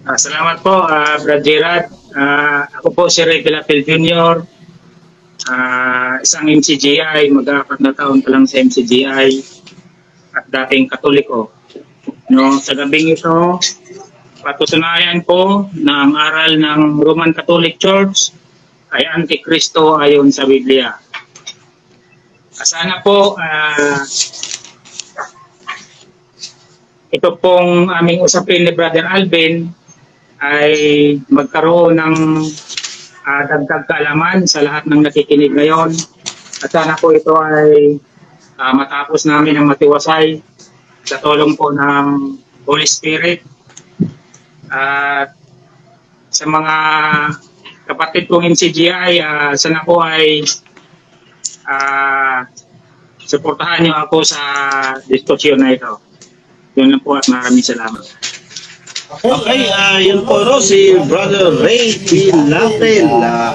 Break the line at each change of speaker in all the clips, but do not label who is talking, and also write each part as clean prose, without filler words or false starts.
Salamat po, Brad Gerard. Ako po si Ray Pilapil Jr., isang MCGI, mag-apat na taon pa lang sa MCGI at dating Katoliko. No, sa gabing ito, patutunayan ko na ang aral ng Roman Catholic Church ay Antikristo ayon sa Biblia. Sana po ito pong aming usapin ni Brother Alvin ay magkaroon ng dagdag kaalaman sa lahat ng nakikinig ngayon. At sana po ito ay matapos namin ang matiwasay sa tulong po ng Holy Spirit. At sa mga kapatid kong MCGI, sana po ay suportahan niyo ako sa diskusyon na ito. Yun lang po at maraming salamat.
Okay, yun po no, si Brother Ray Pilapil,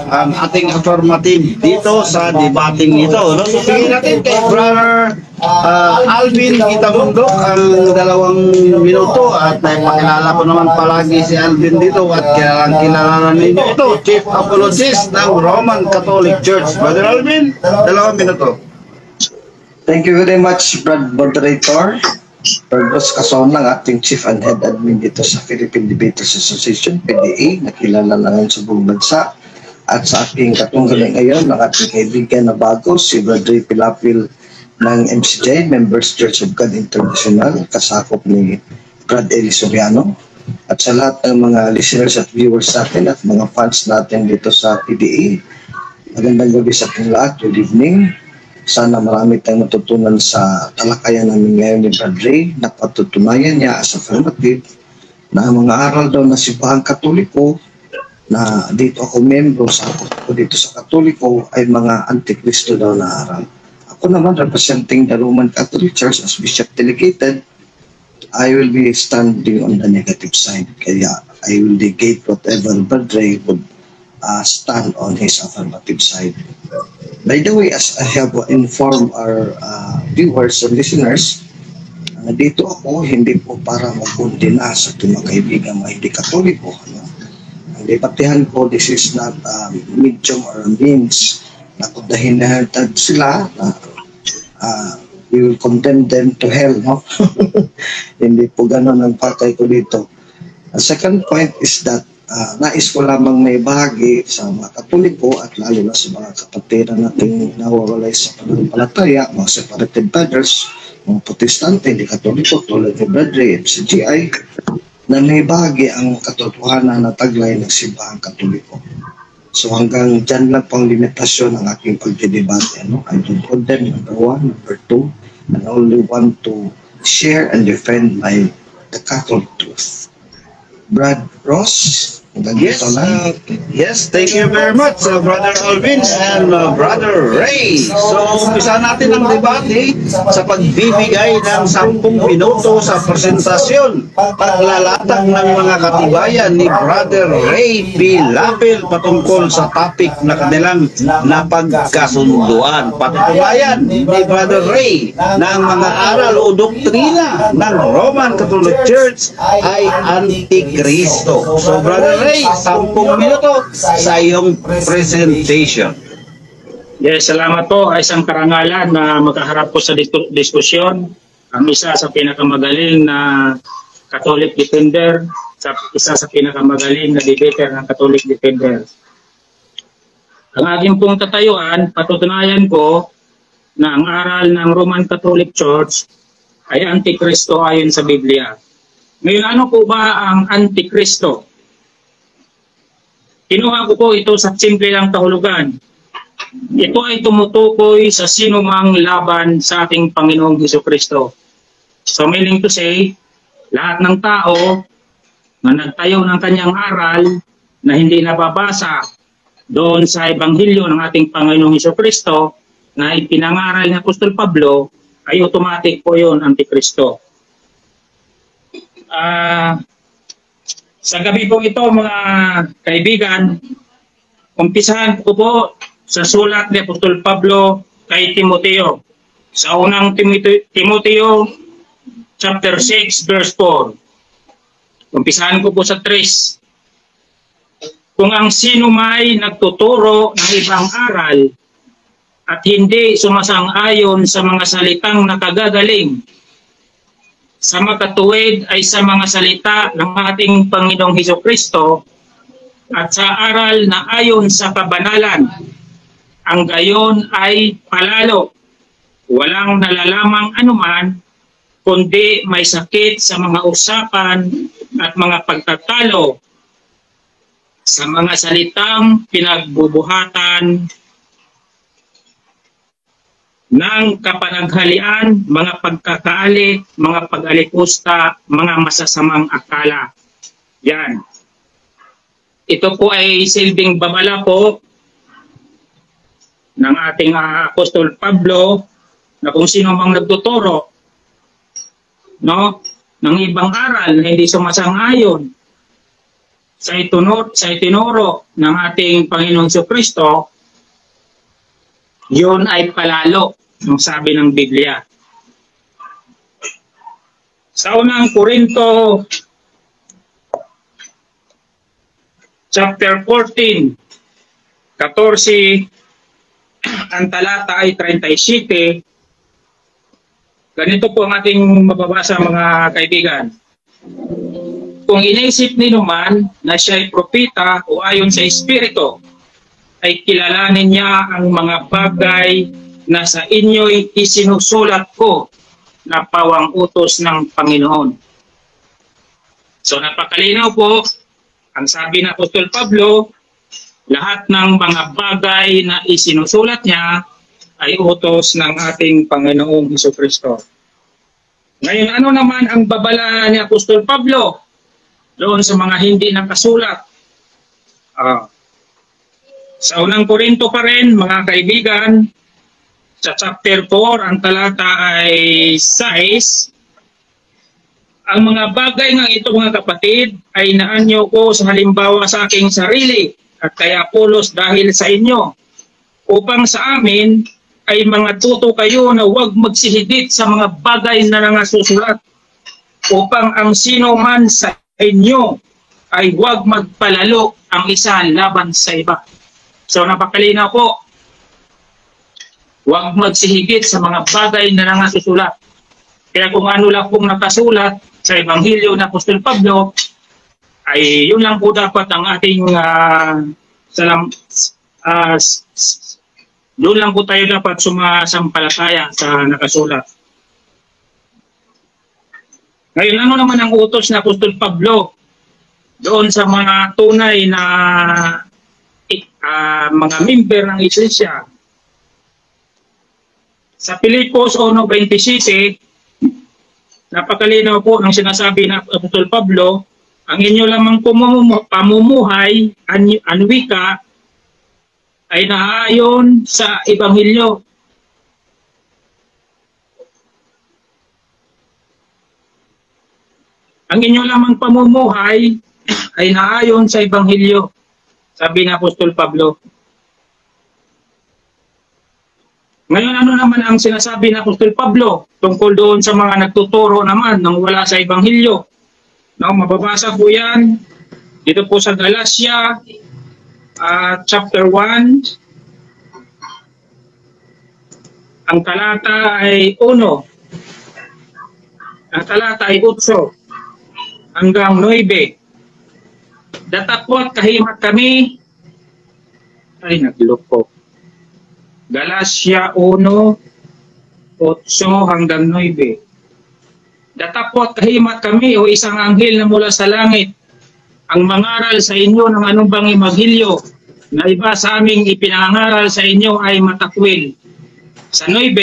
ang ating affirmative dito sa debating ito. No? So, sige natin kay Brother Alvin Itamundok ang 2 minuto at pakilala ko naman palagi si Alvin dito at kilala ninyo ito, Chief Apologist ng Roman Catholic Church. Brother Alvin, 2 minuto.
Thank you very much, Brad Moderator. Perdos Cason lang ating Chief and Head Admin dito sa Philippine Debaters Association, PDA, nakilala lang sa buong bansa. At sa aking katunggaling ngayon, ang ating kaibigan na bago, si Brad Ray Pilapil ng MCJ, Members Church of God International, kasakop ni Brad Eli Soriano. At sa lahat ng mga listeners at viewers natin at mga fans natin dito sa PDA, magandang gabi sa ating lahat, good evening. Sana marami tayong matutunan sa talakayan namin ngayon ni Brad Ray na patutunayan niya as affirmative na mga aral daw na Simbahang Katoliko na dito ako membro sa ako dito sa Katoliko ay mga Antikristo daw na aral. Ako naman representing the Roman Catholic Church as Bishop Delegated, I will be standing on the negative side. Kaya I will negate whatever Brad Ray would stand on his affirmative side. By the way, as I have informed our viewers and listeners, dito ako hindi po para magkundina sa mga kaibigan mga hindi Katoliko. Ang debatihan ko, this is not medium or a means na kung dahinahintad sila, we will condemn them to hell, no? Hindi po ganun ang pakay ko dito. The second point is that nais ko lamang may bahagi sa mga Katoliko at lalo na sa mga kapatiran nating nawawalay sa pananampalataya, mga separated brothers, mga Protestante, hindi Katoliko, tulad ni Brad Ray, MCGI, na may bahagi ang katotohanan na taglay ng Simbahang Katoliko. So hanggang dyan lang pang limitasyon ng aking pagdidebate. No? I don't condemn number 1, number 2, and only want to share and defend the Catholic truth. Brad Ross,
yes, thank you very much, Brother Alvin and Brother Ray. So, umpisa natin ang debate sa pagbibigay ng 10 minuto sa presentasyon, paglalatag ng mga katibayan ni Brother Ray Pilapil patungkol sa topic na kanilang napagkasunduan. Patutunayan ni Brother Ray na ang mga aral o doktrina ng Roman Catholic Church ay Antikristo. So, Brother Ray, 10 minuto sa iyong presentation.
Yes, salamat po. Ay isang karangalan na makaharap po sa diskusyon. Ang isa sa pinakamagaling na Catholic Defender, isa sa pinakamagaling na debater ng Catholic Defender. Ang aking pong tatayuan, patutunayan ko na ang aral ng Roman Catholic Church ay Antikristo ayon sa Biblia. Ngayon, ano po ba ang Antikristo? Kinuha ko po ito sa simple lang kahulugan. Ito ay tumutukoy sa sinumang laban sa ating Panginoong Jesucristo. So meaning to say, lahat ng tao na nagtayo ng kanyang aral na hindi nababasa doon sa Ebanghelyo ng ating Panginoong Jesucristo na ipinangaral ni Apostol Pablo, ay automatic po yun, Antikristo. Sa gabi po ito, mga kaibigan, umpisahan ko po sa sulat ni Apostol Pablo kay Timoteo. Sa unang Timoteo, chapter 6, verse 4. Umpisahan ko po sa 3. Kung ang sino may nagtuturo ng ibang aral at hindi sumasang-ayon sa mga salitang nakagagaling, sa makatuwid ay sa mga salita ng ating Panginoong Hesukristo at sa aral na ayon sa kabanalan, ang gayon ay palalo, walang nalalamang anuman, kundi may sakit sa mga usapan at mga pagtatalo, sa mga salitang pinagbubuhatan ng kapanaghalian, mga pagkakaalit, mga pag-alikusta, mga masasamang akala. Yan. Ito po ay silbing babala po ng ating Apostol Pablo na kung sino mang nagtuturo, no, ng ibang aral na hindi sumasang-ayon sa itinuro ng ating Panginoong Jesucristo, yun ay palalo, ang sabi ng Biblia. Sa unang Korinto, chapter 14, 14, ang talata ay 37. Ganito po ang ating mababasa, mga kaibigan. Kung inisip niyo man na siya ay propeta o ayon sa Espiritu, ay kilalanin niya ang mga bagay na sa inyo'y isinusulat ko na pawang utos ng Panginoon. So napakalinaw po, ang sabi ng Apostol Pablo, lahat ng mga bagay na isinusulat niya ay utos ng ating Panginoong Hesukristo. Ngayon, ano naman ang babala ni Apostol Pablo doon sa mga hindi nakasulat? Sa unang Korinto pa rin, mga kaibigan, sa chapter 4, ang talata ay 6, ang mga bagay ng ito, mga kapatid, ay naanyo ko sa halimbawa sa aking sarili at kaya pulos dahil sa inyo, upang sa amin ay mga tuto kayo na huwag magsihigit sa mga bagay na nangasusulat, upang ang sino man sa inyo ay huwag magpalalo ang isa laban sa iba. So napakalinaw po, huwag magsihigit sa mga bagay na nangasusulat. Kaya kung ano lang pong nakasulat sa Ebanghelyo ng Apostol Pablo, ay yun lang po dapat ang ating doon lang po tayo dapat sumasampalataya sa nakasulat. Ngayon, ano naman ang utos na Apostol Pablo doon sa mga tunay na mga member ng Iglesia? Sa Pilipos 1:27, napakalinaw po ng sinasabi ng Apostol Pablo, ang inyo lamang pamumuhay, anwika, ay naayon sa Ebanghelyo. Ang inyo lamang pamumuhay ay naayon sa Ebanghelyo, sabi ng Apostol Pablo. Ngayon, ano naman ang sinasabi ng Apostol Pablo tungkol doon sa mga nagtuturo naman ng wala sa Ebanghelyo? No, mababasa po yan dito po sa Galatia, chapter 1. Ang talata ay 1. Ang talata ay 8 hanggang 9. Datapwat kahimat kami, ay nagloko. Galatia 1:8 hanggang 9. Datapwat kahimat kami o isang anghel na mula sa langit ang mangaral sa inyo ng anumbang Ebanghelyo na iba sa aming ipinangaral sa inyo ay matakwil. Sa 9,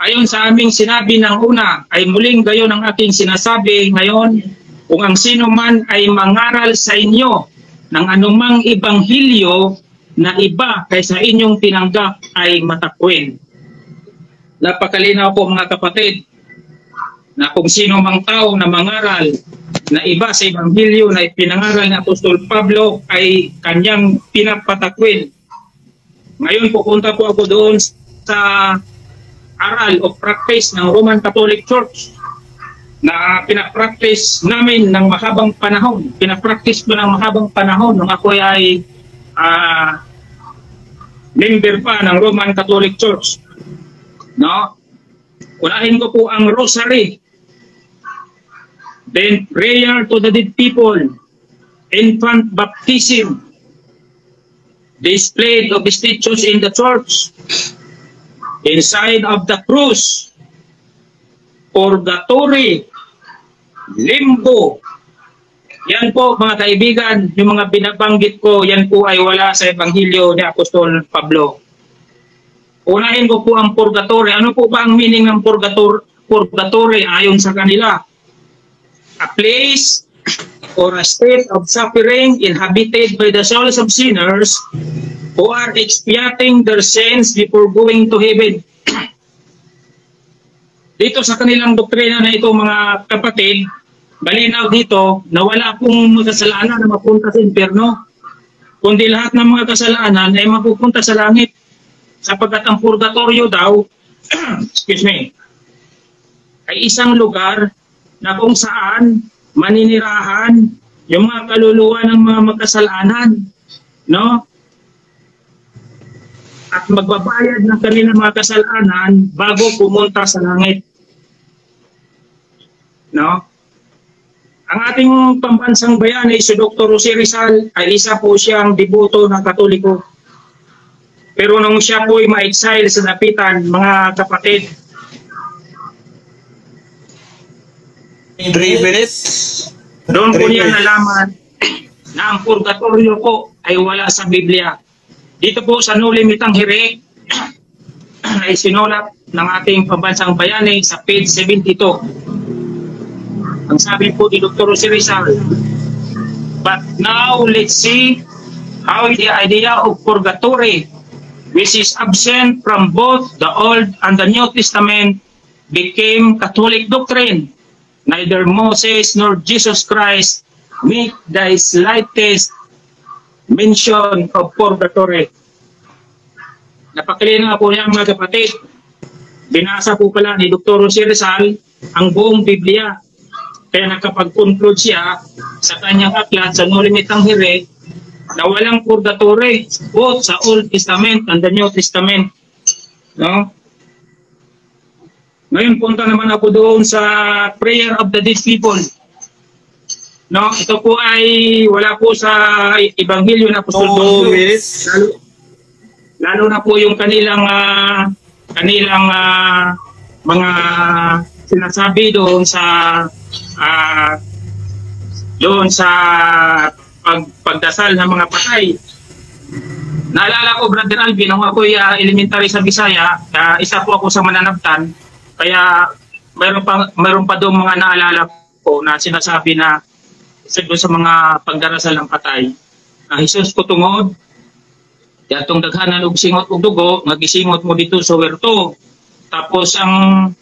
ayon sa aming sinabi ng una, ay muling gayon ang aking sinasabi ngayon, kung ang sino man ay mangaral sa inyo ng anumang Ebanghelyo na iba kaysa inyong tinanggap ay matakwil. Napakalinaw po, mga kapatid, na kung sino mang tao na mangaral na iba sa Ebanghelyo na ipinangaral ng Apostol Pablo ay kanyang pinapatakwil. Ngayon pupunta po ako doon sa aral o practice ng Roman Catholic Church. na pinapractice namin ng mahabang panahon. Pinapractice ko ng mahabang panahon nung ako ay member pa ng Roman Catholic Church. No? Unahin ko po ang rosary, then prayer to the dead people, infant baptism, display of statues in the church, inside of the cross, purgatory, limbo. Yan po mga kaibigan, yung mga binabanggit ko, yan po ay wala sa Ebanghelyo ni Apostol Pablo. Unahin ko po ang purgatory. Ano po ba ang meaning ng purgatory ayon sa kanila? A place or a state of suffering inhabited by the souls of sinners who are expiating their sins before going to heaven. Dito sa kanilang doktrina na ito mga kapatid, malinaw dito na wala pong kasalanan na mapunta sa impyerno, kundi lahat ng mga kasalanan ay mapupunta sa langit. Sapagkat ang purgatorio daw, excuse me, ay isang lugar na kung saan maninirahan yung mga kaluluwa ng mga magkasalanan, no? At magbabayad ng kanilang mga kasalanan bago pumunta sa langit. No? Ang ating pambansang bayani, si Dr. Jose Rizal, ay isa po siyang deboto ng Katoliko. Pero nung siya po ay ma-exile sa dapitan, mga kapatid,
3 minutes.
doon po niya nalaman na ang purgatorio po ay wala sa Biblia. Dito po sa No Limitang Here ay sinulat ng ating pambansang bayani sa page 72. Ang sabi po ni Dr. Jose Rizal, but now let's see how the idea of purgatory, which is absent from both the Old and the New Testament, became Catholic doctrine. Neither Moses nor Jesus Christ make the slightest mention of purgatory. Napakalinaw na po niya mga kapatid. Binasa po pala ni Dr. Jose Rizal ang buong Biblia. Kaya nakapag-conclude siya sa kanyang aklat sa No Limitang Here na walang purgatory both sa Old Testament and the New Testament. No? Ngayon punta naman ako doon sa prayer of the dead people. No, ito po ay wala po sa Ebanghelyo na Apostol Pablo. Lalo na po yung kanilang mga sinasabi doon sa pagdasal ng mga patay. Naalala ko, Brother Alvin, nung ako'y elementary sa Bisaya, isa po ako sa Mananaptan, kaya mayroon pa doon mga naalala ko na sinasabi na isa doon sa mga pagdarasal ng patay. Jesus ko tungod, yatong daghanan og singot og dugo, magisingot mo dito sa werto. Tapos ang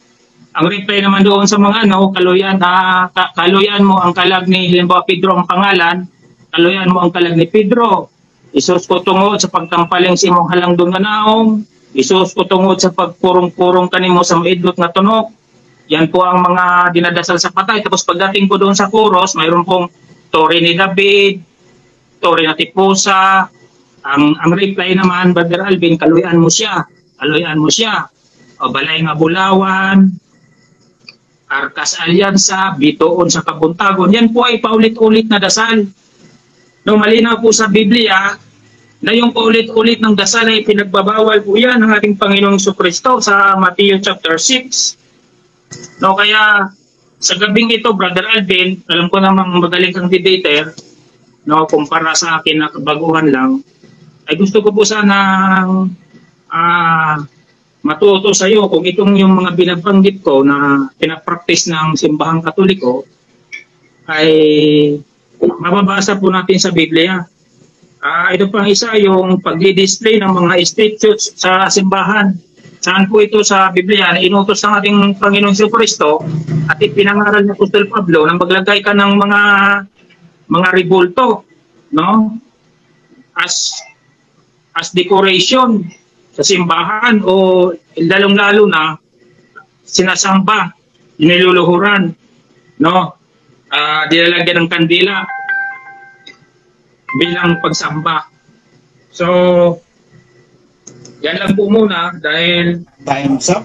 reply naman doon sa mga kaluyan mo ang kalag ni halimbawa Pedro ang pangalan, kaluyan mo ang kalag ni Pedro. Jesus ko tungod sa pagtampaling sa imong halangdon nga naong, Jesus ko tungod sa pagpurong-purong kanimo sa maidlot nga tunok. Yan po ang mga dinadasal sa patay. Tapos pagdating ko doon sa chorus, mayroon pong Tore ni David, Tore na Tipusa. Ang reply naman, Brother Alvin, kaluyan mo siya. Kaluyan mo siya. O balay nga Bulawan, Arkas Alyansa, Bitoon sa Kabuntagon. Yan po ay paulit-ulit na dasal. Nung malinaw po sa Biblia, na yung paulit-ulit ng dasal ay pinagbabawal po yan ng ating Panginoong Jesucristo sa Matthew chapter 6. No, kaya sa gabing ito, Brother Alvin, alam ko namang magaling kang debater, no, kumpara sa akin na kabaguhan lang, ay gusto ko po sanang matuto sa iyo kung itong yung mga binabanggit ko na pinapractice ng simbahang Katoliko ay mababasa po natin sa Biblia. Ito pang isa, yung pag-display ng mga statues sa simbahan. Saan po ito sa Biblia? Inutos ng ating Panginoong Jesucristo at ipinangaral ni Apostol Pablo na maglagay ka ng mga rebulto, no? As decoration sa simbahan o lalong-lalo na sinasamba, niluluhuran. no? Dilalagyan ng kandila bilang pagsamba. So, yan lang po muna dahil
Time's up.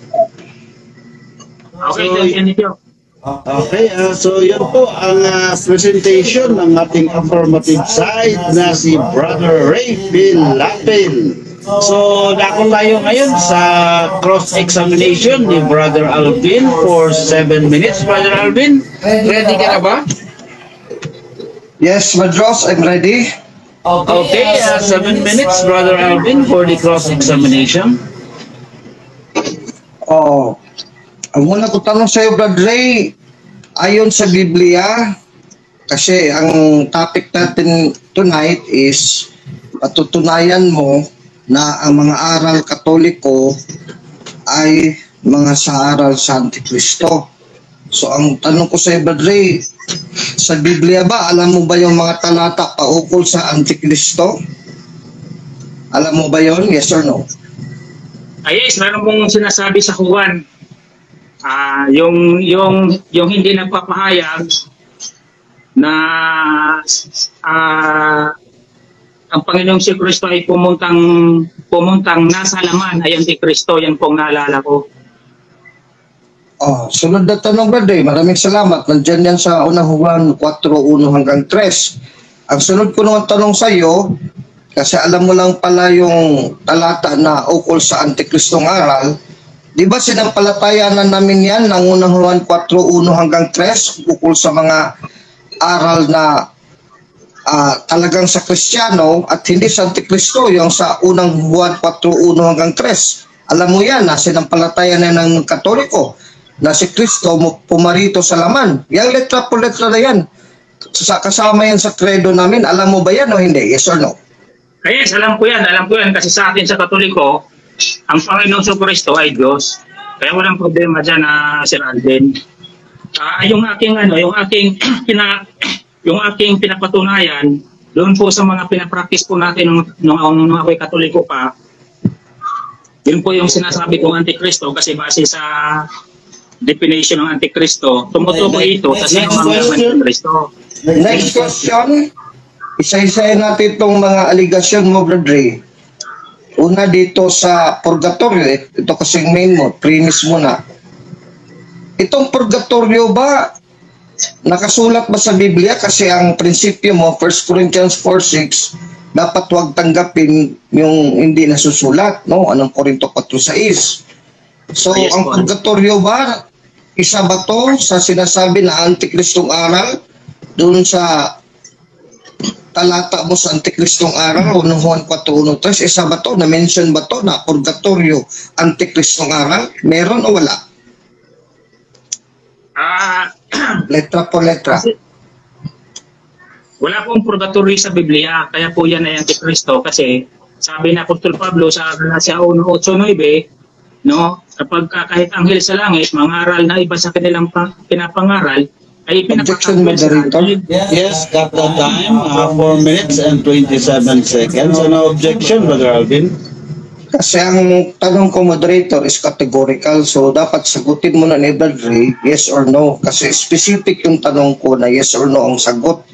okay,
So,
thank you.
Okay, so yun po ang presentation ng ating affirmative side na si Brother Ray Pilapil. So, dako tayo ngayon sa cross-examination ni Brother Alvin for 7 minutes. Brother Alvin, ready ka na ba?
Yes, Madros, I'm ready.
Okay, 7 minutes, Brother Alvin, for the cross-examination.
Oh, ang una ko tanong sa iyo, Brad Ray, ayon sa Biblia, kasi ang topic natin tonight is patutunayan mo na ang mga aral Katoliko ay mga sa aral sa Antikristo. So ang tanong ko sa iyo, Brad Ray, sa Biblia ba, alam mo ba yung mga talata paukol sa Antikristo? Alam mo ba yon? Yes or no?
Yes, meron pong sinasabi sa Juan, yung hindi nagpapahayag na ang Panginoong si Kristo ay pumuntang nasa laman ay Antikristo, yan pong naalala ko.
Oh, sunod na tanong, Brad Ray. Maraming salamat. Nandiyan yan sa unang Juan 4:1 hanggang 3. Ang sunod ko naman tanong sa iyo, kasi alam mo lang pala yung talata na ukol sa Antikristong aral, di ba sinampalatayanan namin yan ng unang Juan 4:1 hanggang 3 ukol sa mga aral na talagang sa Kristiyano at hindi sa Antikristo, yung sa unang Juan 4:1 hanggang 3. Alam mo yan, na sinampalatayanan ng Katoliko na si Kristo pumarito sa laman. Yang letra po letra na yan. Kasama yan sa credo namin. Alam mo ba yan o hindi? Yes or no?
Yes, alam ko yan kasi sa atin sa Katoliko, ang Panginoong si Kristo ay Diyos. Kaya walang problema dyan, Sir Alden. Yung aking pinapatunayan doon po sa mga pinapractice po natin nung ako'y Katoliko pa, yun po yung sinasabi kong Antikristo kasi base sa definition ng Antikristo, tumutukoy ito sa sinumang Antikristo.
Next question. Isa-isahin natin itong mga aligasyon mo, Brad Ray. Una dito sa purgatorio, ito kasing main mo, premise mo na. Itong purgatorio ba, nakasulat ba sa Biblia? Kasi ang prinsipyo mo, 1 Corinthians 4:6, dapat huwag tanggapin yung hindi nasusulat, no? Anong Korinto 4:6. So,
Yes,
ang purgatorio ba, isa ba to sa sinasabi na Antikristong aral? Doon sa talata mo sa Antikristong aral, unang Juan 4:1-3, isa ba to? Na-mention ba to na purgatorio, Antikristong aral? Meron o wala? Letra po letra.
Wala pong purgatorio sa Biblia, kaya po yan ay Antikristo kasi sabi na Apostol Pablo sa Galatia 1:8-9, no? Kapag kahit anghel sa langit, mangaral na iba sa kanilang pinapangaral, ay
Objection, moderator.
Yes, got the time. 4 minutes and 27 seconds. Ano objection, Brother Alvin?
Kasi ang tanong ko, moderator, is categorical. So, dapat sagutin mo na ni Brad Ray, yes or no. Kasi specific yung tanong ko na yes or no ang sagot.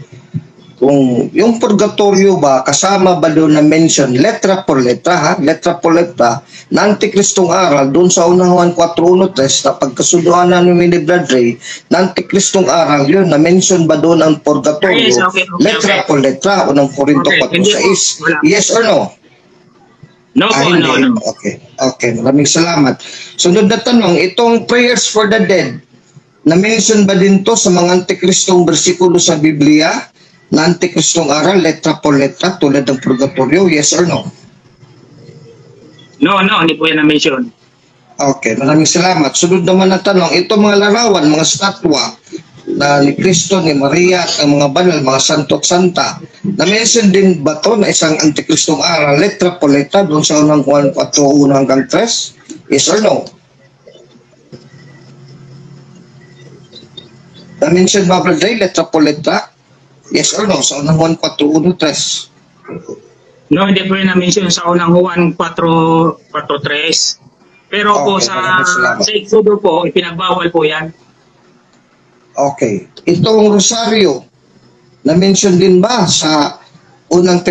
Kung yung purgatorio ba, kasama ba doon na mention, letra por letra, ha? Letra por letra, na Antikristong aral, doon sa unang Juan 4:1-3, na pagkasunduan na ni Brad Ray, na Antikristong aral, yun, na mention ba doon ang purgatorio,
Yes, okay.
letra por letra, unang Korinto 4:6, yes or no?
No po, no.
Okay, maraming salamat. Sunod na tanong, itong prayers for the dead, na-mention ba din to sa mga Antikristong bersikulo sa Biblia, na Antikristong aral, letra por letra, tulad ng purgatorio, yes or no?
No, hindi po yan na-mention.
Okay, maraming salamat. Sunod naman na tanong, itong mga larawan, mga statwa, na ni Kristo, ni Maria, at ang mga banal, mga santo at santa, na-mention din ba to na isang Antikristong aral, letra por letra, doon sa unang Juan 4:1 hanggang 3? Yes or no? Na-mention ba, Brad Ray, letra por letra? Yes or no? Sa unang Juan 4:1-3.
No, hindi po yan na-mention sa unang Juan 4:3. Pero po
Okay,
sa
salamat.
Exodo po, ipinagbawal po yan.
Okay. Itong rosaryo, na-mention din ba sa unang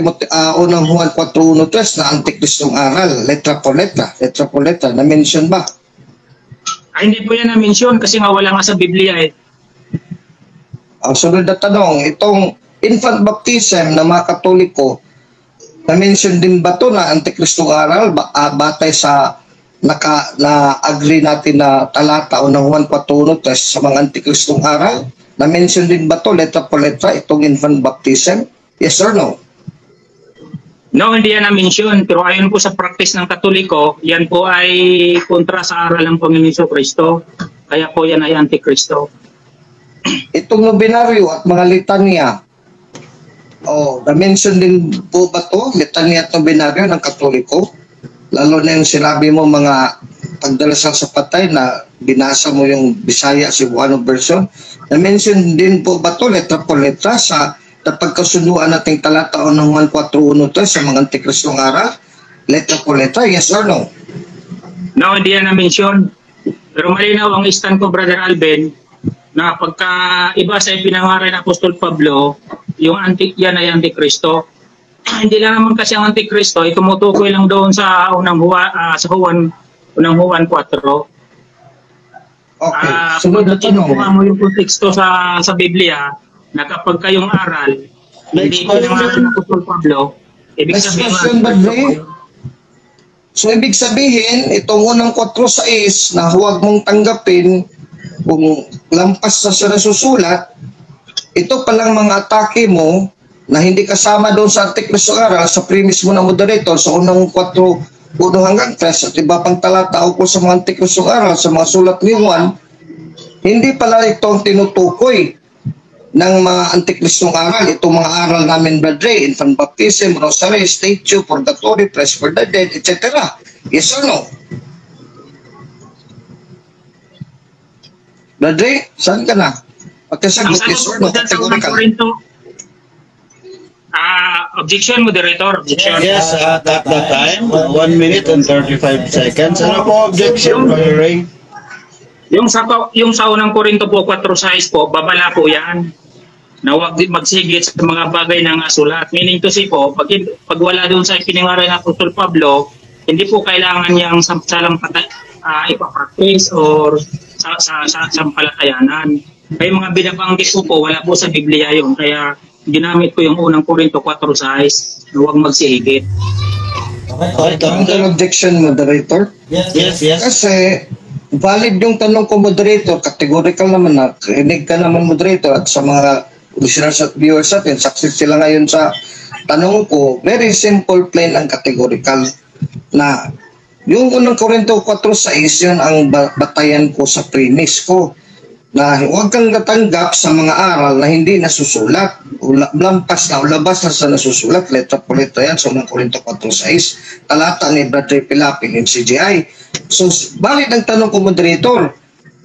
Juan 4:1-3 na antikristong aral, letra po letra, na-mention ba?
Ay, hindi po yan na-mention kasi nga wala nga sa Biblia eh.
Ang sunod na tanong, itong infant baptism na mga Katoliko, na-mention din ba ito na antikristong aral batay sa na-agree natin na talata o ng Juan 4:1 sa mga antikristong aral? Na-mention din ba ito letra po letra itong infant baptism? Yes or no?
No, hindi yan na-mention. Pero ayon po sa practice ng Katoliko, yan po ay kontra sa aral ng Panginoon Jesucristo. Kaya po yan ay antikristo.
Itong nobinaryo at mga litanya, na-mention din po ba ito, litanya at nobinaryo ng Katoliko? Lalo na yung sinabi mo mga pagdalasal sa patay na binasa mo yung Bisaya Cebuano version. Na-mention din po ba ito, letra po letra, sa pagkasunduan nating talata o ng Juan 4:1 sa mga antikristong aral? Letra po letra, yes or no?
No, hindi yan na-mention. Pero malinaw ang stand ko, Brother Alben, na pagka iba sa ipinangaral ng Apostol Pablo, yung yan ay antikristo. Hindi lang naman kasi ang antikristo, tumutukoy lang doon sa unang Juan 4.
Okay,
Kung
sunod na tanong.
mo yung konteksto sa Biblia, na kapag kayong aral, hindi pinangaral ng Apostol Pablo, ibig
Next
sabihin,
question, Badre. So, ibig sabihin, itong unang 4:6 na huwag mong tanggapin kung lampas na sa nasusulat, ito palang mga atake mo na hindi kasama doon sa antikristong aral sa premise mo na moderator sa unang 4:1-3 at iba pang talata ukol sa mga antikristong aral sa mga sulat ni Juan, hindi pala ito ang tinutukoy ng mga antikristong aral. Itong mga aral namin, Brother, infant baptism, rosary, statue, purgatory, prayers for the dead, etc. Yes or no? Brother, saan ka na? Pagkasagot, yes or no? Kategorikal.
Objection, moderator. Objection.
Yes, at that time, 1 minute and 35 seconds. Ano po objection, Brother Ray?
Yung sa unang Korinto po 4:6 po, babala po yan. Na huwag magsigit sa mga bagay ng sulat. Meaning to say po, pag wala doon sa ipinangaral ng Apostol Pablo, hindi po kailangan niyang salang ipapractice or sa sampalatayanan. Kaya mga binabanggit po wala po sa Biblia yun. Kaya ginamit ko yung unang Korinto 4:6 na huwag magsigit.
Okay,
Counter objection, moderator.
Yes.
Kasi valid yung tanong ko, moderator. Categorical naman na. Kinig ka naman, moderator. At sa mga listeners at viewers natin, success sila ngayon sa tanong ko. Very simple, plain, and categorical. Na yung unang Korinto 4:6, yun ang batayan ko sa premise ko. Na huwag kang natanggap sa mga aral na hindi nasusulat. Lampas na o labas na sa nasusulat. Letra po letra yan sa unang Korinto 4:6. Talata ni Brother Pilapin, MCGI. So, balik ang tanong ko, moderator.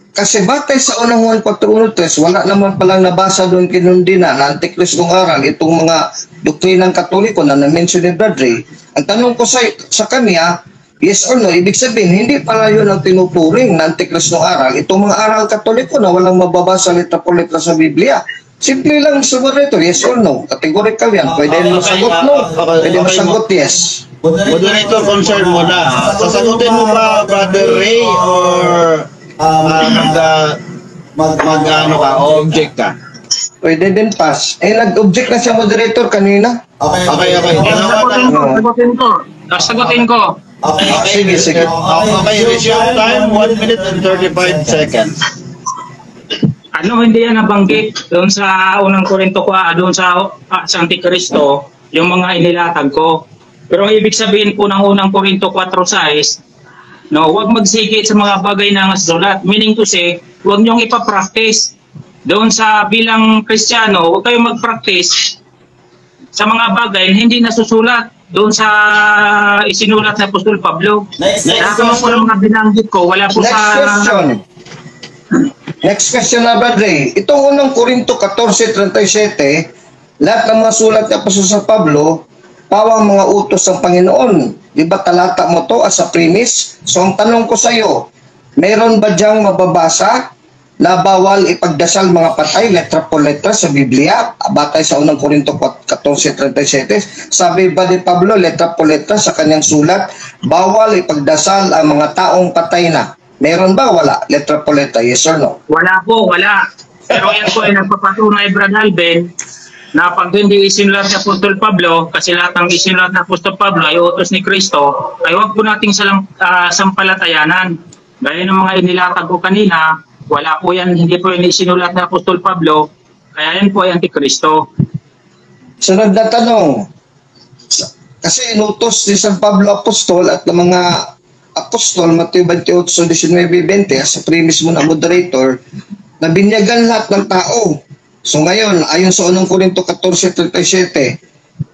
Kasi batay sa unang Juan 4:1-3, wala naman palang nabasa doon kinundina na antikristong aral, itong mga doktrinang Katoliko na na-mention ni Brother. Ang tanong ko sa kanya, yes or no, ibig sabihin, hindi pala yun ang tinuturing na antikristong aral. Itong mga aral Katoliko na walang mababasa letra po letra sa Biblia. Simple lang sa moderator, yes or no. Categorical yan. Pwede masagot no, pwede masagot yes.
Moderator, concern mo na. Sasagutin mo ba, Brother Ray, or object ka?
Pwede din pass. Nag-object na siya, moderator, kanina.
Okay.
Sagutin ko.
Okay, sige. Okay, resume time, 1 minute and 35 seconds.
Hindi yan nabanggit doon sa unang Korinto ko, doon sa Antikristo, yung mga inilatag ko. Pero ang ibig sabihin po ng unang Korinto 4:6, no, huwag magsigit sa mga bagay na nasusulat. Meaning to say, huwag niyong ipapractice. Doon sa bilang Kristiyano, huwag kayong mag-practice sa mga bagay na hindi nasusulat doon sa isinulat ng Apostol Pablo.
Next
po ng mga binanggit ko, wala po
Next question na, Brother. Itong unang Korinto 14:37, lahat ng mga sulat ni Apostol Pablo, pawang mga utos ng Panginoon. Di ba talata mo to as a premise? So ang tanong ko sa iyo, meron ba diyang mababasa na bawal ipagdasal mga patay, letra po letra sa Biblia, batay sa unang Korinto 14:37. Sabi ba ni Pablo, letra po letra sa kanyang sulat, bawal ipagdasal ang mga taong patay na. Meron ba? Wala. Letra po letra, yes or no?
Wala po, wala. Pero yan po ay nagpapatunay, Brad Alvin, na pag hindi isinulat ni Apostol Pablo, kasi lahat ng isinulat ni Apostol Pablo ay utos ni Kristo, ay huwag po nating sampalatayanan. Gaya ng mga inilatag ko kanina, wala po yan, hindi po yan isinulat ni Apostol Pablo, kaya yan po ay Antikristo.
Sunod na tanong, kasi inutos ni San Pablo Apostol at ng mga Apostol, Mateo 28:19-20, sa premise mo na moderator, na binyagan lahat ng tao. So ngayon, ayon sa unang Korinto 14:37,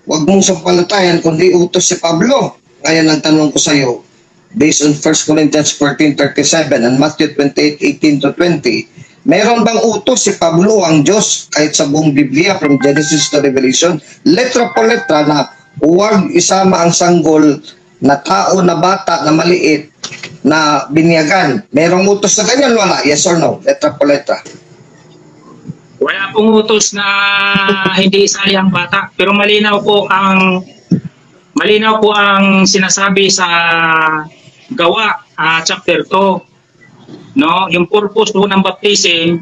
huwag mong sampalatayan kundi utos si Pablo. Ngayon ang tanong ko sa iyo, based on 1 Corinthians 14:37 and Matthew 28:18-20, meron bang utos si Pablo ang Diyos kahit sa buong Biblia from Genesis to Revelation, letra po letra, na huwag isama ang sanggol na tao na bata na maliit na binyagan? Merong utos na ganyan? Wala? Yes or no? Letra po letra.
Wala pong utos na hindi isali ang bata, pero malinaw po ang sinasabi sa Gawa chapter 2, no? Yung purpose po ng baptism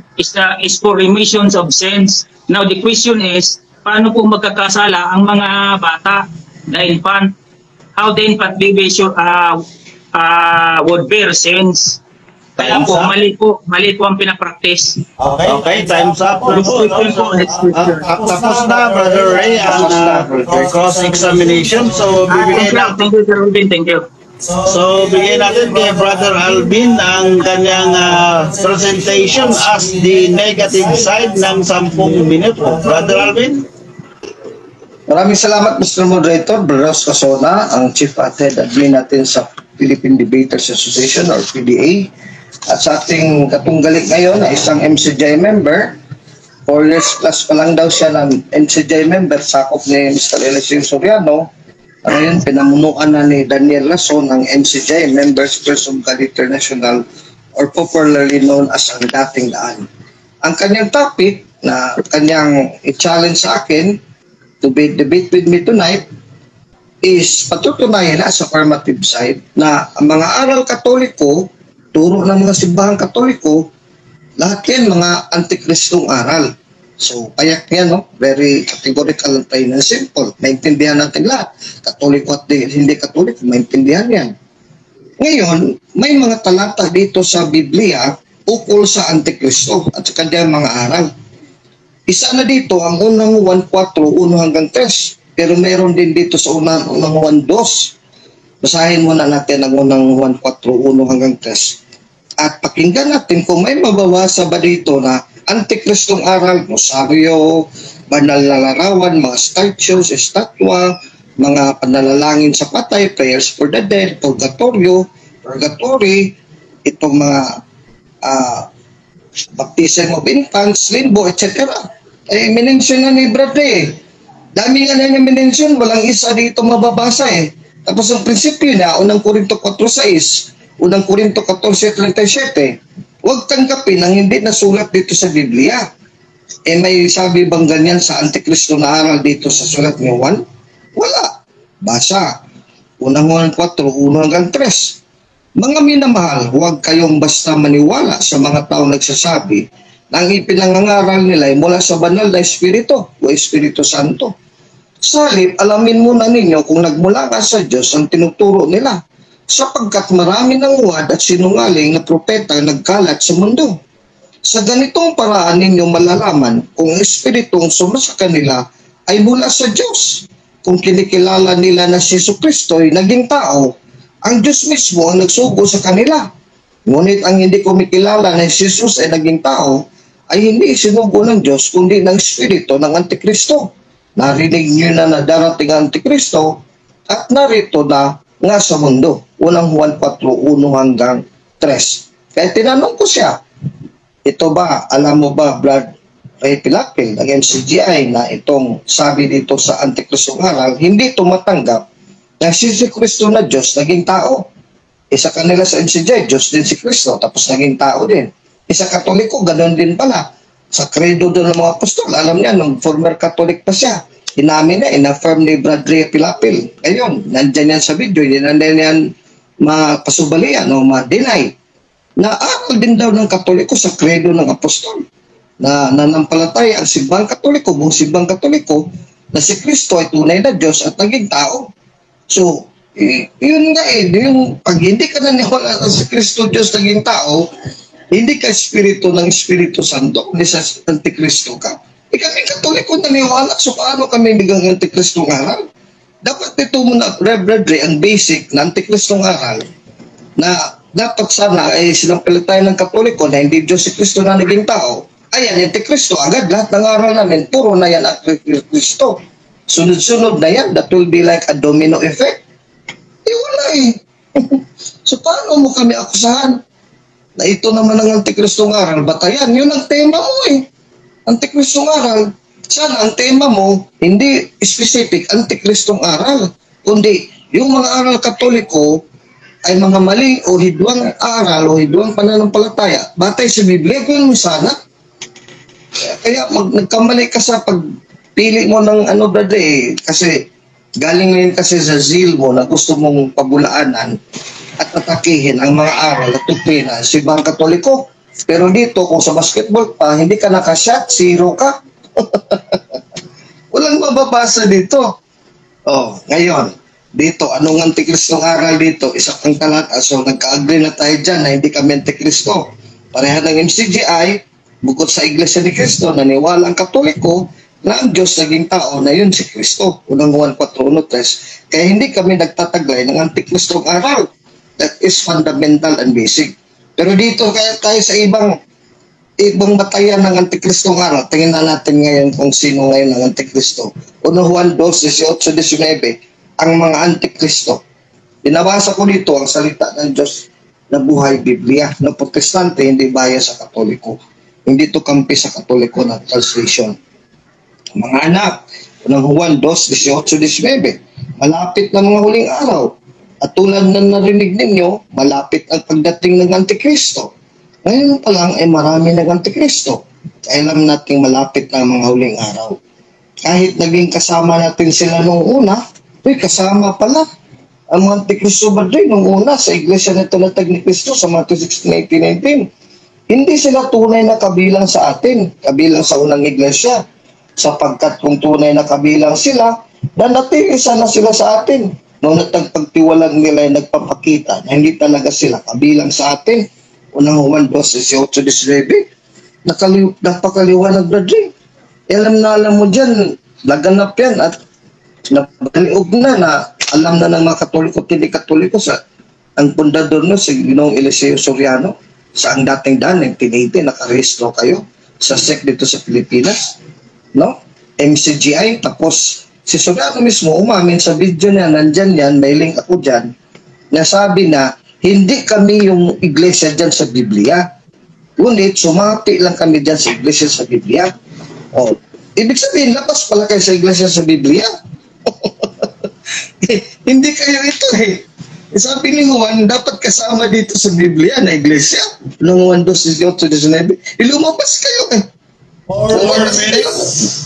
is for remissions of sins. Now the question is, paano po magkakasala ang mga bata, the infant? How the infant baby would bear sins? Kaya po, mali po ang pinapractice.
Okay, time's up. Tapos na, Brother Ray, ang cross-examination. So, bibigyan natin.
Thank you, Sir Ruben. Thank you.
So, bigyan natin kay Brother Alvin ang kanyang presentation as the negative side ng 10 minuto. Brother Alvin?
Maraming salamat, Mr. Moderator. Bros Casona, ang Chief at Head Admin natin sa Philippine Debaters Association or PDA. At sa ating katunggali ngayon na isang MCJ member, 4 years plus pa lang daw siya ng MCJ member, sakop ni Mr. Eliseo Soriano. Ngayon, pinamunuan na ni Daniel Lason ang MCJ, Members Person God International, or popularly known as ang dating daan. Ang kanyang topic na kanyang i-challenge sa akin to be debate with me tonight is patutunayan na sa affirmative side na ang mga aral katoliko, turo ng mga simbahang katoliko, lahat yan mga antikristong aral. So, kaya yan, no? Very categorical and plain and simple. Maintindihan natin lahat. Katoliko at hindi katoliko, maintindihan yan. Ngayon, may mga talata dito sa Biblia ukol sa Antikristo at sa kanyang mga aral. Isa na dito ang unang 1:4, 1-3. Pero mayroon din dito sa unang 1:2. Basahin muna natin ang unang 1:4, 1-3. At pakinggan natin kung may mababasa ba dito na Antikristong aral, rosaryo, banal na larawan, mga statues, estatwa, mga pananalangin sa patay, prayers for the dead, purgatory, itong mga baptism of infants, limbo, etc. Eh, minensyon na ni Bradley. Dami nga na niya minensyon, walang isa dito mababasa eh. Tapos ang prinsipyo na, unang Korinto 4:6, unang Korinto 14:37, huwag tanggapin ang hindi nasulat dito sa Biblia. Eh may sabi bang ganyan sa Antikristo na aral dito sa sulat ni Juan? Wala. Basa. Unang Juan 4:1-3. Mga minamahal, huwag kayong basta maniwala sa mga taong nagsasabi na ang ipinangangaral nila ay mula sa banal na Espiritu o Espiritu Santo. Sa halip, alamin muna ninyo kung nagmula ka sa Diyos ang tinuturo nila, sapagkat marami ng uwad at sinungaling na propeta nagkalat sa mundo. Sa ganitong paraan ninyo malalaman kung ang espiritong sumasa kanila ay mula sa Diyos. Kung kinikilala nila na si Jesucristo ay naging tao, ang Diyos mismo ang nagsugo sa kanila. Ngunit ang hindi kumikilala na si Jesus ay naging tao, ay hindi sinugo ng Diyos kundi ng espiritu ng Antikristo. Narinig niyo na darating ang Antikristo at narito na nga sa mundo. Unang Juan 4:1-3. Kaya tinanong ko siya, ito ba, alam mo ba, Brad Ray Pilapil, ng MCGI, na itong sabi dito sa Antikristong aral, hindi tumatanggap na si Kristo na Diyos naging tao. Isa kanila sa MCGI, Diyos din si Kristo, tapos naging tao din. Isa Katoliko, ganun din pala. Sa credo doon ng mga apostol, alam niya, nung former Catholic pa siya, inamin na, in-affirm ni Brad Ray Pilapil. Ngayon, nandyan yan sa video, hindi nandyan yan mapasubalian o ma-deny. Na aral din daw ng Katoliko sa credo ng apostol. Na nanampalataya ang simbang Katoliko, buong simbang Katoliko, na si Kristo ay tunay na Diyos at naging tao. So, yun nga yung pag hindi ka naniwala na si Kristo Diyos naging tao, hindi ka espiritu ng Espiritu Santo, hindi sa Antikristo ka. Kami Katoliko naniwala, so paano kami bigang Antikristong aral? Dapat ito muna, Reverend Ray, ang basic na Antikristong aral, na dapat sana ay sinampalataya ng Katoliko na hindi Diyos si Kristo na naging tao. Ayan, Antikristo, agad lahat ng aral namin, puro na yan Antikristo. Sunod-sunod na yan, that will be like a domino effect. Wala So paano mo kami akusahan na ito naman ang Antikristong aral? Batayan, yun ang tema mo Antikristong aral. Sana ang tema mo, hindi specific Antikristong aral, kundi yung mga aral Katoliko ay mga mali o hidwang aral o hidwang pananampalataya. Batay sa Biblia, kung sana. Kaya nagkamali ka sa pagpili mo ng brother kasi galing na yun kasi sa zeal mo na gusto mong pabulaanan at atakihin ang mga aral at doktrina sa ibang Katoliko. Pero dito, kung sa basketball pa, hindi ka nakashot, zero ka. Walang mababasa dito. Ngayon, dito, anong Antikristong aral dito? Isa pang talata. So, nagka-agree na tayo dyan na hindi kami Antikristo. Pareha ng MCGI, bukod sa Iglesia ni Cristo, naniwala ang Katoliko na ang Diyos naging tao na yun si Kristo. Unang Juan 4:1-3. Kaya hindi kami nagtataglay ng Antikristong aral. That is fundamental and basic. Pero dito kaya tayo sa ibang batayan ng Antikristong aral. Tingnan na natin ngayon kung sino ngayon ang Antikristo. Unang Juan 2:18-19, ang mga Antikristo. Binabasa ko dito ang salita ng Diyos na buhay Biblia. Na Protestante, hindi baya sa Katoliko. Hindi to kampi sa Katoliko na translation. Mga anak, unang Juan 2:18-19, malapit na mga huling araw. At tulad na narinig ninyo, malapit ang pagdating ng Antikristo. Ngayon pa lang ay marami ng Antikristo. Alam nating malapit na ang mga huling araw. Kahit naging kasama natin sila nung una, kasama pala ang mga Antikristo ba rin nung una sa iglesia na tinatag ni Kristo sa Matthew 16:18-19. Hindi sila tunay na kabilang sa atin, kabilang sa unang iglesia. Sapagkat kung tunay na kabilang sila, nanatili sana sila sa atin. Noong natagpagtiwalang nila ay nagpapakita na hindi talaga sila kabilang sa atin. Unang Juan 2:18-19, napakaliwanag na rin. Alam mo dyan, laganap yan at napaliog na alam na ng mga Katoliko, hindi Katoliko sa ang pundador no, si Ginoong Eliseo Soriano sa ang dating daan, 1980, nakarehistro kayo sa SEC dito sa Pilipinas. No? MCGI, tapos si Soriano mismo umamin sa video niya, nandyan yan, may link ako dyan, nasabi na hindi kami yung iglesia dyan sa Biblia. Ngunit sumapi lang kami dyan sa iglesia sa Biblia. Ibig sabihin, lapas pala kayo sa iglesia sa Biblia. Hindi kayo ito Sabi ni Juan, dapat kasama dito sa Biblia na iglesia. Noong Juan 2:18-19, lumabas kayo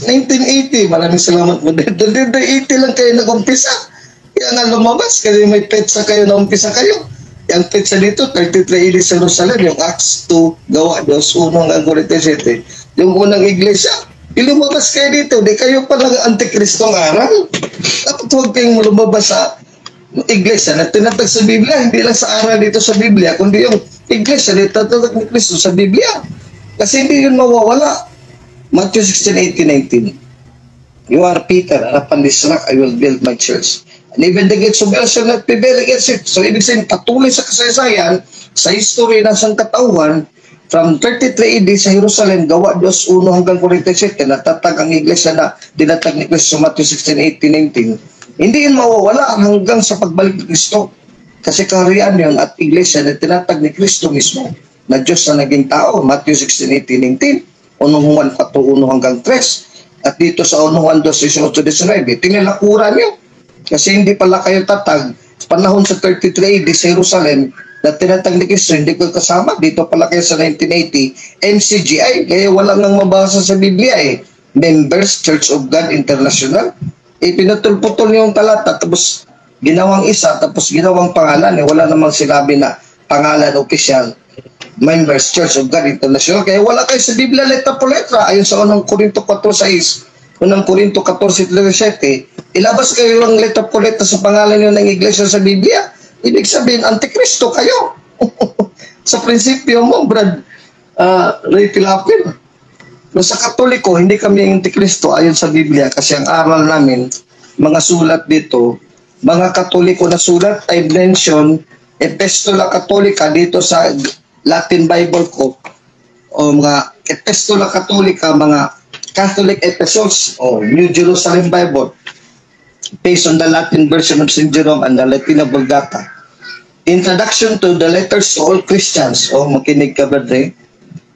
1980, maraming salamat mo dito. 1980 lang kayo nag-umpisa. Kaya nga lumabas, kasi may petsa kayo na umpisa kayo. Yung petsa dito, 33 AD sa Jerusalem, yung Acts 2, Gawa 2, unang 47. Yung unang iglesia, lumabas kayo dito. Di kayo palang Antikristong aral. Dapat huwag kayong lumabas sa iglesia na tinatag sa Biblia. Hindi lang sa aral dito sa Biblia, kundi yung iglesia na tinatag ni Kristo sa Biblia. Kasi hindi yun mawawala. Matthew 16:18-19. You are Peter, and upon this rock I will build my church. And even the gates of hell shall not prevail against it. So ibig sabihin, patuloy sa kasaysayan, sa history ng sangkatauhan, from 33 AD sa Jerusalem, Gawa 2:1-47, natatag ang iglesia na dinatag ni Kristo, Matthew 16:18-19. Hindi yun mawawala hanggang sa pagbalik ni Kristo. Kasi kaharian yun at iglesia na tinatag ni Kristo mismo, na Diyos na naging tao, Matthew 16:18-19. Unang Juan 4:1-3. At dito sa unang Juan 2:18-19, tinalakuran nyo. Kasi hindi pala kayo tatag. Panahon sa 33 AD sa Jerusalem, na tinatag ni Kristo, hindi ko kasama. Dito pala kayo sa 1980, MCGI, kaya wala nang mabasa sa Biblia eh. Members, Church of God International. Pinutol-putol yung talata, tapos ginawang isa, tapos ginawang pangalan. Wala namang sinabi na pangalan opisyal. Members, Church of God International. Kaya wala kayo sa Biblia letra po letra. Ayon sa 1 Korinto 4:6, 1 Korinto 14:7, ilabas kayo ng letra po letra sa pangalan nyo ng iglesia sa Biblia. Ibig sabihin, antikristo kayo. Sa prinsipyo mo, Brad Ray Pilapil. Sa Katoliko, hindi kami antikristo ayon sa Biblia kasi ang aral namin, mga sulat dito, mga Katoliko na sulat ay mention Epistola Catholica dito sa Latin Bible ko, o mga Epistola Catholica, mga Catholic Epistles, o New Jerusalem Bible, based on the Latin version of St. Jerome and the Latina Vulgata. Introduction to the letters to all Christians. Makinig ka ba, Dre?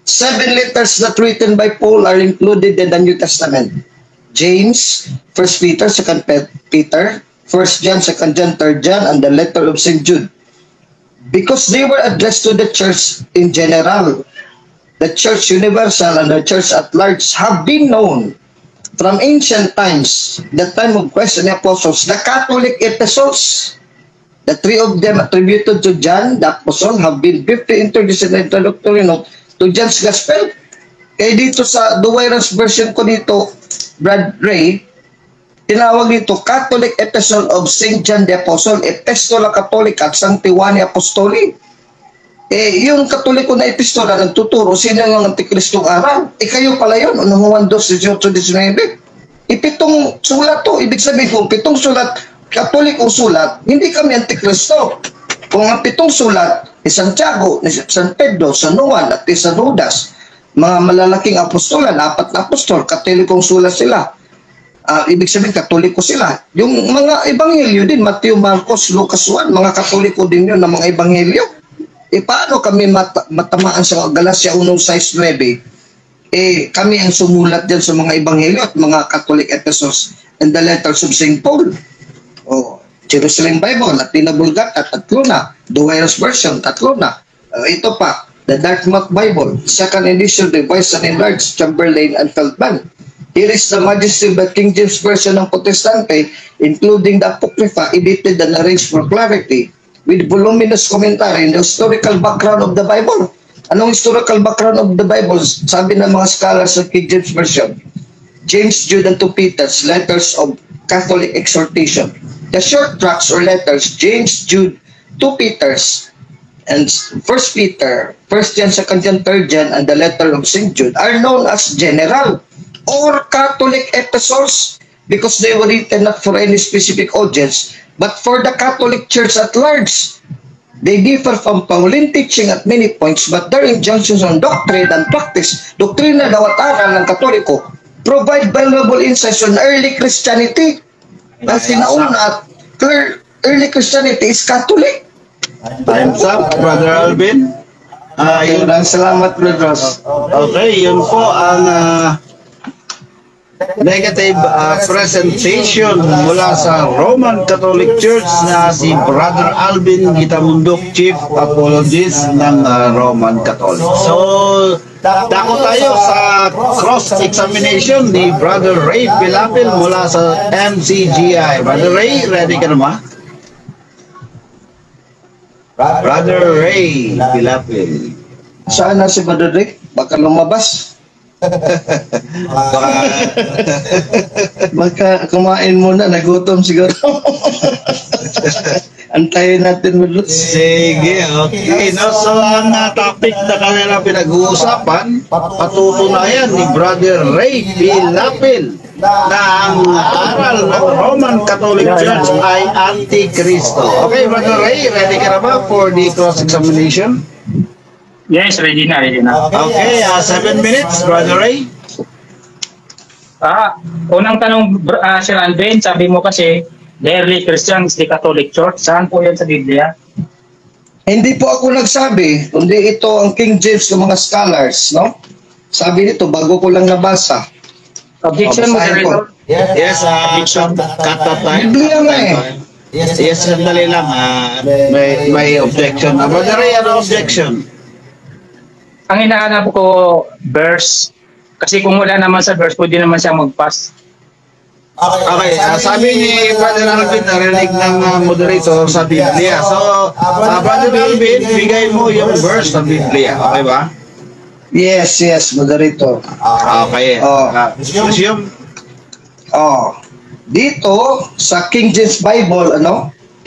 7 letters that written by Paul are included in the New Testament. James, 1 Peter, 2 Peter, 1 John, 2 John, 3 John, and the letter of St. Jude. Because they were addressed to the church in general. The church universal and the church at large have been known from ancient times, the time of Christ and the apostles, the Catholic epistles. The 3 of them attributed to John, the apostle, have been briefly introduced in the introductory note to John's Gospel. Kaya dito sa Duwayras version ko dito, Brad Ray, tinawag dito Catholic Epistle of St. John the Apostle, Epistola Catholica at Sanctiuani Apostoli. Yung Katoliko na epistola nagtuturo sino yung antikristong aral. Kayo pala yun, unang Juan 2:18-19. 7 sulat to. Ibig sabihin kung 7 sulat, Katolikong sulat, hindi kami antikristo. Kung ang 7 sulat, ni Santiago, ni San Pedro, San Juan, at San Judas, mga malalaking apostolan, 4 na apostol, Katolikong sulat sila. Ibig sabihin, Katoliko sila. Yung mga ebanghelyo din, Matthew, Marcos, Lucas 1, mga Katoliko din yun na mga ebanghelyo. Paano kami matamaan sa Galacia 1:6-9? Kami ang sumulat dyan sa mga ebanghelyo at mga Catholic epistles and the letters of St. Paul. Jerusalem Bible, Latina Vulgata, 3 na. Duwayras version, 3 na. Ito pa, the Dartmouth Bible, 2nd edition, revised and enlarged, Chamberlain and Feldman. Here is the Majesty of the King James Version ng Protestante, including the Apocrypha, edited and arranged for clarity, with voluminous commentary and the historical background of the Bible. Anong historical background of the Bible? Sabi ng mga scholars ng King James Version, James, Jude, and 2 Peter's letters of Catholic exhortation. The short tracts or letters, James, Jude, 2 Peter's, and 1 Peter, 1 John, 2 John, 3 John, and the letter of St. Jude are known as general or Catholic epistles because they were written not for any specific audience, but for the Catholic Church at large. They differ from Pauline teaching at many points, but their injunctions on doctrine and practice, doktrina daw at aral ng Katoliko, provide valuable insights on early Christianity. Ang sinauna at early Christianity is Catholic.
Time's up, Brother Alvin.
Salamat, Brother Ross.
Okay, yun po ang negative presentation mula sa Roman Catholic Church na si Brother Alvin Gitamundok, Chief Apologist ng Roman Catholic. So, dako tayo sa cross-examination ni Brother Ray Pilapil mula sa MCGI. Brother Ray, ready ka naman? Brother Ray Pilapil.
Saan na si Brother Ray? Baka lumabas. Baka kumain muna, nagutom siguro. Antayin natin mo.
Sige, okay. No, so ang topic na kanila pinag-uusapan, patutunayan ni Brother Ray Pilapil na ang aral ng Roman Catholic Church ay Antikristo. Okay, Brother Ray, ready ka na ba for the cross-examination?
Yes, ready na.
Okay, 7 minutes, Brother Ray.
Unang tanong, Sir Alvin, sabi mo kasi, the early Christians, the Catholic Church. Saan po yan sa Biblia?
Hindi po ako nagsabi, kundi ito ang King James ng mga scholars, no? Sabi nito, bago ko lang nabasa.
Objection, Moderator?
Yes, cut that time.
Biblia nga eh.
Yes, sandali lang. May objection. Brother Ray, ano objection?
Ang hinahanap ko, verse. Kasi kung wala naman sa verse, pwede naman siya mag-pass.
Okay, sabi ni Brother Alvin, narinig ng moderator sa Biblia. So, Brother Alvin, bigay mo yung verse sa Biblia. Okay ba?
Yes, moderator.
Okay. Resume.
Dito sa King James Bible,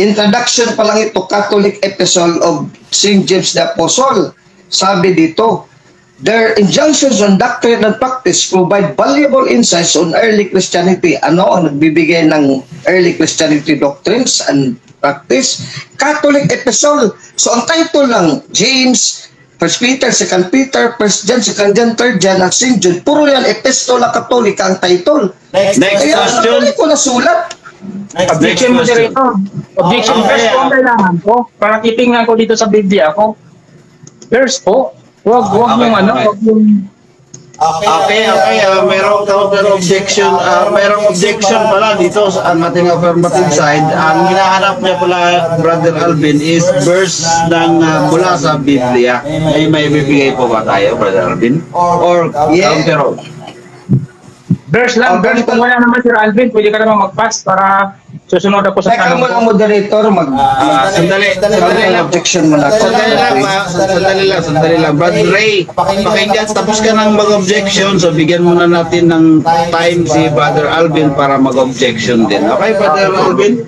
introduction pa lang ito, Catholic Epistle of St. James the Apostle. Sabi dito, their injunctions on doctrine and practice provide valuable insights on early Christianity. Ano ang nagbibigay ng early Christianity doctrines and practice? Catholic Epistle. So ang title lang, James, 1 Peter, 2 Peter, 1 John, 2 John, 3 John, at St. Jude, puro yan, Epistola Katolika ang title.
Next
Kaya
question.
Katoliko na sulat.
Objection mo dito. Objection, verse po ang kailangan ko. Para titingnan ko dito sa Biblia ko. Verse po. Huwag yung huwag yung...
Okay. Merong counter objection. Merong objection pala dito sa ating affirmative side. Ang hinahanap niya pala, Brother Alvin, is verse ng mula sa Biblia. May bibigay po ba tayo, Brother Alvin? Or counter?
Verse lang. Verse kung wala naman si Alvin, pwede ka naman mag-pass para susunod ako sa
Teka mo lang, moderator,
Sandali lang.
objection mo na.
Sandali lang. Brother Ray, pakinggan, tapos ka ng mag-objection, so bigyan muna natin ng time si Brother Alvin para mag-objection din. Okay, Brother Alvin?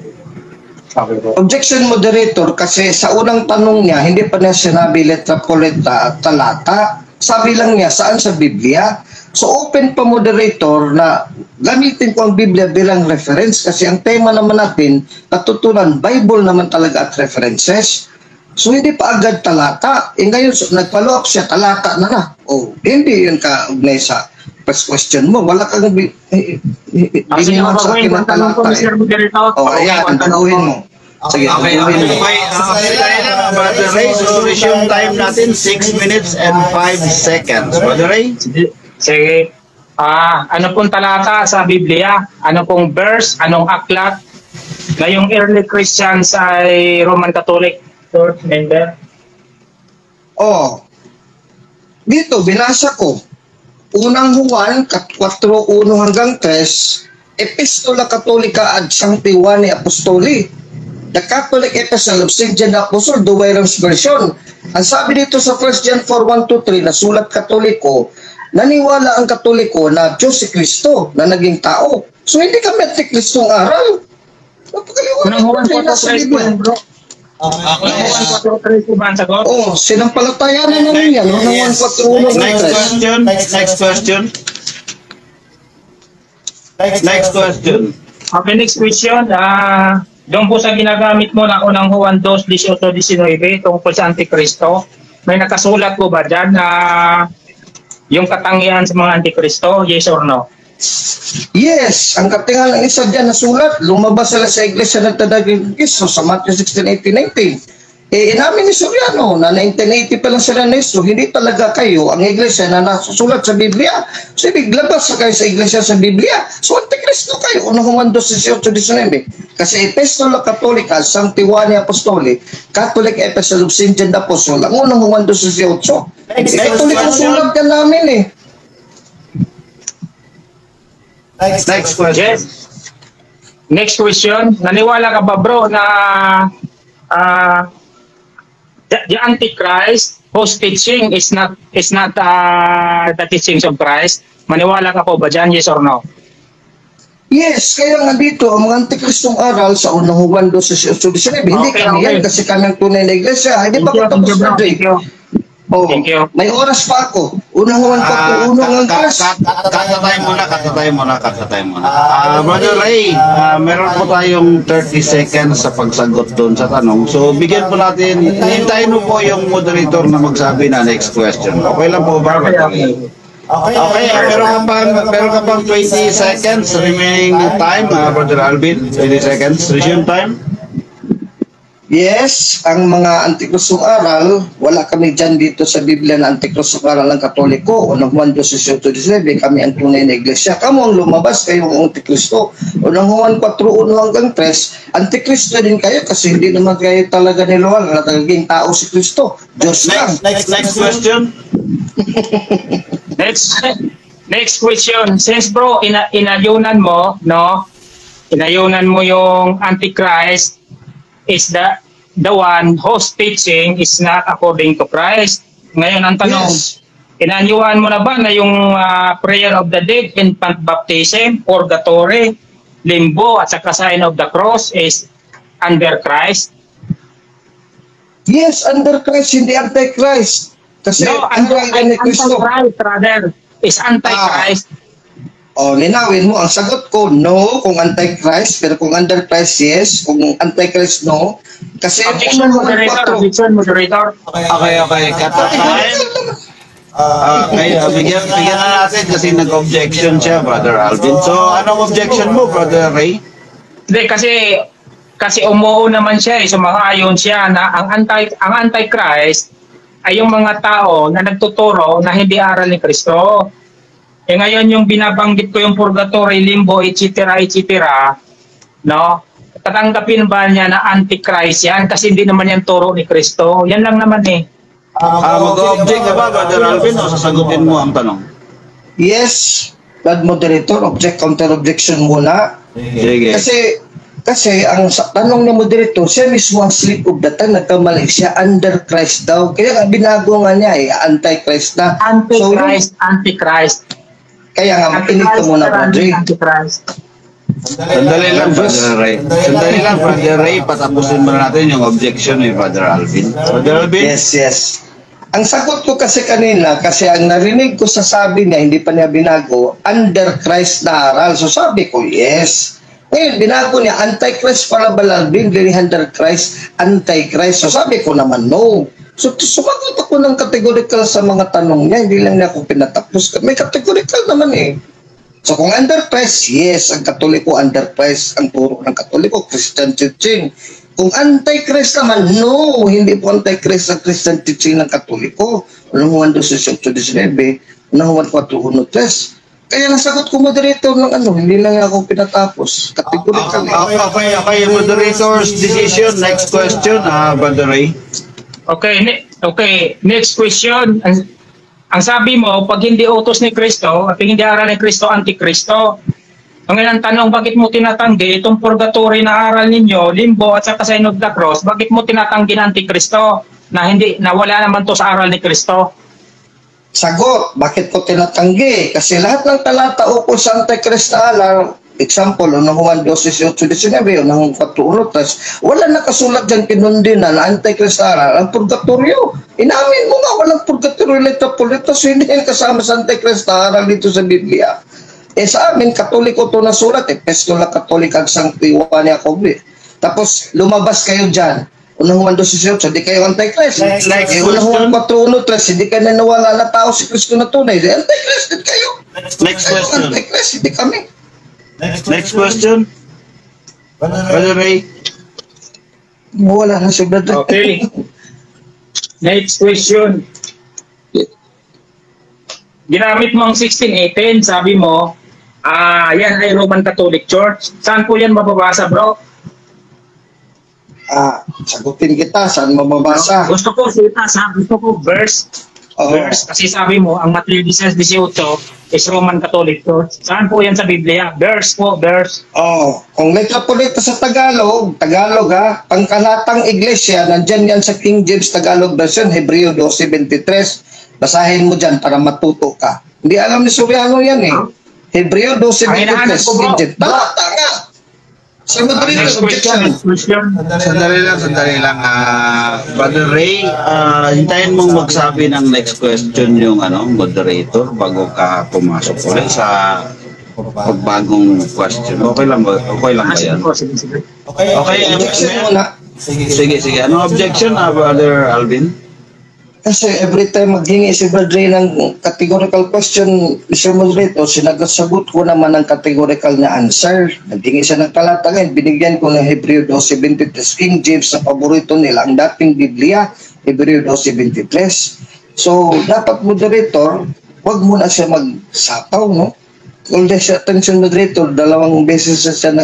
Objection, moderator, kasi sa unang tanong niya, hindi pa niya sinabi letra po letra talata. Sabi lang niya, saan sa Biblia? So open pa, moderator, na gamitin ko ang Biblia bilang reference kasi ang tema naman natin, natutunan, Bible naman talaga at references. So hindi pa agad talata. Ngayon, nag-follow up siya, talata na. Hindi yun kaugnay sa first question mo. Wala kang biniwan sa akin ng talata. Ayan, tanungin mo. Sige,
Okay. Brother Ray, so resume time natin, 6 minutes and 5 seconds. Brother Ray?
Sige. Ano pong talata sa Biblia? Ano pong verse? Anong aklat? Ngayong early Christians ay Roman Catholic Church member?
Dito, binasa ko. Unang Juan, 4:1 hanggang 3, Epistola Katolika ad Sancti Ioanni Apostoli. The Catholic Epistle of St. John the Apostle, the Wyram's version. Ang sabi dito sa 1 John 4:1-3 na sulat Katoliko, naniwala ang Katoliko na Diyos si Kristo na naging tao. So hindi kami antikristong aral.
Unang Juan 4:3 bro. Unang Juan 4:3 ba ang sagot?
Sinampalatayan na namin yan. Unang Juan 4:1.
Next question.
Okay, next question. Doon po sa ginagamit mo na unang Juan 2:18-19 tungkol sa Antikristo, may nakasulat po ba dyan na yung katangian sa mga Antikristo? Yes or no?
Yes, ang katingal ng isa dyan na sulat, lumabas sila sa iglesia ng Tadaging Kristo sa Matthew 16:18-19. Inamin ni Soriano na 1980 pa lang sila na Kristo, hindi talaga kayo ang iglesia na nasusulat sa Biblia. So, ibiglabas kayo sa iglesia sa Biblia. So, Antikristo kayo. Unang Juan 2:18-19. Kasi Epistola Katolika, Sancti Ioanni Apostoli, Catholic Epistle of St. John the Apostle, ang unang Juan 2:18. Katoliko sulat ka namin
Next question.
Yes. Next question. Naniwala ka ba bro na the Antichrist whose teaching is not the teachings of Christ? Maniwala ka po ba dyan? Yes or no?
Yes, kaya nga dito, ang mga antikristong aral sa unang Juan 2:18-19, hindi kami yan kasi kami ang tunay na iglesia. Hindi pa ko tapos na
Thank you. Thank you.
May oras pa ako. Unang Juan 4:1 hanggang 3.
Katatay muna. Brother Ray, meron po tayong 30 seconds sa pagsagot doon sa tanong. So, bigyan po natin, hintayin mo po yung moderator na magsabi na next question. Okay lang po ba, Brother Ray? Okay, meron ka pang 20 seconds remaining time, Brother Alvin. 20 seconds, resume time.
Yes, ang mga antikristong aral, wala kami dyan dito sa Biblia na antikristong aral ng Katoliko. Unang Juan 12:19, kami ang tunay na iglesia. Kamu ang lumabas, kayo ang antikristo. Unang Juan 4:1 hanggang 3, antikristo din kayo kasi hindi naman kayo talaga niluwal na talagang tao si Kristo. Diyos lang.
Next question.
Next question. Since bro, inayunan mo, no? Inayunan mo yung Antichrist is the one whose teaching is not according to Christ. Ngayon ang tanong, inanyuhan mo na ba na yung prayer of the dead, infant baptism, purgatory, limbo, at saka sign of the cross is under Christ?
Yes, under Christ, hindi anti-Christ. Kasi
No,
Kristo.
anti-Christ rather. Is anti-Christ.
Linawin mo. Ang sagot ko, no, kung anti-Christ. Pero kung under Christ, yes. Kung anti-Christ, no. Kasi
Objection, moderator.
Okay. Cut off time. Bigyan na natin kasi nag-objection siya, Brother Alvin. So, anong objection mo, Brother Ray?
Hindi, kasi umuo naman siya, sumang-ayon siya na ang anti-Christ ay yung mga tao na nagtuturo na hindi aral ni Kristo. Ngayon yung binabanggit ko yung purgatory, limbo, etc., no? Tatanggapin ba niya na anti-Christ yan? Kasi hindi naman yan turo ni Kristo. Yan lang naman eh.
Mag-object ka ba, Brother Alvin, o sasagutin mo ang tanong?
yes, Brad Moderator, object, counter-objection muna.
Sige.
Kasi ang tanong ni Moderator, siya mismo ang slip of the tongue, nagkamali siya, under Christ daw. Kaya nga binago nga niya anti-Christ na.
Antichrist.
Kaya nga, makinig ka muna, Brother.
Antichrist.
Sandali lang, Brother Ray. Patapusin mo natin yung objection ni Brother Alvin. Brother Alvin?
Yes. Ang sagot ko kasi kanina, kasi ang narinig ko sa sabi niya, hindi pa niya binago, under Christ na aral. So sabi ko, yes. Ngayon, binago niya, anti-Christ pala ba Alvin, hindi under Christ, anti-Christ. So sabi ko naman, no. So sumagot ako ng categorical sa mga tanong niya, hindi lang niya ako pinatapos. May categorical naman eh. So kung under Christ, yes, ang Katoliko under Christ, ang turo ng Katoliko, Christian teaching. Kung anti-Christ naman, no, hindi po anti-Christ ang Christian teaching ng Katoliko. Unang Juan 12:19, unang Juan 4:1-3. Kaya nasagot ko moderator ng hindi lang ako pinatapos. Categorical.
Okay, moderator's decision. Next question, Brother Ray.
Okay, next question. Ang sabi mo, pag hindi utos ni Kristo at hindi aral ni Kristo, antikristo. Ang ilang tanong, bakit mo tinatanggi itong purgatory na aral ninyo, limbo at saka sign of the cross, bakit mo tinatanggi na antikristo na wala naman to sa aral ni Kristo?
Sagot, bakit ko tinatanggi? Kasi lahat ng talata ukol sa antikristo na aral, example, unang Juan 12:19, unang 4:1-3, wala nakasulat dyan kinundina na antikristo na aral, ang purgatorio. Inamin mo nga, walang purgatorio lito, so hindi yan kasama sa antikristo na aral dito sa Biblia. Sa amin, Katoliko to na sulat, Epistola Katolika Sancti Juan Jacob. Tapos, lumabas kayo dyan. Unang Juan 12:18, hindi kayo anti-Christ. Unang Juan 4:1-3, hindi kayo nanawala na tao si Kristo na tunay. Anti-Christ din kayo.
Next question.
Anti-Christ, hindi kami.
Next question. Brother Ray.
Wala na si Brother.
Okay. Next question. Ginamit mo ang 1618, sabi mo, yan ay Roman Catholic Church. Saan po yan mababasa, bro?
Sagutin kita, saan mababasa?
Gusto ko verse. Verse. Kasi sabi mo, ang Matthew 16:18 is Roman Catholic Church. Saan po yan sa Biblia? Verse po, verse.
Kung may kapulit sa Tagalog pangkalatang iglesia, nandyan yan sa King James Tagalog version, Hebreo 12:23. Basahin mo dyan para matuto ka. Hindi alam ni Soriano yan eh. Hebreo 12:23. King James. Tanga! Sa Madrid, objection.
Sandali lang. Brother Ray, hintayin mong magsabi ng next question yung moderator bago ka pumasok ulit sa pagbagong question. Okay lang ba yan?
Sige.
Okay,
Objection muna.
Sige. Anong objection, Brother Alvin?
Kasi every time maghingi si Brad Ray ng categorical question, Mr. Moderator, sinagot ko naman ng categorical na answer. Naghingi siya ng talata ngayon, binigyan ko ng Hebreo 12:23, King James na paborito nila, ang dating Biblia, Hebreo 12:23. So, dapat Moderator, wag mo na siya magsapaw, no? Kung siya attention Moderator, 2 beses na siya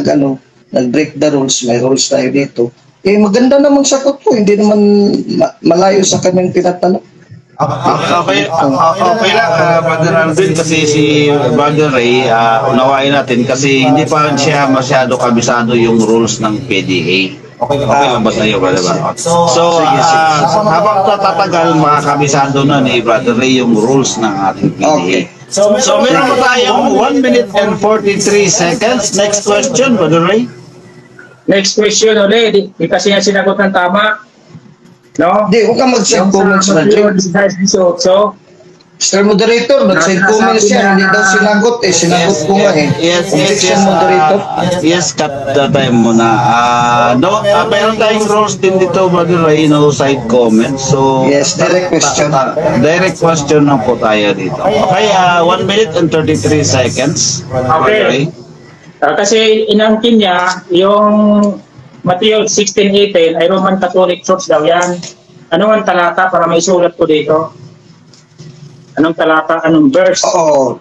nag-break the rules, may rules tayo dito. Eh, maganda namang sagot ko. Hindi naman malayo sa kanyang tinatanong.
Okay lang, Brother Alvin, kasi si Brother Ray, unawain natin kasi hindi pa siya masyado kabisado yung rules ng PDA. Okay lang ba sa'yo, Brother Bar? So, habang tatagal, makakabisado na ni Brother Ray yung rules ng ating PDA.
Okay.
So meron pa tayong 1 minute and 43 seconds. Next question, Brother Ray.
Next question ulit. Di kasi yan sinagot ng tama. No?
Hindi, huwag kang mag-send comments na rin. Mr. Moderator, nag-send comments yan. Hindi daw sinagot eh. Sinagot ko nga eh.
Yes,
Moderator.
Yes, cut the time muna. Mayroon tayong rules din dito, Brother Ray, no side comments. So,
Yes, direct question.
Direct question lang po tayo dito. Okay, 1 minute and 33 seconds. Brother Ray.
Kasi inangkin niya, yung Matthew 16:18 ay Roman Catholic Church daw yan. Ano ang talata para may sulat ko dito? Anong talata? Anong verse?
Oo.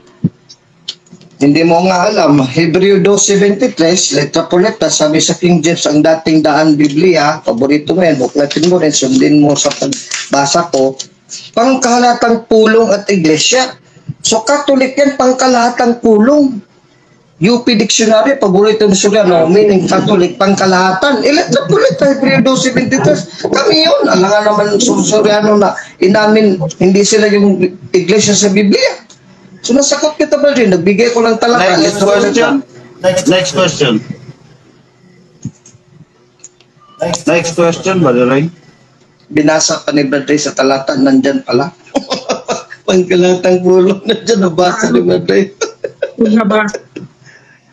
Hindi mo nga alam. Hebreo 12:23, letra po letra, sabi sa King James, ang dating daan Biblia, paborito mo yan, buklatin mo rin, sundin mo sa pagbasa ko, pangkahalatang pulong at iglesia. So, Catholic yan, pangkalahatang pulong. UP Dictionary, paborito ng Suryano, meaning Catholic, pangkalahatan. Letra po letra, Hebreo 12:23. Kami yun. Alangan naman Suryano na inamin, hindi sila yung iglesia sa Biblia. So, nasakot kita ba rin? Nagbigay ko ng talata.
Next question. Next question. Next question, Brother Ray.
Binasa pa ni Brad Ray sa talata, nandyan pala. Pangkalatang pulong, nandyan nabasa ni Brad Ray.
Kung nabasa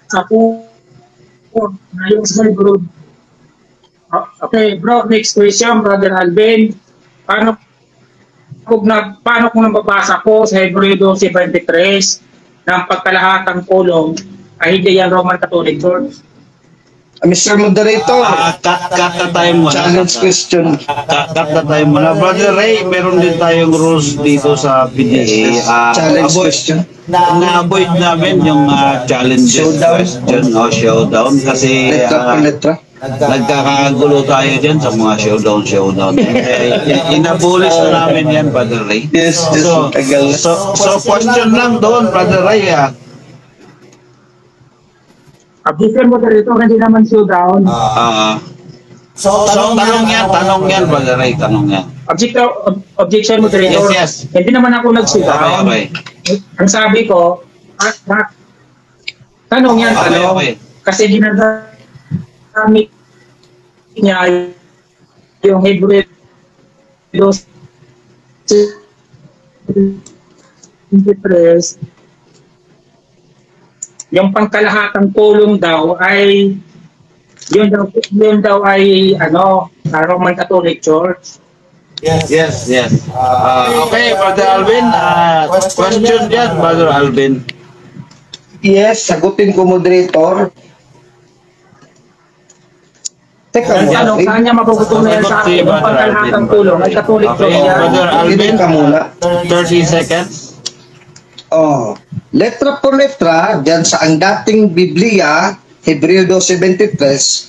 ako, ngayon sa libro. Okay, bro, next question, Brother Alvin. Paano kung nababasa ko sa Hebreo 12:23 ng pagkalahatang pulong ay hindi yan Roman Catholic Church?
Mr. Moderator,
Cut the time muna.
challenge question.
Cut the time muna. Brother Ray, meron din tayong rules dito sa PDA.
Challenge question.
Na-avoid namin yung challenge question o showdown kasi
Letra po letra.
nagkakagulo tayo dyan sa mga showdown. Inabulis na namin yan, Brother Ray.
Yes, tagal.
So question lang doon, Brother Ray.
Objection mo dito, hindi naman showdown.
So tanong yan, Brother Ray, tanong yan.
Objection mo dito.
Yes.
Hindi naman ako nag-showdown.
Okay.
Ang sabi ko, tanong yan, tanong.
Okay.
Kasi ginagamit niya yung Hebreo 12:23, yung pangkalahatang pulong daw ay yun daw ay Roman Catholic Church.
Yes. Okay, Brother Alvin, question dyan, Brother Alvin.
Yes, sagutin ko, Moderator. Teka,
Saan niya mapuputunan sa akin yung pangkalahatang pulong ay Catholic Church yan?
Brother Alvin,
ka muna.
30 seconds.
Letra por letra, dyan sa ang dating Biblia, Hebreo 12:23,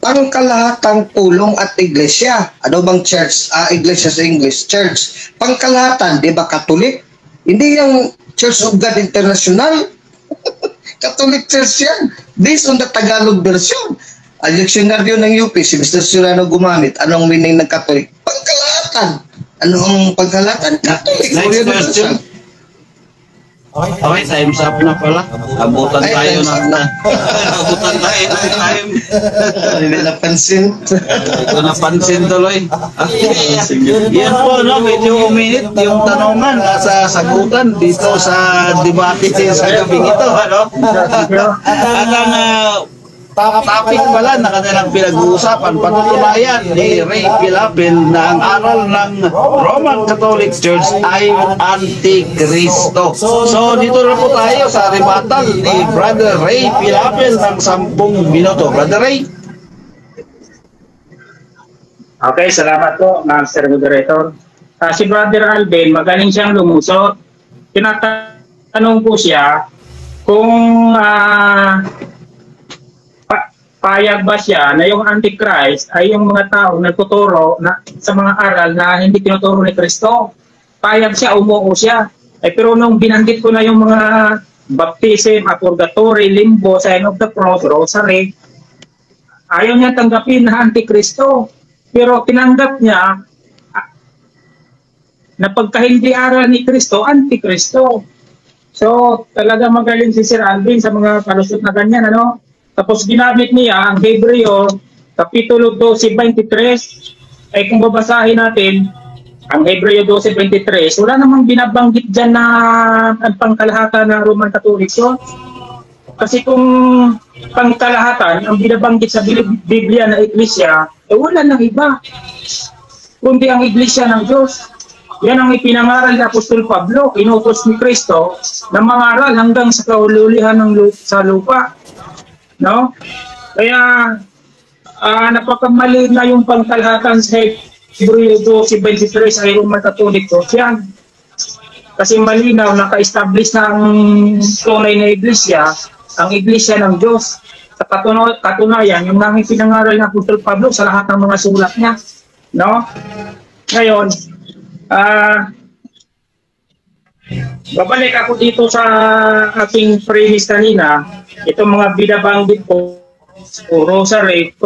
pangkalahatang pulong at iglesia. Ano bang church? Iglesia sa English, church. Pangkalahatan, di ba Catholic? Hindi yung Church of God International. Catholic Church yan. Based on the Tagalog version. Ang diksyonaryo ng UP, si Mr. Surano gumamit. Anong meaning ng Catholic? Pangkalahatan. Anong pangkalahatan? Catholic.
Next question. Okay, time's up na pala. Abutan tayo ng time.
Hindi napansin.
Ito napansin tuloy. Yan po, no? Medyo uminit yung tanungan sa sagutan dito sa debate sa gabing ito. At ang topic pala na kanilang pinag-uusapan. Patutunayan ni Ray Pilapil na ang aral ng Roman Catholic Church ay Antikristo. So dito na po tayo sa rebuttal ni Brother Ray Pilapil ng 10 minuto. Brother Ray.
Okay, salamat po, Master Moderator. Si Brother Alvin, magaling siyang lumusot. Tinatanong ko siya kung payag ba siya na yung Antichrist ay yung mga tao nagtuturo na, sa mga aral na hindi tinuturo ni Kristo. Payag siya, umuo siya. Pero nung binanggit ko na yung mga baptism, purgatory, limbo, sign of the cross, rosary, ayaw niya tanggapin na Antikristo. Pero tinanggap niya na pagka hindi aral ni Kristo, Antikristo. So talaga magaling si Sir Alvin sa mga palusot na ganyan, ano? Tapos ginamit niya ang Hebreo, Kapitulo 12:23. Ay kung babasahin natin, ang Hebreo 12:23, wala namang binabanggit dyan na ang pangkalahatan ng Roman Catholic Church. Kasi kung pangkalahatan, ang binabanggit sa Biblia na Iglesia, wala nang iba. Kundi ang Iglesia ng Diyos. Yan ang ipinangaral ni Apostol Pablo, inutos ni Kristo na mangaral hanggang sa kaululihan sa lupa. No? Kaya napakamali na yung pangkalahatan sa Hebreo 12:23 sa Roman Catholic Church yan. Kasi malinaw, naka-establish na ang tunay na iglesia, ang iglesia ng Diyos. Sa katunayan, yung nanging pinangaral ng Apostol Pablo sa lahat ng mga sulat niya. No? Ngayon, babalik ako dito sa aking premise kanina. Itong mga binabanggit ko, rosary,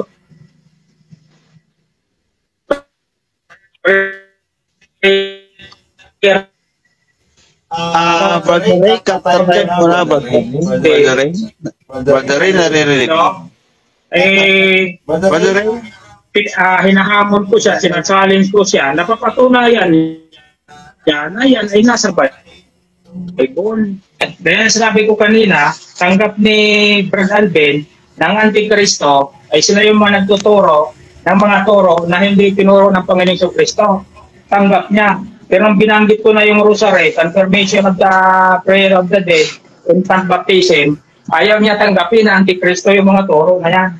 Brother Ray, katarget mo na ba? Brother Ray, naririnig.
No?
Brother Ray?
Hinahamon ko siya, sinachallenge ko siya, napapatunayan niya na yan ay nasa Bible. Dahil sabi ko kanina, tanggap ni Brad Alvin ng Antikristo ay sila yung mga nagtuturo ng mga turo na hindi tinuro ng Panginoong Kristo. Tanggap niya. Pero nung binanggit ko na yung rosary, confirmation of the prayer of the dead, infant baptism, ayaw niya tanggapin na Antikristo yung mga turo na yan.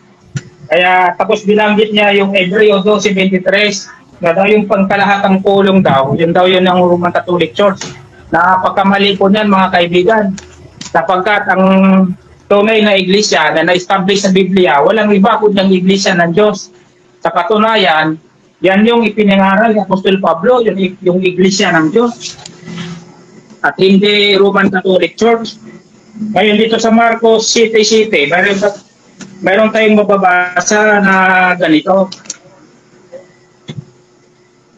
Kaya tapos binanggit niya yung Hebreo 12:23 na daw yung pangkalahatang pulong daw, yun daw yun ng Roman Catholic Church. Napakamali po niyan mga kaibigan. Sapagkat ang tunay na iglesia na na-establish sa Biblia, walang iba kundi ang iglesia ng Diyos. Sa katunayan, yan yung ipinangaral ni Apostol Pablo, yung iglesia ng Diyos. At hindi Roman Catholic Church. Ngayon dito sa Marcos City, mayroon tayong mababasa na ganito.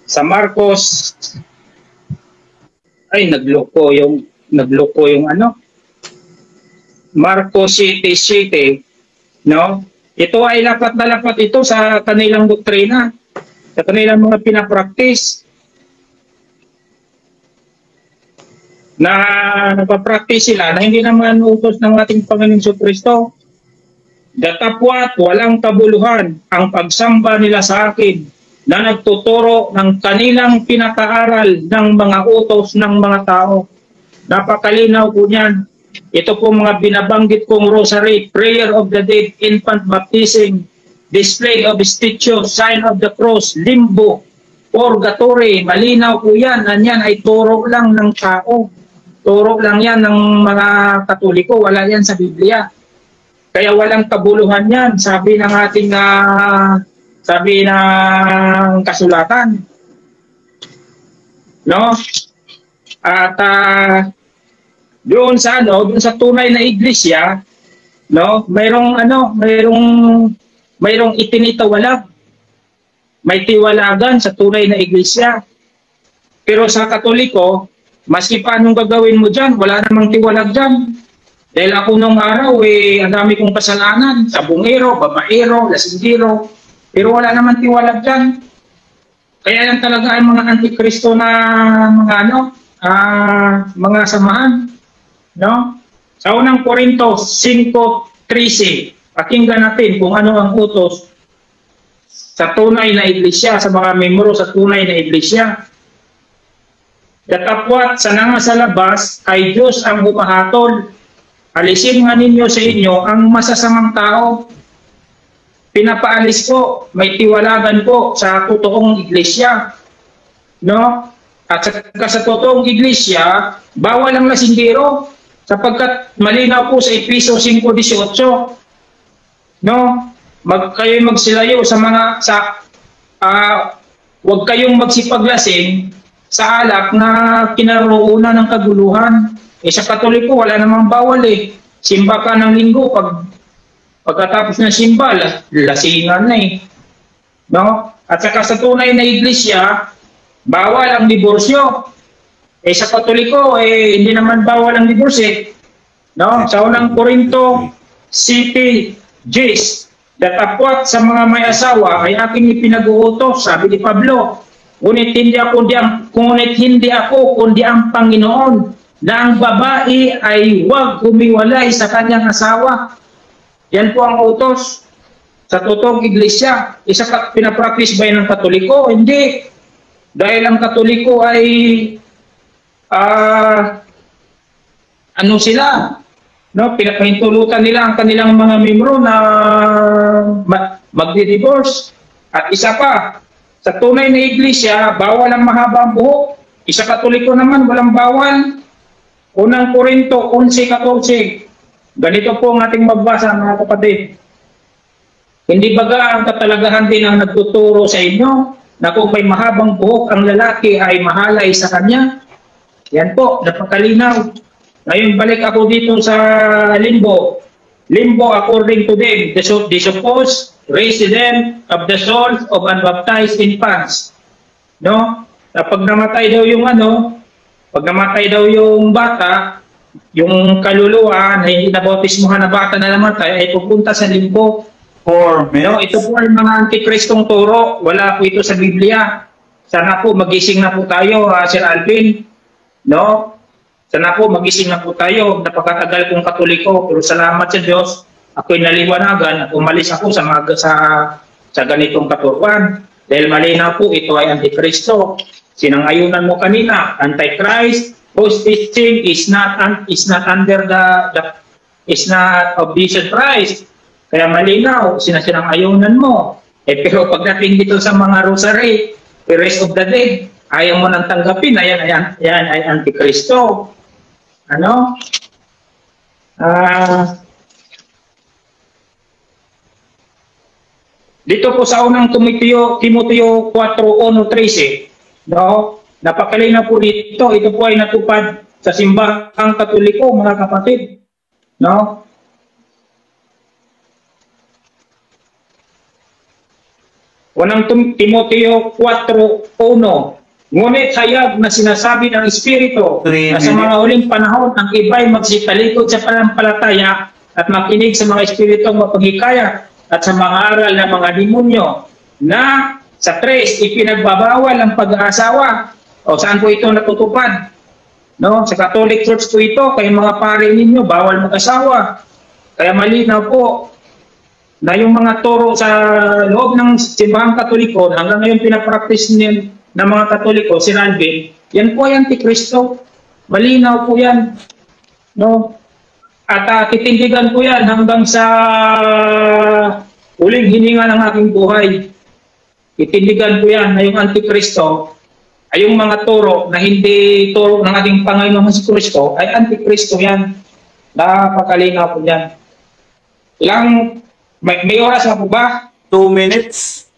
Sa Marcos, ay nagloko yung ano, Marcos City, no? Ito ay lapat na lapat ito sa kanilang doktrina, sa kanilang mga pinapraktis na nagpa-practice sila na hindi naman utos ng ating Panginoong Kristo. Datapwat walang kabuluhan ang pagsamba nila sa akin na nagtuturo ng kanilang pinakaaral ng mga utos ng mga tao. Napakalinaw po niyan. Ito po mga binabanggit kong rosary, prayer of the dead, infant baptism, display of statues, sign of the cross, limbo, purgatory. Malinaw po yan. Yan ay turo lang ng tao. Turo lang yan ng mga Katoliko. Wala yan sa Biblia. Kaya walang kabuluhan yan. Sabi ng ating sabi ng kasulatan, no? At doon sa tunay na iglesia, no, mayroong itinitawalag. May tiwalagan sa tunay na iglesia. Pero sa Katoliko, maski pa anong gagawin mo diyan, wala namang tiwalag diyan. Dahil ako nung araw ang dami kong kasalanan, sabungero, babaero, lasinggero. Pero wala naman tiwalag dyan. Kaya yan talaga ay mga Antikristo na mga samahan. No? Sa unang Korinto 5:13, Pakinggan natin kung ano ang utos sa tunay na iglesia, sa mga membro sa tunay na iglesia. Datapwat sa nga sa labas ay Diyos ang humahatol. Alisin nga ninyo sa inyo ang masasamang tao. Pinapaalis po, may tiwalagan po sa totoong iglesia. No? At sa totoong iglesia, bawal ang lasindero sapagkat malinaw po sa Efeso 5:18. No, kayo'y magsilayo sa mga huwag kayong magsipaglasing sa alak na kinaroonan ng kaguluhan. Sa Katoliko wala namang bawal eh. Simba ka ng linggo, pagkatapos ng simba, lasingan na eh. No? At saka sa tunay na iglesia, bawal ang diborsyo. Sa Katoliko hindi naman bawal ang diborsyo. No? Sa unang Korinto City Jis, datapwat sa mga may asawa ay aking ipinag-uutos, sabi ni Pablo. Ngunit hindi ako kundi ang Panginoon, na ang babae ay huwag humiwalay sa kanyang asawa. Yan po ang utos sa totoong iglesia. Pinapractice ba ng Katoliko? Hindi. Dahil ang Katoliko ay ano sila? No, pinapahintulutan nila ang kanilang mga membro na magdi-divorce. At isa pa, sa tunay na iglesia, bawal ang mahabang buhok. Sa Katoliko naman, walang bawal. Unang Korinto 11:14. Ganito po ang ating magbasa, mga kapatid. Hindi baga ang katalagahan din ang nagtuturo sa inyo na kung may mahabang buhok ang lalaki ay mahalay sa kanya? Yan po, napakalinaw. Ngayon, balik ako dito sa limbo. Limbo, according to them, the supposed resident of the souls of unbaptized infants. No? Pag namatay daw yung pag namatay daw yung bata, yung kaluluwa na hindi nabautismuhan na bata na namatay ay pupunta sa limbo. No? Ito po ay mga antikristong turo. Wala po ito sa Biblia. Sana po magising na po tayo, Sir Alvin. No? Sana po magising na po tayo. Napakatagal kong Katoliko, pero salamat sa Diyos, ako'y naliwanagan at umalis ako sa ganitong katuruan. Dahil malinaw po, ito ay Antikristo. Sinangayunan mo kanina, Antichrist, whose teaching is not under is not of Jesus Christ. Kaya malinaw, sinangayunan mo. Pero pagdating dito sa mga rosary, the rest of the day, ayaw mo nang tanggapin, ayan ay Antikristo. Ano? Dito po sa unang Timoteo 4:1-13, no? Napakalinaw po dito, ito po ay natupad sa simbahang Katoliko, mga kapatid. No? Unang Timoteo 4:1. Ngunit hayag na sinasabi ng Espiritu na sa mga huling panahon ang iba'y magsitalikod sa panampalataya at makinig sa mga espiritong mapaghikaya at sa mga aral ng mga demonyo, na sa 3, ipinagbabawal ang pag-aasawa. O saan po ito natutupad? No? Sa Catholic Church po ito, kay mga pare ninyo, bawal mag-asawa. Kaya malinaw po na yung mga turo sa loob ng simbahang Katoliko, hanggang ngayon pinapractice ng mga Katoliko, si Ranvin, yan po ay Antikristo. Malinaw po yan. No? At titindigan ko yan hanggang sa huling hininga ng aking buhay. Titindigan ko yan na yung Antikristo ay yung mga turo na hindi turo ng ating Panginoon si Kristo, ay Antikristo yan. Napakalinaw po yan. May oras na po ba?
2 minutes.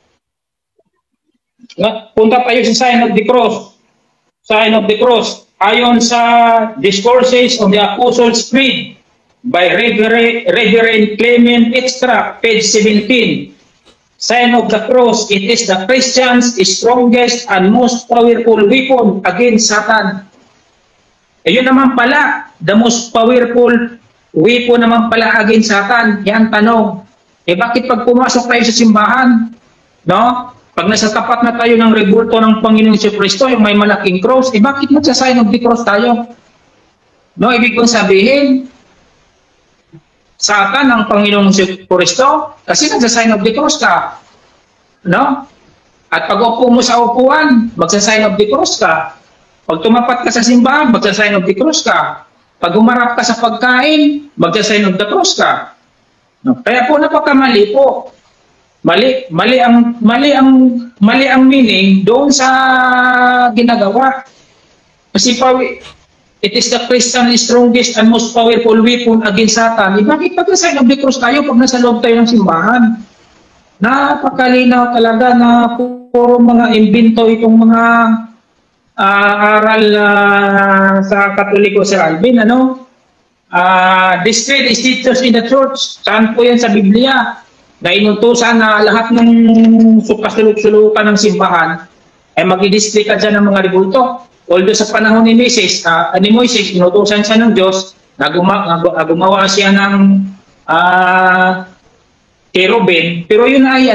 Punta tayo sa sign of the cross. Sign of the cross. Ayon sa Discourses on the Apostles' Creed by Reverend Clement Extra, page 17. Sign of the cross, it is the Christian's strongest and most powerful weapon against Satan. Ayun naman pala, the most powerful weapon naman pala against Satan. Yan tanong. Bakit pag pumasok tayo sa simbahan, no? Pag nasa tapat na tayo ng rebulto ng Panginoong Kristo, yung may malaking cross, bakit magsa-sign of the cross tayo? No, ibig kong sabihin, Satan ang Panginoong Kristo kasi nagsa-sign of the cross ka. No? At pag upo mo sa upuan, magsa-sign of the cross ka. Pag tumapat ka sa simbahan, magsa-sign of the cross ka. Pag umarap ka sa pagkain, magsa-sign of the cross ka. No? Kaya po napakamali po. Mali ang meaning doon sa ginagawa. Kasi it is the Christian strongest and most powerful weapon against Satan. Bakit pag-sign of the cross tayo pag nasa loob tayo ng simbahan? Napakalinaw talaga na puro mga imbento itong mga aral sa Katoliko, Sir Alvin. This trade is teachers in the church. Saan po yan sa Biblia? Na inutusan na lahat ng sukasulok-sulukan ng simbahan ay mag-i-display ka dyan ng mga rebulto. Although sa panahon ni Moises, inutusan siya ng Diyos na gumawa siya ng cherubim, pero yun ay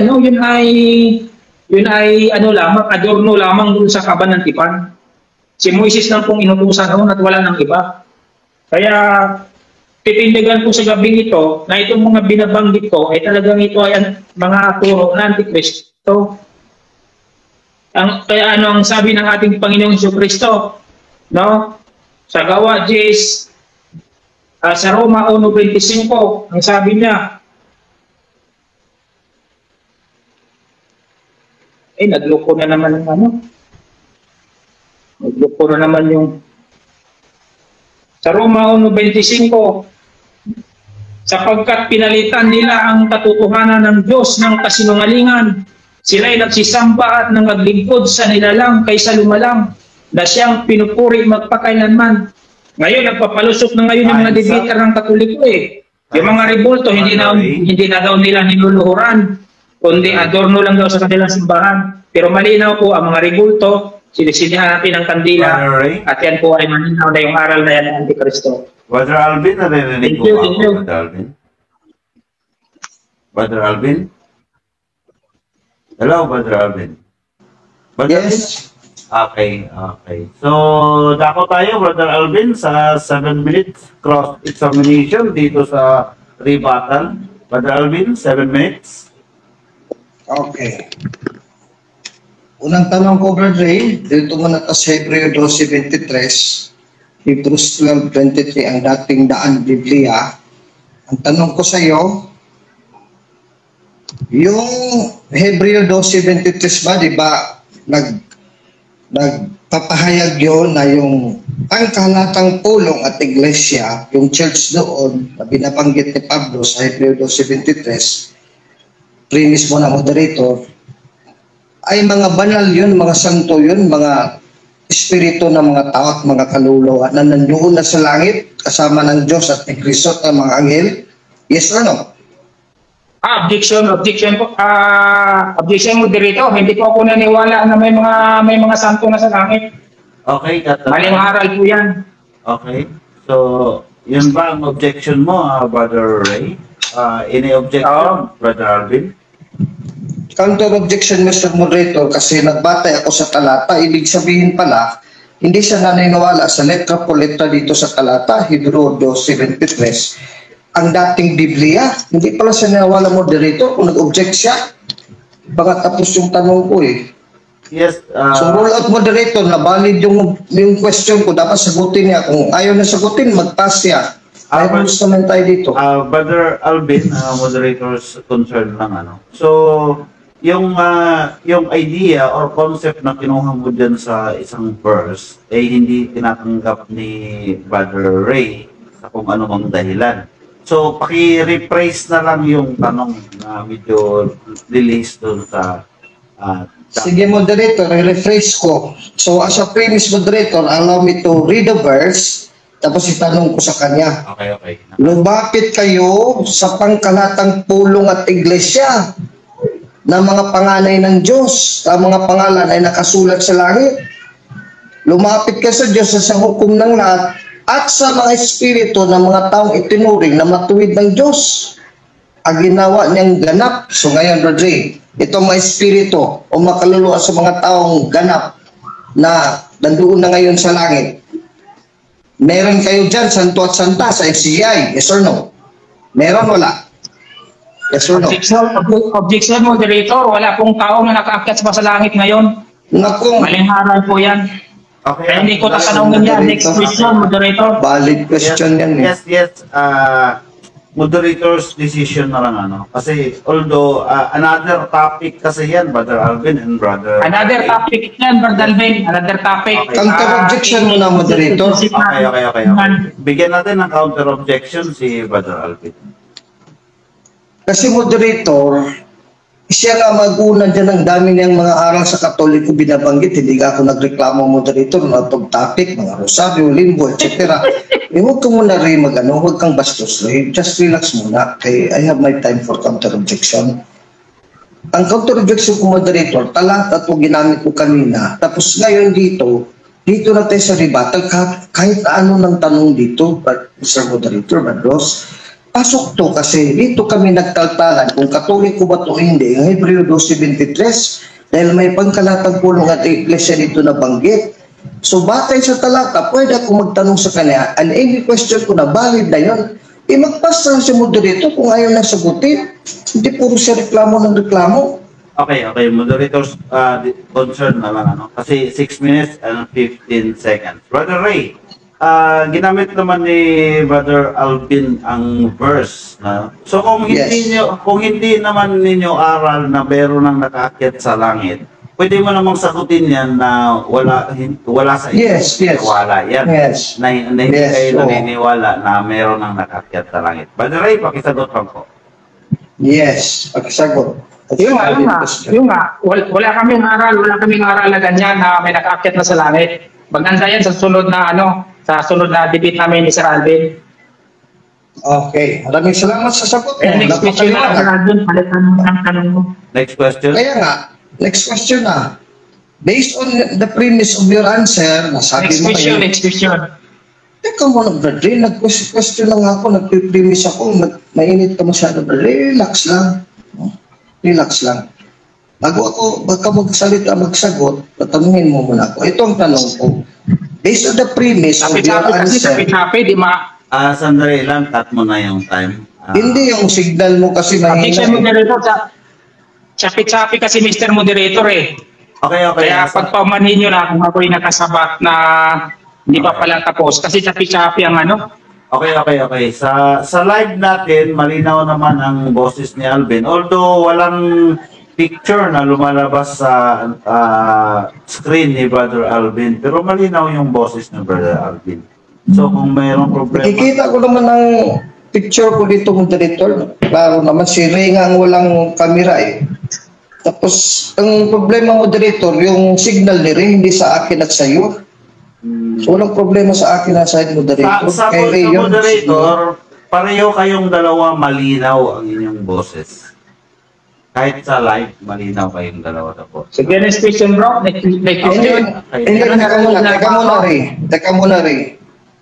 lamang, adorno lamang dun sa kaban ng tipan. Si Moises lang pong inutusan noon at wala nang iba. Kaya titindigan ko sa gabing ito na itong mga binabanggit ko ay talagang ito ay mga turo ng Antikristo. Kaya ang sabi ng ating Panginoong Kristo, no? Sa Gawa 10, sa Roma 1:25, ang sabi niya, nagloko na naman nagloko na naman yung sa Roma 1:25, sapagkat pinalitan nila ang katotohanan ng Diyos ng kasinungalingan. Sila'y nagsisamba at nangaglingkod sa nilalang kaysa lumalang na siyang pinupuri magpakailanman. Ngayon, nagpapalusot na ngayon yung mga debater ng Katoliko Yung mga rebulto, hindi na daw nila niluluhuran, kundi adorno lang daw sa kanilang simbahan. Pero malinaw po ang mga rebulto, sinisinihan natin ang kandila, at yan po ay malinaw na yung aral na yan ng Antikristo.
Brother Alvin, narinig ko ba ako, Brother Alvin? Brother Alvin? Hello, Brother Alvin.
Yes.
Okay. So, dako tayo, Brother Alvin, sa 7 minutes cross-examination dito sa rebuttal. Brother Alvin, 7 minutes.
Okay. Unang tanong ko, Brother Ray, dito muna sa Hebreo 12:23, Hebrews 12:23, ang dating daan Biblia. Ang tanong ko sa iyo, yung Hebreo 12:23 ba, di ba, nagpapahayag yun na yung pangkalatang pulong at iglesia, yung church doon, na binabanggit ni Pablo sa Hebreo 12:23, premise mo na moderator, ay mga banal yun, mga santo yun, mga espiritu ng mga tao at mga kaluluwa na nandoon na sa langit kasama ng Diyos at ni Kristo at mga anghel? Yes or no?
Objection po. Objection moderator. Hindi po ako naniwala na may mga santo na sa langit.
Okay,
maling aral po yan.
Okay. So, yun ba ang objection mo, Brother Ray? Any objection, Brother Alvin?
Counter objection, Mr. Moderator, kasi nagbatay ako sa talata. Ibig sabihin pala, hindi siya naniniwala sa letra po letra dito sa talata, Hebreo 12:23. Ang dating Biblia, hindi pala siya naniniwala, Moderator, kung nag-object siya. Baka tapos yung tanong ko
Yes.
So, roll out, Moderator, na valid yung question ko. Dapat sagutin niya. Kung ayaw na sagutin, mag-pass siya. Ayaw gusto naman tayo dito.
Brother Alvin, moderator's concern lang. So, yung idea or concept na kinuha mo dyan sa isang verse ay hindi tinatanggap ni Brother Ray sa kung ano mang dahilan. So, paki-rephrase na lang yung tanong na medyo release doon sa
Sige, Moderator, i-rephrase ko. So, as a premise, Moderator, allow me to read the verse, tapos itanong ko sa kanya.
Okay.
Lumapit kayo sa pangkalatang pulong at iglesia na mga panganay ng Diyos, ang mga pangalan ay nakasulat sa langit. Lumapit ka sa Diyos sa hukom ng lahat at sa mga espiritu ng mga taong itinuring na matuwid ng Diyos. Ang ginawa niyang ganap. So ngayon, Rodri, itong mga espiritu o makaluluwa sa mga taong ganap na nandoon na ngayon sa langit. Meron kayo dyan, santo at santa sa FCI. Yes or no? Meron, wala? Yes or no?
Objection, moderator. Wala pong tao na nakaakyat pa sa langit ngayon.
Naku,
Maling aral po yan.
Okay.
Kaya hindi ko tatanungin yan. Next question, moderator.
valid question yan eh.
Yes. Moderator's decision na lang Kasi although another topic kasi yan, Brother Alvin and Brother.
Another topic yan, Brother Alvin. Another topic.
Okay.
Counter-objection mo na, moderator.
Okay. Bigyan natin ng counter-objection si Brother Alvin.
Kasi moderator, siya nga mag-una dyan ang dami niyang mga aral sa Katoliko binabanggit. Hindi ka ako nagreklamo, moderator, na topic, mga Rosario, Limbo, etc. Huwag ka muna rin huwag kang bastos rin. Just relax muna. Okay, I have my time for counter-objection. Ang counter-objection ko, moderator, talata ito ginamit ko kanina. Tapos ngayon dito na tayo sa rebuttal, kahit ano ng tanong dito, Mr. Moderator, Badros, pasok to kasi dito kami nagtaltalan kung Katoliko ba to o hindi. Ang Hebreo 2:23 dahil may pangkalatang pulong at iglesia dito na banggit. So batay sa talata, pwede ako magtanong sa kanya and any question ko na valid na yun, magpas lang si moderator kung ayaw na sagutin. Hindi puro siya reklamo ng reklamo.
Okay. Moderator's concern na lang Kasi 6 minutes and 15 seconds. Brother Ray, ginamit naman ni Brother Alvin ang verse so kung hindi naman ninyo aral na meron nang nakaakyat sa langit, pwede mo namang sagutin yan na wala sa inyo.
Yes.
Wala yan.
Yes.
Na hindi kayo naniniwala na meron nang nakaakyat sa langit. Brother Ray, pakisagot lang po.
Yes, pakisagot.
Yung nga, wala kaming aral na ganyan na may nakaakyat na sa langit. Maganda yan sa sunod na debate namin ni Sir Alvin.
Okay. Maraming salamat sa sagot.
Next question na, Sir Alvin. Palitan mo ang tanong mo.
Next question.
Kaya nga, next question na. Based on the premise of your answer, nasabi mo kayo.
Next question.
Teka muna, brother. Nag-question lang ako, nag-premise ako. Mainit ka masyado, brother. Relax lang. Relax lang. Bago ako, baka magsalita, magsagot, tatanungin mo muna ako. Ito ang tanong ko. Based on the premise of your answer.
Di ma...
Sandali lang, cut mo na yung time.
Hindi yung signal mo kasi
Objection,
mahina.
moderator. Chapi-chapi kasi Mr. Moderator eh.
Okay.
Kaya pagpaumanhin nyo na kung ako'y nakasabat na hindi pa pala tapos. Kasi chapi-chapi ang
Okay. Sa live natin, malinaw naman ang boses ni Alvin. Although walang picture na lumalabas sa screen ni Brother Alvin, pero malinaw yung boses ni Brother Alvin. So kung mayroong problema...
Nakikita ko naman ang picture ko dito, moderator. Klaro naman, si Ray nga ang walang camera eh. Tapos, ang problema, moderator, yung signal ni Ray, hindi sa akin at sa iyo. So, walang problema sa akin at sa moderator.
Sa moderator, pareho kayong dalawa malinaw ang inyong boses. Kahit sa live, malinaw kayong dalawa na po.
Sige, next question, bro. Next question.
Hindi, teka muna, Ray.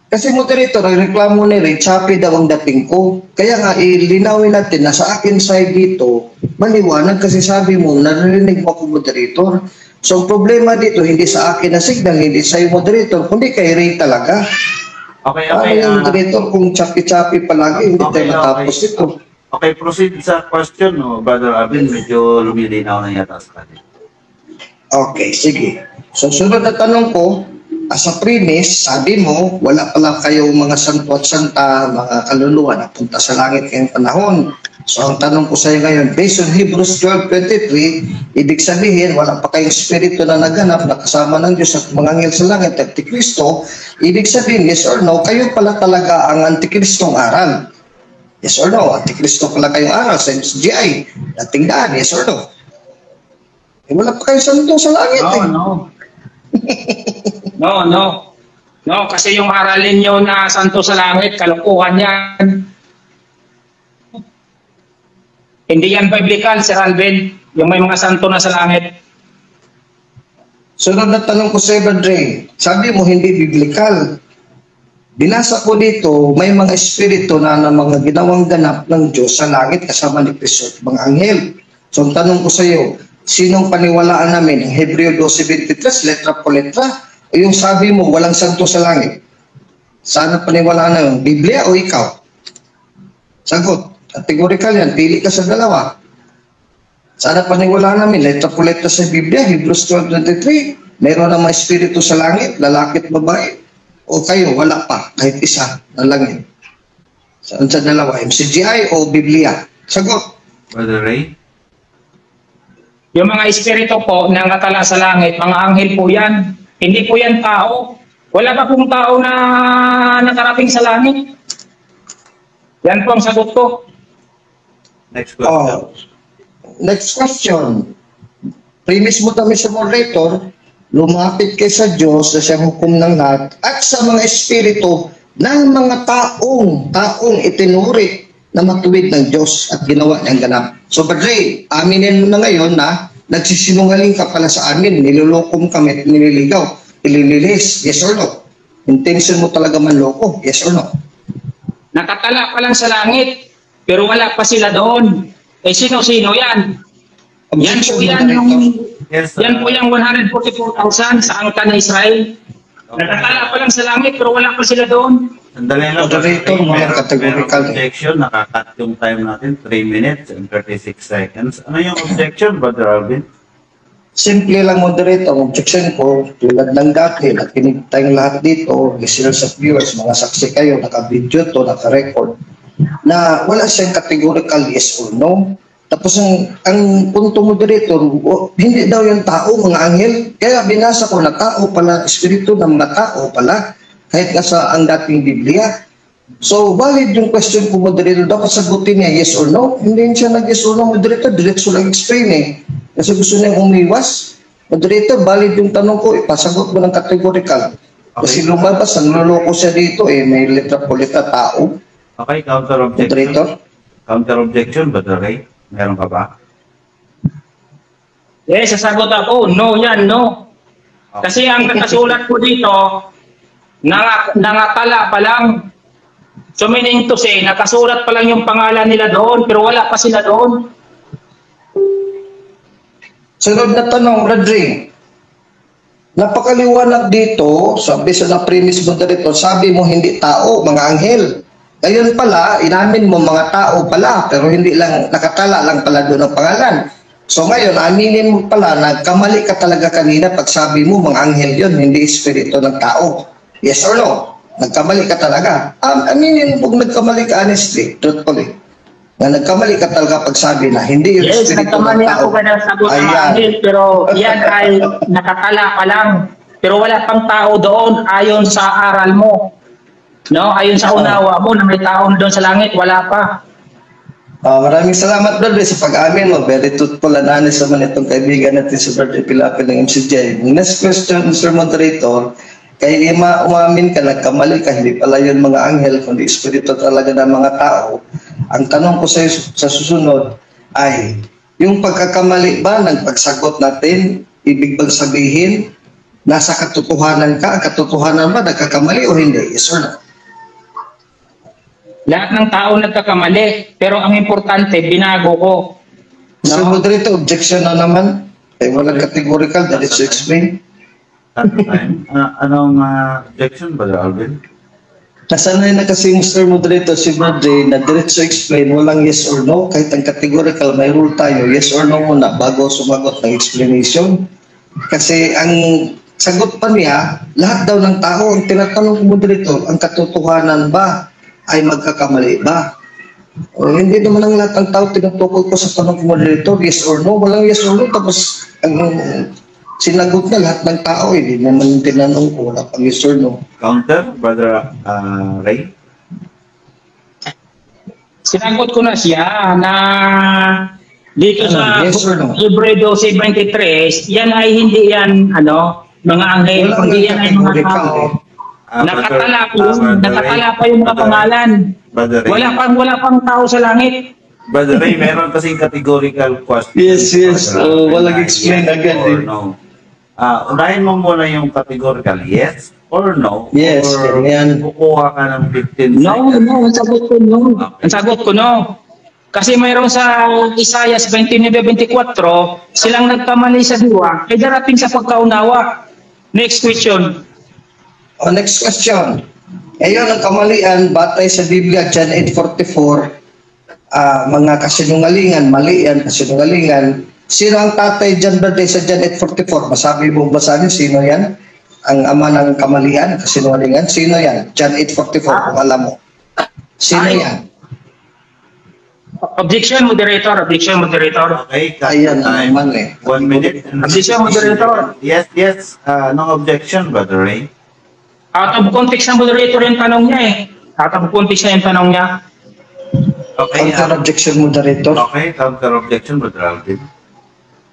Kasi moderator, ang reklamo ni Ray, choppy daw ang dating ko. Kaya nga, ilinawin natin na sa akin side dito, maliwanag kasi sabi mo, narinig mo ako moderator. So, ang problema dito, hindi sa akin na signal, hindi sa iyo moderator, kundi kay Ray talaga.
Okay.
Yung moderator, kung choppy-choppy palagi, hindi tayo matapos ito.
Okay, proceed sa question, Brother Alvin. Medyo lumilinaw na yata sa kanila.
Okay, sige. So, sunod na tanong ko, as a premise, sabi mo, wala pala kayong mga santo at santa, mga kaluluwa na punta sa langit ngayong panahon. So, ang tanong ko sa iyo ngayon, based on Hebrews 12:23, ibig sabihin, wala pa kayong spirito na naganap na kasama ng Diyos at mga anghel sa langit at Antikristo. Ibig sabihin, yes or no, kayo pala talaga ang Antikristong aral. Yes or no? Antikristo pala kayong aral sa MCGI. Dating daan, yes or no? Wala pa kayong santo sa langit.
No, kasi yung aralin nyo na santo sa langit, kalukuhan yan. Hindi yan biblical, Sir Alvin. Yung may mga santo na sa langit.
Sunod na tanong ko sa Ray, sabi mo hindi biblical. Binasa ko dito, may mga espiritu na mga ginawang ganap ng Diyos sa langit kasama ni Kristo at mga anghel. So ang tanong ko sa iyo, sinong paniwalaan namin? Ang Hebreo 12:23, letra po letra? O yung sabi mo, walang santo sa langit? Sana paniwalaan na yun? Biblia o ikaw? Sagot, categorical yan, pili ka sa dalawa. Sana paniwala namin, letra po letra sa Biblia, Hebrews 12:23, meron na mga espiritu sa langit, lalaki at babae. O kayo, wala pa, kahit isa na langit. Saan sa dalawa, MCGI o Biblia? Sagot.
Brother Ray?
Yung mga espiritu po na nakatala sa langit, mga anghel po yan. Hindi po yan tao. Wala pa pong tao na nakarating sa langit. Yan po ang sagot ko.
Next question.
Next question. Premise mo kami sa moderator, lumapit kay sa Diyos na siyang hukom ng lahat at sa mga espiritu ng mga taong itinuri na matuwid ng Diyos at ginawa niyang ganap. So, Padre, aminin mo na ngayon na nagsisinungaling ka pala sa amin, nilulukom kami at nililigaw, ilililis, yes or no? Intention mo talaga manloko, yes or no?
Nakatala pa lang sa langit, pero wala pa sila doon. Eh, sino-sino yan? Yan po yan yung...
Yes,
Yan po yung 144,000 sa angka ng Israel. Nakatala pa lang sa langit pero wala pa sila doon.
Sandali lang.
Moderator, may categorical.
Objection, nakakat yung time natin, 3 minutes and 36 seconds. Ano yung objection, Brother Alvin?
Simple lang moderator, ang objection ko, tulad ng dati, nakinig tayong lahat dito, listeners of viewers, mga saksi kayo, naka-video to, naka-record, na wala siyang categorical yes or no. Tapos ang punto moderator, hindi daw yung tao, mga anghel. Kaya binasa ko na tao pala, espiritu ng mga tao pala, kahit nga sa ang dating Biblia. So, valid yung question ko moderator, dapat sagutin niya yes or no. Hindi siya nag-yes or no moderator, diretso lang explain eh. Kasi gusto niya umiwas. Moderator, valid yung tanong ko, ipasagot mo ng categorical. Kasi lumabas, nanloloko siya dito eh, may letra po letra tao.
Okay, counter objection.
Moderator?
Counter objection, Brother Ray? Meron ka ba?
Yes, sasagot ako. No yan, no. Kasi ang nakasulat ko dito, nangatala pa lang. So meaning to say, nakasulat pa lang yung pangalan nila doon, pero wala pa sila doon.
Sunod na tanong, Rodri. Napakaliwanag dito, sabi sa na-premise mo dito, sabi mo hindi tao, mga anghel. Ngayon pala, inamin mo mga tao pala, pero hindi lang, nakatala lang pala doon ang pangalan. So ngayon, aminin mo pala, nagkamali ka talaga kanina pag sabi mo mga anghel yun, hindi espiritu ng tao. Yes or no? Nagkamali ka talaga. Aminin mo kung nagkamali ka honestly, truthfully. Na nagkamali ka talaga pag sabi na hindi yung
Yes,
espiritu ng
nagkamali
tao.
ako ka ng sagot ng anghel, pero yan ay nakatala pa lang. Pero wala pang tao doon ayon sa aral mo. No, ayon sa unawa mo na may tao doon sa langit, wala pa.
Maraming salamat, brother, sa pag-amin mo. Very truthful and honest naman itong kaibigan natin si Brother Pilapil ng MCJ. Next question, Mr. Moderator. Kay umamin ka, nagkamali ka, hindi pala yun mga anghel, kundi espiritu talaga ng mga tao. Ang tanong ko sa susunod ay, yung pagkakamali ba ng pagsagot natin, ibig bang sabihin, nasa katotohanan ka? Ang katotohanan ba, nagkakamali o hindi? Yes or no?
Lahat ng tao nagkakamali, pero ang importante, binago ko.
Mr. Moderator, objection na naman. Ay walang categorical, that is to explain.
Time. Anong objection, Brother Alvin?
Nasanay na kasi Mr. Moderator si Madre na diretso explain, walang yes or no. Kahit ang categorical, may rule tayo, yes or no muna bago sumagot ng explanation. Kasi ang sagot pa niya, lahat daw ng tao, ang tinatanong mo Moderator, ang katotohanan ba ay magkakamali ba? O, hindi naman ang lahat ng tao tinutukol ko sa tanong mo Moderator, yes or no. Walang yes or no, tapos ang sinagot na lahat ng tao, hindi naman tinanong ko, wala pang yes or no.
Counter, Brother Ray?
Sinagot ko na siya na dito sa
yes or no?
Hebreo 12:23, yan ay hindi yan mga anghel, kundi yan ay mga tao. Nakatala pa yung mga pangalan. Wala pang tao sa langit.
Brother Ray, meron kasing categorical question.
Yes. Walang explain agad eh.
No. Unahin mo muna yung categorical yes or no.
Yes,
or
ganyan.
kukuha ka ng 15
No,
seconds.
ang sagot ko no.
Okay.
Ang sagot ko no. Kasi mayroon sa Isaiah 29:24, silang nagkamali sa diwa, ay darating sa pagkaunawa. Next question.
Next question. Ngayon ang kamalian, batay sa Biblia, John 8:44, mga kasinungalingan, mali yan, kasinungalingan. Sino ang tatay dyan birthday sa John 8:44? Masabi mo ba sa akin, sino yan? Ang ama ng kamalian, kasinungalingan? Sino yan? John 8:44, kung alam mo. Sino yan?
Objection, moderator. Objection, moderator.
Okay,
Ayan naman eh.
1 minute.
Objection, moderator.
Yes. No objection, Brother Ray.
Out of context ng moderator yung tanong niya eh. Out of context na yung tanong niya.
Okay,
Counter objection, moderator.
okay, counter objection, Brother Alvin.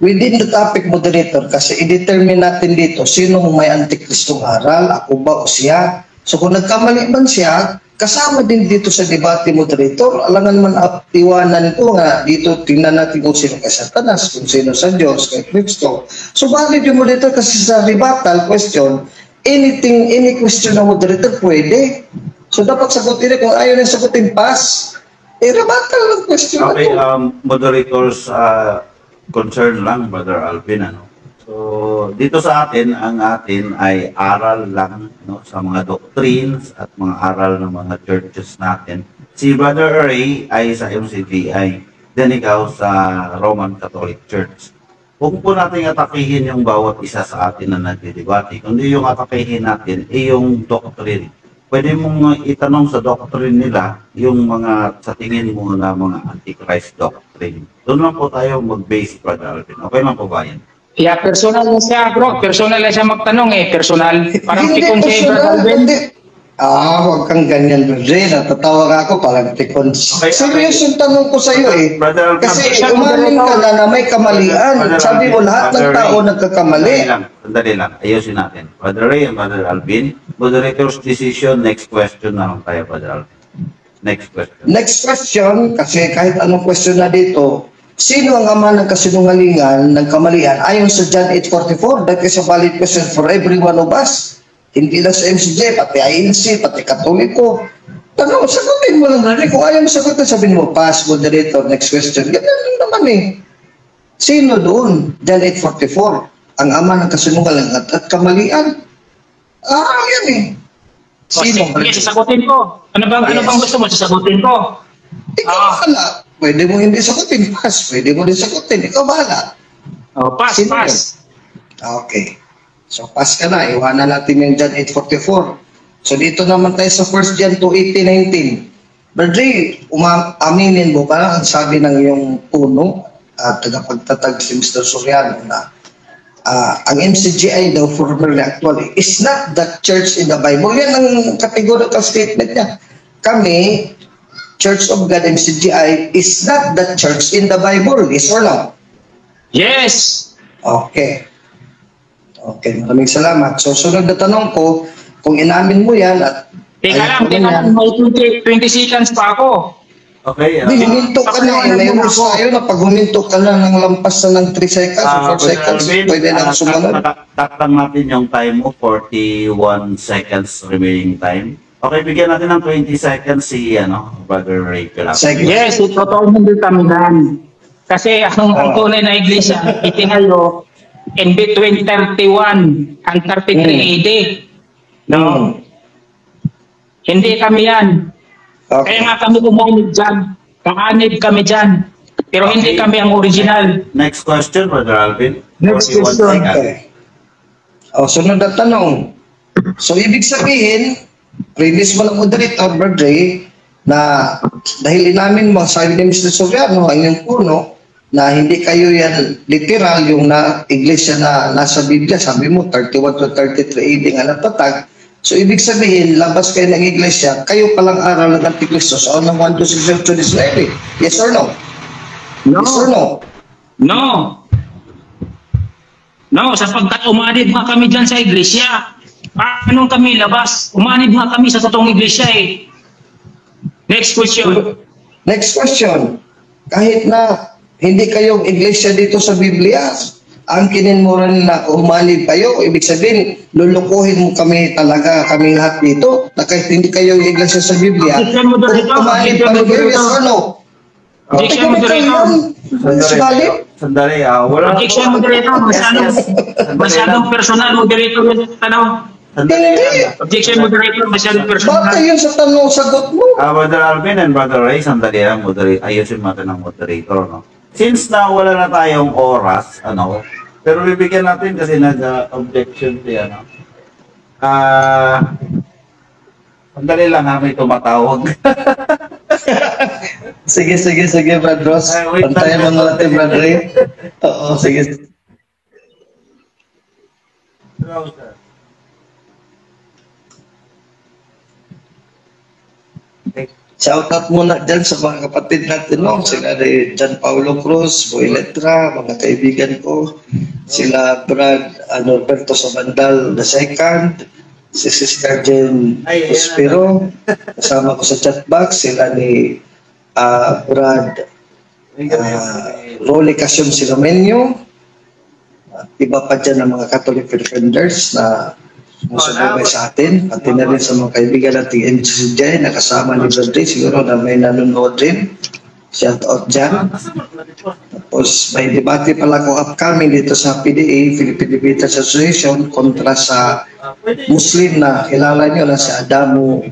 Within the topic, moderator, kasi i-determine natin dito sino may antikristong aral, ako ba o siya. So kung nagkamali man siya, kasama din dito sa debate, moderator. Alangan man iwanan ko nga dito, tingnan natin kung sino kay Satanas, kung sino sa Diyos, kay Kristo. So valid yung moderator kasi sa rebuttal question, any question na moderator pwede. So dapat sagutin kung ayaw na sagutin, pass. Rebuttal ng question
Okay,
na to.
moderators concern lang, Brother Alvin, ano. So, dito sa atin, ang atin ay aral lang, no, sa mga doctrines at mga aral ng mga churches natin. Si Brother Ray ay sa MCGI, then ikaw sa Roman Catholic Church. Huwag po natin atakihin yung bawat isa sa atin na nagdidebate, kundi yung atakihin natin ay yung doctrine. Pwede mong itanong sa doctrine nila yung mga sa tingin mo na mga antichrist doctrine. Doon lang po tayo mag-base, Brother Alvin. Okay lang po ba yan?
Yeah, personal na siya, bro. Personal na siya magtanong eh. Personal. Parang
Hindi
tikong siya, Brother
personal,
Alvin.
hindi. Huwag kang ganyan, Brother. Natatawa ka ako, parang tikon.
Okay.
Serious yung tanong ko sa iyo eh.
Brother Alvin,
Kasi umamin ka na may kamalian. Sabi mo, lahat ng tao nagkakamali.
Sandali lang. Ayusin natin. Brother Ray and Brother Alvin, moderator's decision. Next question na lang tayo, Brother Alvin. Next question.
Next question, kasi kahit anong question na dito, sino ang ama ng kasinungalingan, ng kamalian? Ayon sa John 8:44, that is a valid question for every one of us. Hindi lang sa MCJ, pati INC, pati Katoliko. Tanong, sagutin mo lang rin. Kung ayaw mo sagutin, sabihin mo, pass, moderator, next question. Ganyan lang naman eh. Sino doon? John 8:44. Ang ama ng kasinungalingan at kamalian. Yan eh. Sino?
Sige, sasagutin ko. Ano bang gusto mo? Sasagutin ko.
Ikaw bahala. Pwede mo hindi sagutin, pass. Pwede mo din sagutin, ikaw bahala.
Oh, pass,
Sino
pass.
Okay. So, pass ka na. Iwanan natin yung John 8:44. So, dito naman tayo sa 1 John 2:18-19. Berdre, aminin mo, parang ang sabi ng iyong puno, tagapagtatag si Mr. Soriano na ang MCGI daw, formerly actually, is not the church in the Bible. Yan ang categorical statement niya. Kami, Church of God, MCGI, is not the church in the Bible. Yes or no?
Yes.
Okay. Okay, maraming salamat. So, sunod na tanong ko, kung inamin mo yan at
Teka lang, may 20 seconds pa ako.
Okay.
hindi, huminto ka na. May rules tayo na pag huminto ka na ng lampas na ng 3 seconds or 4 seconds, pwede na sumunod.
Taktang natin yung time mo, 41 seconds remaining time. Okay, bigyan natin ng 20 seconds si Brother Ray.
Sige.
Yes, totoo hindi kami yan. Kasi ang tunay na iglesia, itinayo in between 31 and 33 AD. No? Hindi kami yan.
Okay.
Kaya nga kami umanib dyan. Kaanib kami dyan. Pero hindi kami ang original.
Next question, Brother Alvin.
Next
41
question.
seconds.
Okay. Sunod na tanong. So, ibig sabihin, previous mo lang moderator, Berdre, na dahil inamin mo, sabi ni Mr. Soriano, ang iyong puno, na hindi kayo yan literal, yung iglesia na nasa Biblia, sabi mo, 31 to 33 AD nga natatag. So, ibig sabihin, labas kayo ng iglesia, kayo palang aral ng Antikristo sa unang 1 to 6 century slavery. Yes or no?
No.
Yes or no?
No. No, sapagkat umanib nga kami dyan sa iglesia. Paano kami labas? Umanib nga kami sa totoong iglesia eh. Next question.
Next question. Kahit na hindi kayong iglesia dito sa Biblia, angkinin mo rin na umanib kayo, ibig sabihin, lulukuhin mo kami talaga, kami lahat dito, na kahit hindi kayo iglesia sa Biblia, umanib pa rin kayo, yes or no?
Objection, moderator.
Sandali, wala.
Objection, moderator. Masyadong personal, moderator yung tanong.
Sandali lang.
Objection, moderator, masyadong personal.
Baka yun sa tanong sagot mo.
Brother Alvin and Brother Ray, sandali lang, ayusin natin ng moderator, no? Since na wala na tayong oras, pero bibigyan natin kasi nag-objection siya, no? Sandali lang ha, may tumatawag.
Sige, Brad Ross.
Wait,
Pantayan mo natin, Brad Ray. Oo, sige.
Hello, sir.
Shout out muna dyan sa mga kapatid natin, no? Sila rin John Paulo Cruz, Boy Letra, mga kaibigan ko. Sila Brad Norberto Sabandal II, si Sister Jen Espero. Kasama ko sa chatbox, sila ni Brad Rolly Casion Silomenyo. At iba pa dyan ng mga Catholic Defenders na sumusubaybay sa atin, pati na rin sa mga kaibigan nating MCCJ na kasama ni Brad Ray, siguro na may nanonood rin. Shout out dyan. Tapos may debate pala ko upcoming dito sa PDA, Philippine Debaters Association, kontra sa Muslim na kilala nyo na si Adamu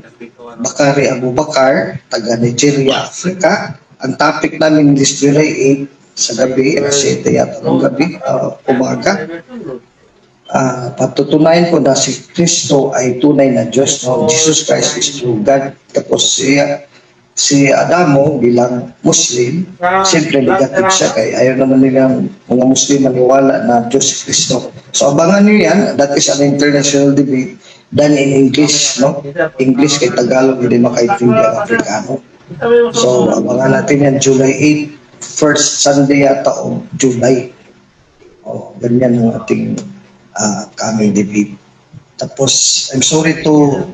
Bakari Abu Bakar, taga Nigeria, Africa. Ang topic namin is July 8 sa gabi, 7 yata ng gabi, umaga. Patutunayan ko na si Kristo ay tunay na Diyos, no? Jesus Christ is true God. Tapos si Adamo bilang Muslim, siyempre negative siya kaya ayaw naman nilang mga Muslim maniwala na Diyos si Kristo. So abangan niyo yan, that is an international debate done in English, no? English kay Tagalog, hindi makaintindihan ang Afrikano. So abangan natin yan July 8, first Sunday yata o July. Ganyan ang ating coming debate. Tapos, I'm sorry to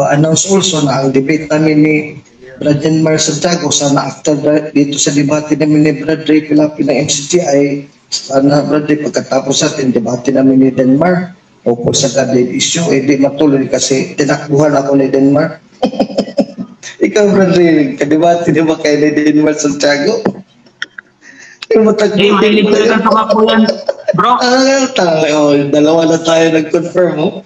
announce also na ang debate namin ni Brad Denmar Santiago, sana after dito sa debate namin ni Brad Ray Pilapi ng MCGI, sana Brad Ray, pagkatapos natin debate namin ni Denmar o kung sa Gadid issue, di matuloy kasi tinakbuhan ako ni Denmar. Ikaw Brad Ray, kadebate di ba kay ni Denmar Santiago?
Mahilig ko lang tumakbo yan, bro.
Dalawa na tayo nag-confirm, mo.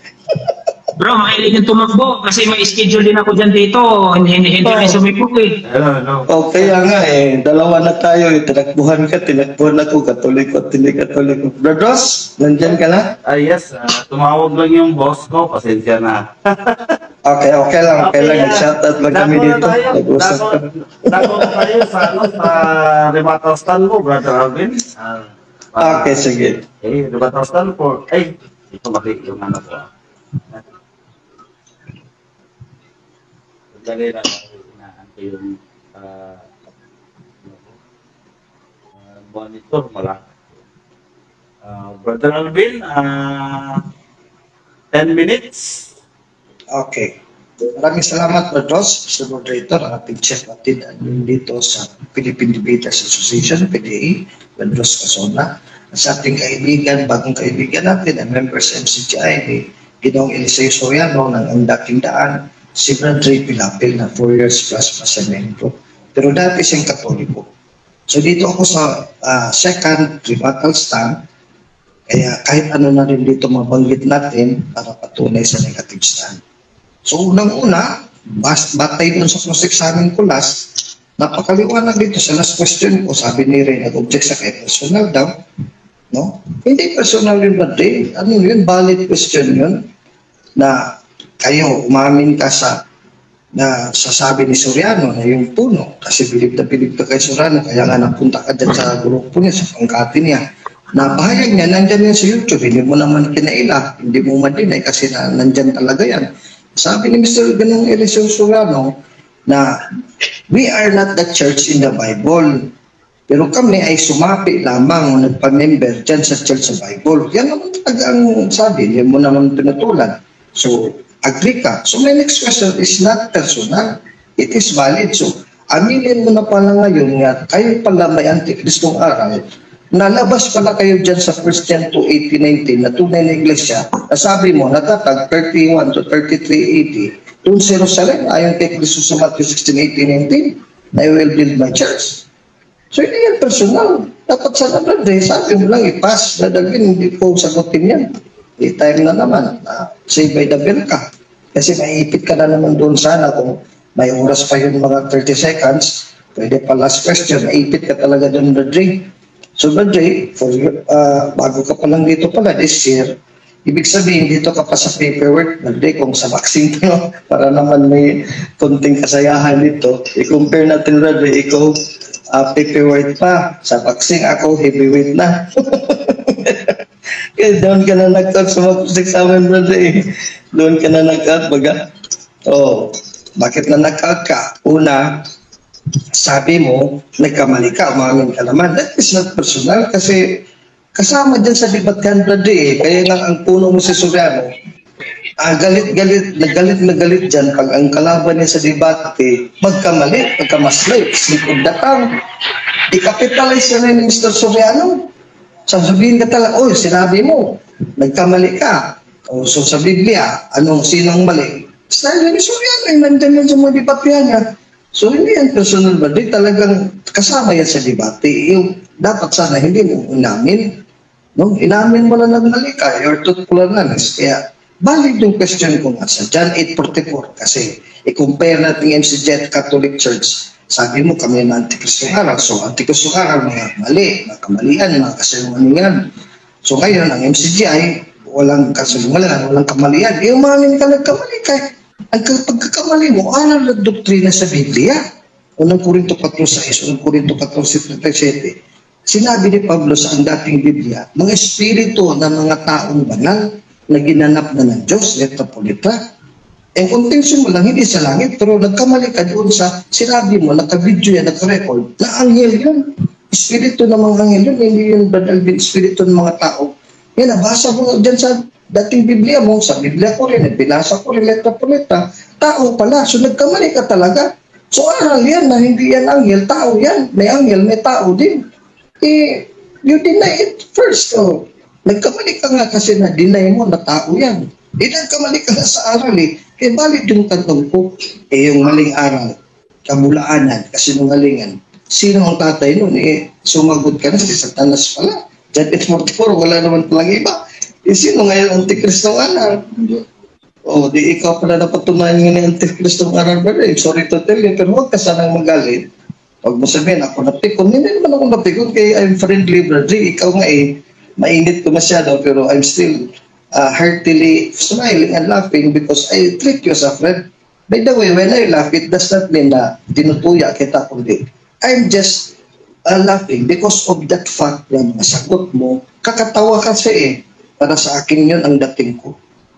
Bro, mahilig yung tumakbo kasi may schedule din ako dyan dito. Hindi rin sumipok eh.
Hello.
Kaya nga dalawa na tayo. Tinakbuhan ako, katoliko at hindi katoliko. Brad Ross, nandyan ka na?
Yes, tumawag lang yung boss ko, pasensya na.
Okay lang. Nag-shoutout lang kami dito. Nag-usap ka.
Dako na tayo sa rebuttal stand mo, Brother Alvin.
Okay, sige.
Rebuttal stand for, ito maki yung ano ko. Dali lang, inaan ko yung monitor, malaki. Brother Alvin, 10 minutes.
Okay. Maraming salamat, Brad Ross, Mr. Moderator, ang ating chief natin dito sa Philippine Debaters Association, PDA, Brad Ross Casona. Sa ating kaibigan, bagong kaibigan natin, ang members MCGI ni Ginoong Eliseo Soriano ng Ang Daking Daan, si Brad Ray Pilapil na 4 years plus sa membro. Pero dati siyang Katoliko. So dito ako sa second rebuttal stand, kaya kahit ano na rin dito mabanggit natin para patunay sa negative stand. So unang-una, batay dun sa cross-examine ko last, napakaliwanag dito sa last question ko, sabi ni Ray, nag-object sa kay personal daw, no? Hindi personal yun ba, Ray? Ano yun? Valid question yun na kayo, umamin ka sa na sasabi ni Soriano na yung puno, kasi bilib ka kay Soriano, kaya nga napunta ka dyan sa grupo niya, sa pangkati niya. Napahayag niya, nandyan yan sa YouTube, hindi mo naman kinaila, hindi mo madinay kasi nandyan talaga yan. Sabi ni Mr. Ganong Eliseo Soriano na we are not the church in the Bible, pero kami ay sumapi lamang nagpa-member dyan sa church sa Bible. Yan naman talaga ang sabi, hindi mo naman pinatulan. So, agree ka. So my next question is not personal. It is valid. So aminin mo na pala ngayon nga kayo pala may antikristong aral. Nalabas pala kayo dyan sa 1 John 2:18-19 na tunay na iglesia. Nasabi mo, natatag 31 to 33:80. Doon sa Jerusalem, ayon kay Kristo sa Matthew 16:18-19, I will build my church. So hindi yan personal. Dapat sa naman, sabi mo lang, ipas, dadalhin, hindi ko sagutin yan. time na naman, save by the bell ka. Kasi maiipit ka na naman doon sana kung may oras pa yung mga 30 seconds, pwede pa last question, maiipit ka talaga doon, Brother. So, Brother, bago ka pa lang dito pala this year, ibig sabihin, dito ka pa sa paperwork, Brother, kung sa vaccine to, para naman may konting kasayahan dito. I-compare natin, Brother, ikaw, paperwork pa. Sa vaccine, ako, heavyweight na. Kaya doon ka na nag-out sa mga examen, Brother. Doon ka na nag-out, baga. Bakit na nag-out ka? Una, sabi mo, nagkamali ka, umamin ka naman. That is not personal kasi kasama dyan sa debat kan, Brother. Kaya nga ang puno mo si Soriano, galit dyan pag ang kalaban niya sa debate, magkamali, magkamaslay, slip of the tongue. I-capitalize na ni Mr. Soriano. Sasabihin ka talaga, sinabi mo, nagkamali ka. So sa Biblia, sinong mali? Style ni Soriano, nandyan yan sa mga debate niya. So hindi yan personal ba? Di talagang kasama yan sa debate. Yung dapat sana hindi mo inamin. No? Inamin mo na nagmali ka. You're truthful and honest. Kaya balik yung question ko nga sa John 8:44 kasi i-compare natin yung MCG at Catholic Church. Sabi mo kami na antikristong araw. So antikristong araw, mga mali, mga kamalian, mga kasinungalingan. So ngayon, ang MCG ay walang kasinungalingan, walang kamalian. Umamin ka nagkamali ka. Ang pagkakamali mo, alam na doktrina sa Biblia. Unang Korinto 4:6, unang Korinto 4:37. Sinabi ni Pablo sa ang dating Biblia, mga espiritu ng mga taong banal na ginanap na ng Diyos, letra po letra. Ang contention mo lang, hindi sa langit, pero nagkamali ka doon sa sinabi mo, naka-video yan, naka-record, na anghel yun. Espiritu ng mga anghel yun, hindi yun banal din espiritu ng mga tao. Yan, nabasa mo dyan sa dating Biblia mo, sa Biblia ko rin, pinasa ko rin, letra po letra, tao pala, so nagkamali ka talaga. So aral yan na hindi yan anghel, tao yan, may anghel, may tao din. You deny it first. Nagkamali ka nga kasi na-deny mo na tao yan. Nagkamali ka na sa aral Kaya balik yung tanong ko, yung maling aral, kabulaanan, kasinungalingan. Sino ang tatay nun? Sumagot ka na si Satanas pala. John 8:44, wala naman palang iba. Sino ngayon antikristong aral? Di ikaw pala napatunayan nga ng antikristong aral ba rin? Sorry to tell you, pero huwag ka sanang magalit. Huwag mo sabihin, ako napikon. Hindi naman ako napikon, kaya I'm friendly, Brother. Ikaw nga mainit ko masyado, pero I'm still heartily smiling and laughing because I treat you as a friend. By the way, when I laugh, it does not mean na tinutuya kita kundi. I'm just laughing because of that fact na masagot mo, kakatawa kasi para sa akin yun ang dating ko.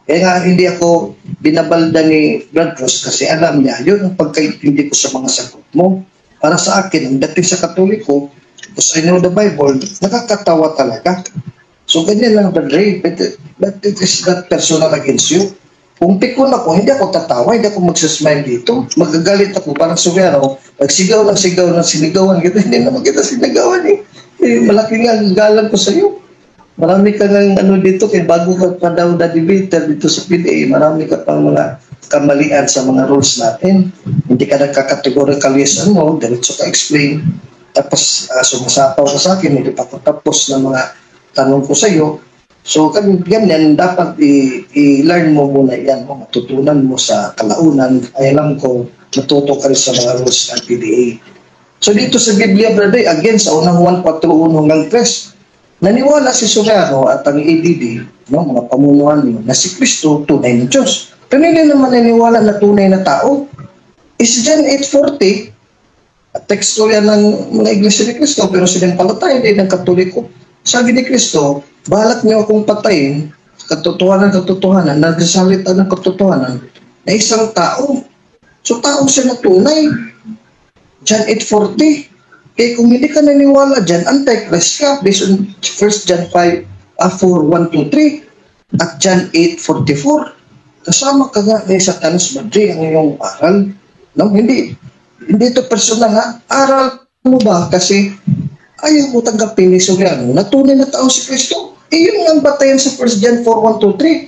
Kaya nga hindi ako binabalda ni Brad Ross kasi alam niya, yun ang pagkaintindi ko sa mga sagot mo. Para sa akin, ang dating sa Katoliko, because I know the Bible, nakakatawa talaga. So ganyan lang, Brad Ray, but it is not personal against you. Kung pikon ako, hindi ako tatawa, hindi ako magsasmile dito. Magagalit ako, parang Soriano, magsigaw ng sinigawan kita, hindi naman kita sinigawan malaki nga ang galang ko sa iyo. Marami ka ng dito, kaya bago ka pa daw na debater dito sa PDA, marami ka pang mga kamalian sa mga rules natin. Hindi ka nagkakategorikalisan mo, diretso ka explain. Tapos sumasapaw ka sa akin, hindi pa tapos na mga tanong ko sa iyo. So, ganyan, dapat i-learn mo muna yan, matutunan mo sa kalaunan. Ay alam ko, matuto ka rin sa mga rules ng PDA. So, dito sa Biblia, Brother, again, sa unang 1:4 hanggang 3, naniwala si Soriano at ang ADD, mga pamunuan niyo, na si Kristo tunay na Diyos. Pero hindi naman naniwala na tunay na tao. Is John 8:40, teksturya ng mga iglesia ni Kristo, pero sinampalataya din ng Katoliko. Sabi ni Kristo, balak niyo akong patayin, katotohanan, nagsasalita ng katotohanan, na isang tao. So tao siya na tunay. John 8:40. Kaya kung hindi ka naniwala dyan, antichrist ka, based on 1 John 4:1-3, at John 8:44. Kasama ka nga ni Satanas Madri ang iyong aral. No? Hindi ito personal ha. Aral mo ba? Kasi ayaw mo tanggapin ni Soriano na tunay na tao si Kristo. Yun ang batayan sa 1 John 4:1-3.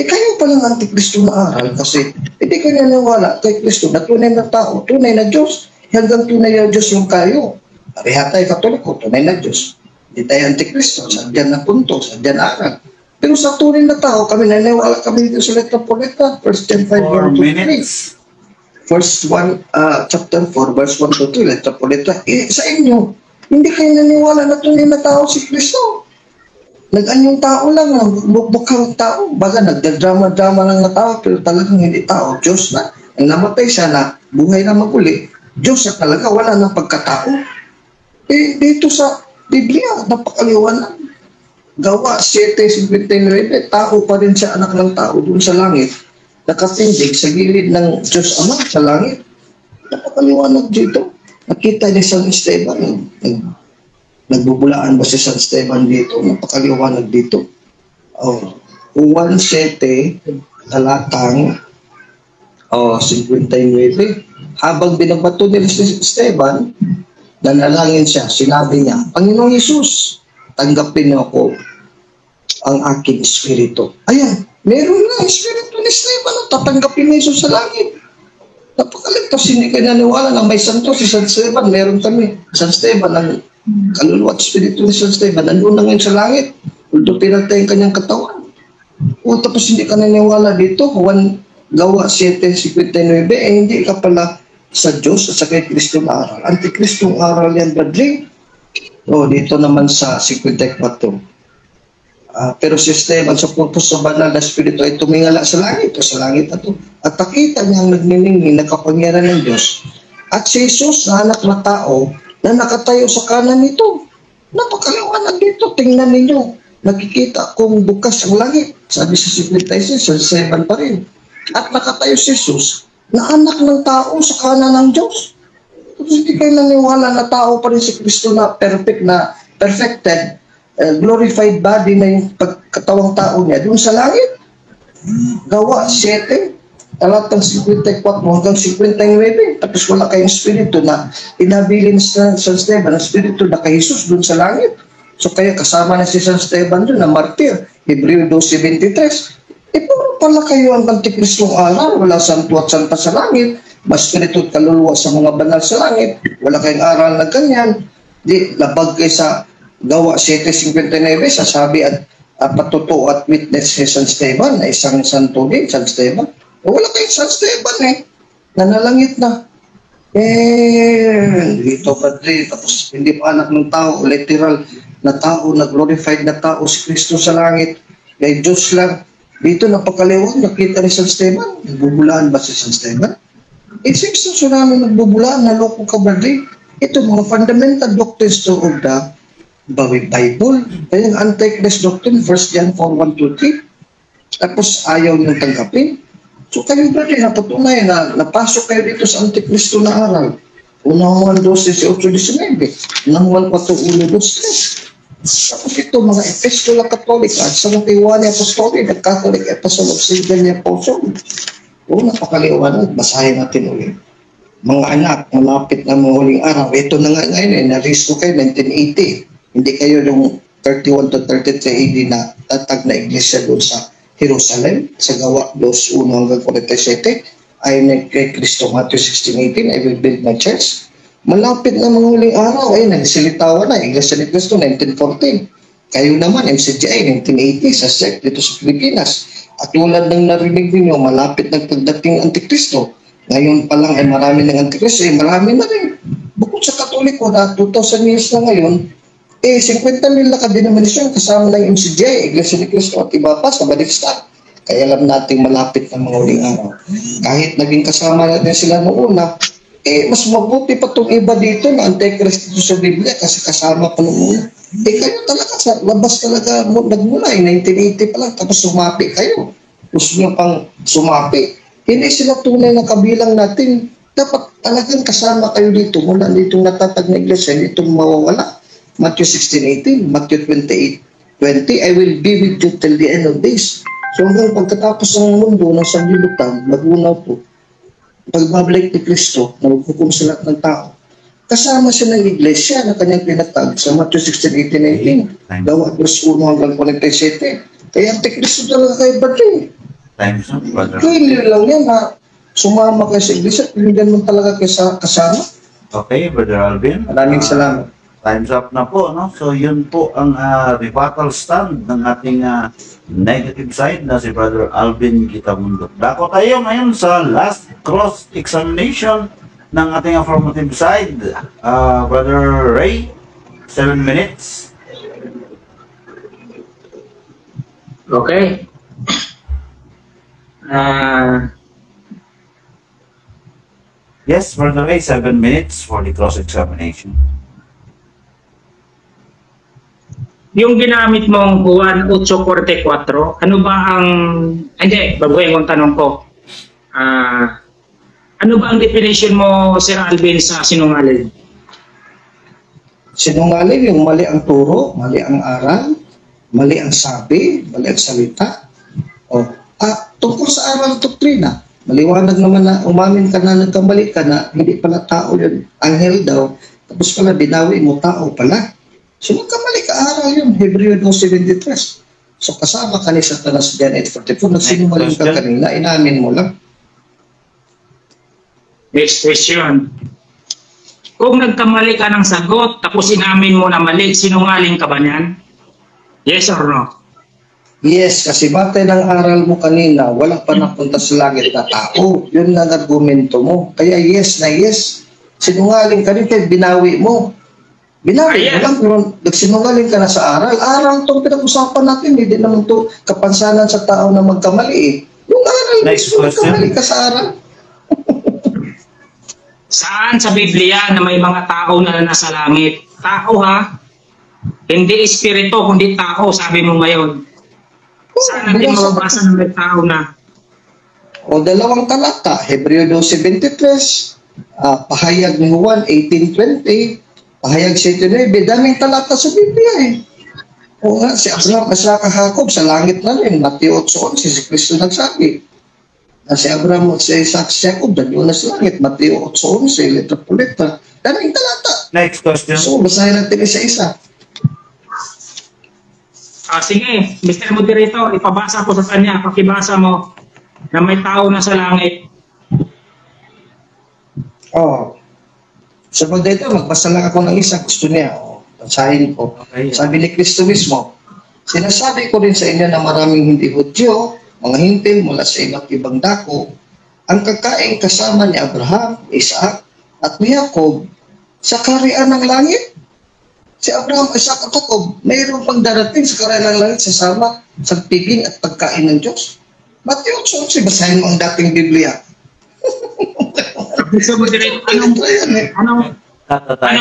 Kayo palang antikristo na aral kasi hindi ka naniwala kay Kristo na tunay na tao, tunay na Diyos. Hanggang tunay na Diyos yung kayo. Pareha tayo Katoliko, tunay na Diyos. Hindi tayo antikristo, sadyan na punto, sadyan aral. Pero sa tunay na tao, kami naniniwala kami dito sa letra po letra. 1 John 5,
4
1 to 3.
minutes.
First 1, chapter 4, verse 1 to 3, letra po letra. Sa inyo, hindi kayo naniniwala na tunay na tao si Kristo. Nag-anyong tao lang, bukbukang tao. Baga, nagdadrama-drama lang na tao, pero talagang hindi tao. Diyos na. Ang namatay siya na buhay na maguli. Diyos na talaga, wala nang pagkatao. Dito sa Biblia, napakaliwanag. Gawa 7:59, tao pa rin siya, anak ng tao doon sa langit. Nakatindig sa gilid ng Diyos Ama sa langit. Napakaliwanag dito. Nakita ni San Esteban, nagbubulaan ba si San Esteban dito? Napakaliwanag dito. 1:7, talatang 59. Habang binabato ni Esteban, nanalangin siya, sinabi niya, Panginoong Hesus, tanggapin niyo ako ang aking espiritu. Ayan, meron na espiritu ni Esteban at tatanggapin ni Jesus sa langit. Napakaligtas, hindi ka naniwala na may santo si San Esteban. Meron kami, San Esteban, ang kaluluwa at espiritu ni San Esteban, nandun na ngayon sa langit. Although pinagtay ang kanyang katawan. O tapos hindi ka naniwala dito, Gawa 7:59, hindi ka pala sa Diyos at sa kay Kristong aral. Antikristong aral yan, Bradley. Dito naman sa 54. Pero si Esteban sa purpose sa banal na spirito ay tumingala sa langit na to. At nakita niya ang nagniningning na kapangyarihan ng Diyos. At si Jesus na anak na tao na nakatayo sa kanan nito. Napakaliwanag dito. Tingnan ninyo. Nakikita kung bukas ang langit. Sabi sa 56, sa 7 pa rin. At nakatayo si Jesus na anak ng tao sa kanan ng Diyos. Hindi kayo naniwala na tao pa rin si Kristo na perfected, glorified body na yung pagkatawang tao niya doon sa langit. Gawa 7, talatang 54 hanggang 59. Tapos wala kayong espiritu na inabilin sa San Esteban, ang espiritu na kay Jesus doon sa langit. So kaya kasama na si San Esteban doon na martir, Hebreo 12:23. Puro pala kayo ang antikristong aral, wala santo at santa sa langit, mas spiritu at kaluluwa sa mga banal sa langit, wala kayong aral na ganyan. Di, labag kayo sa Gawa 7:59, sasabi at patutuo at witness si San Esteban, na isang santo din, San Esteban. Wala kayong San Esteban nanalangit na. Dito pa rin, tapos hindi pa anak ng tao, literal na tao, na glorified na tao si Kristo sa langit, kay Diyos lang. Dito napakaliwan, nakita ni San Esteban. Nagbubulaan ba si San Esteban? Seems na namin nagbubulaan, naloko ka ba rin? Ito mga fundamental doctrines to of the Bible. Kaya yung Antichrist doctrine, 1 John 4, 1 to 3. Tapos ayaw niyong tanggapin. So kayo ba rin, napatunay na napasok kayo dito sa Antichristo na aral. Unang 1, 2, 18, 19. Unang 1, 4, 1, 2, 3. Tapos ito, mga Epistola Katolika, sa Tiwani Apostolic at Catholic Epistle of St. John the Apostle. Napakaliwanag, basahin natin ulit. Mga anak, malapit na mga huling araw. Ito na nga ngayon, naristo kayo, 1980. Hindi kayo yung 31 to 33 AD na tatag na iglesia doon sa Jerusalem, sa Gawa 2:1 hanggang 47. Ayon kay Kristo, Matthew 16:18, I will build my church. Malapit na mga huling araw, nagsilitawan na, Iglesia ni Cristo, 1914. Kayo naman, MCGI, 1980, sa sect dito sa Pilipinas. At tulad ng narinig ninyo, malapit ng pagdating Antikristo. Ngayon pa lang ay marami ng Antikristo, marami na rin. Bukod sa Katoliko na 2,000 years na ngayon, 50,000 na kadenominasyon kasama ng MCGI, Iglesia ni Cristo at iba pa sa Balikstan. Kaya alam natin malapit ng mga huling araw. Kahit naging kasama natin sila noong una, mas mabuti pa itong iba dito na Antichrist dito sa Biblia kasi kasama pa noong una. Kayo talaga, sa labas talaga nagmula, 1980 pa lang, tapos sumapi kayo. Gusto nyo pang sumapi. Hindi sila tunay na kabilang natin. Dapat talagang kasama kayo dito mula ditong natatag na iglesia, ditong mawawala. Matthew 16:18, Matthew 28:20, I will be with you till the end of days. So hanggang pagkatapos ng mundo ng sanlibutan, magunaw po, pagbabalik ni Kristo na maghukom sa lahat ng tao. Kasama siya ng iglesia na kanyang pinatag sa Matthew 16:18-19, Gawa 2:1 hanggang 47. Kaya Antikristo talaga kayo ba rin?
Time's up, brother.
Clear lang yan na sumama kayo sa iglesia, pinigyan mo talaga kayo sa kasama.
Okay, Brother Alvin.
Maraming salamat.
Time's up na po, no? So, yun po ang rebuttal stand ng ating negative side na si Brother Alvin Gitamundo. Dako tayo ngayon sa last cross-examination ng ating affirmative side. Brother Ray, 7 minutes.
Okay.
Yes, Brother Ray, 7 minutes for the cross-examination.
Yung ginamit mong Juan 8:44, ano ba ang... Hindi, baguhin kong tanong ko. Ano ba ang definition mo, Sir Alvin, sa sinungaling?
Sinungaling yung mali ang turo, mali ang aral, mali ang sabi, mali ang salita. Tungkol sa aral at doktrina, maliwanag naman na umamin ka na nagkamali ka na hindi pala tao yun, anghel daw, tapos pala binawi mo tao pala. So nagkamali ka, aral yun, Hebreo 2:73. So kasama ka ni Satanas John 8:44, nagsinungaling ka kanina, inamin mo lang.
Next question. Kung nagkamali ka ng sagot, tapos inamin mo na mali, sinungaling ka ba niyan? Yes or no?
Yes, kasi batay ng aral mo kanina, walang pa napunta sa langit na tao. Yun nga argumento mo. Kaya yes na yes. Sinungaling ka rin kahit binawi mo. Binawi mo lang, pero nagsinungaling ka na sa aral. Aral itong pinag-usapan natin, hindi naman ito kapansanan sa tao na magkamali eh. Yung aral, mismo nagkamali ka sa aral.
Saan sa Biblia na may mga tao na nasa langit? Tao ha? Hindi espiritu, kundi tao, sabi mo ngayon. Saan natin mababasa ng may tao na?
O dalawang talata, Hebreo 2:73, pahayag ni Juan 18:20, pahayag 7:9, daming talata sa Biblia eh. O nga, si Abraham at Jacob sa langit na rin, Mateo 8:11, si Kristo nagsabi. Si Abraham at si Isaac, Jacob, doon na sa langit, Mateo 8:11, letra po letra. Daming talata.
Next question.
So, basahin natin isa-isa.
Sige, Mr. Moderator, ipabasa po sa kanya, pakibasa mo na may tao na sa langit.
So, dito, magbasa lang ako ng isa, gusto niya. Basahin ko.
Okay.
Sabi ni Kristo mismo, sinasabi ko rin sa inyo na maraming hindi Hudyo, mga hintil mula sa iba't ibang dako, ang kakaing kasama ni Abraham, Isaac, at ni Jacob sa kaharian ng langit. Si Abraham, Isaac at Jacob, mayroon pang darating sa kaharian ng langit sasama sa piging at pagkain ng Diyos. Mateo 8:11, basahin mo ang dating Biblia.
Mr. Moderator, anong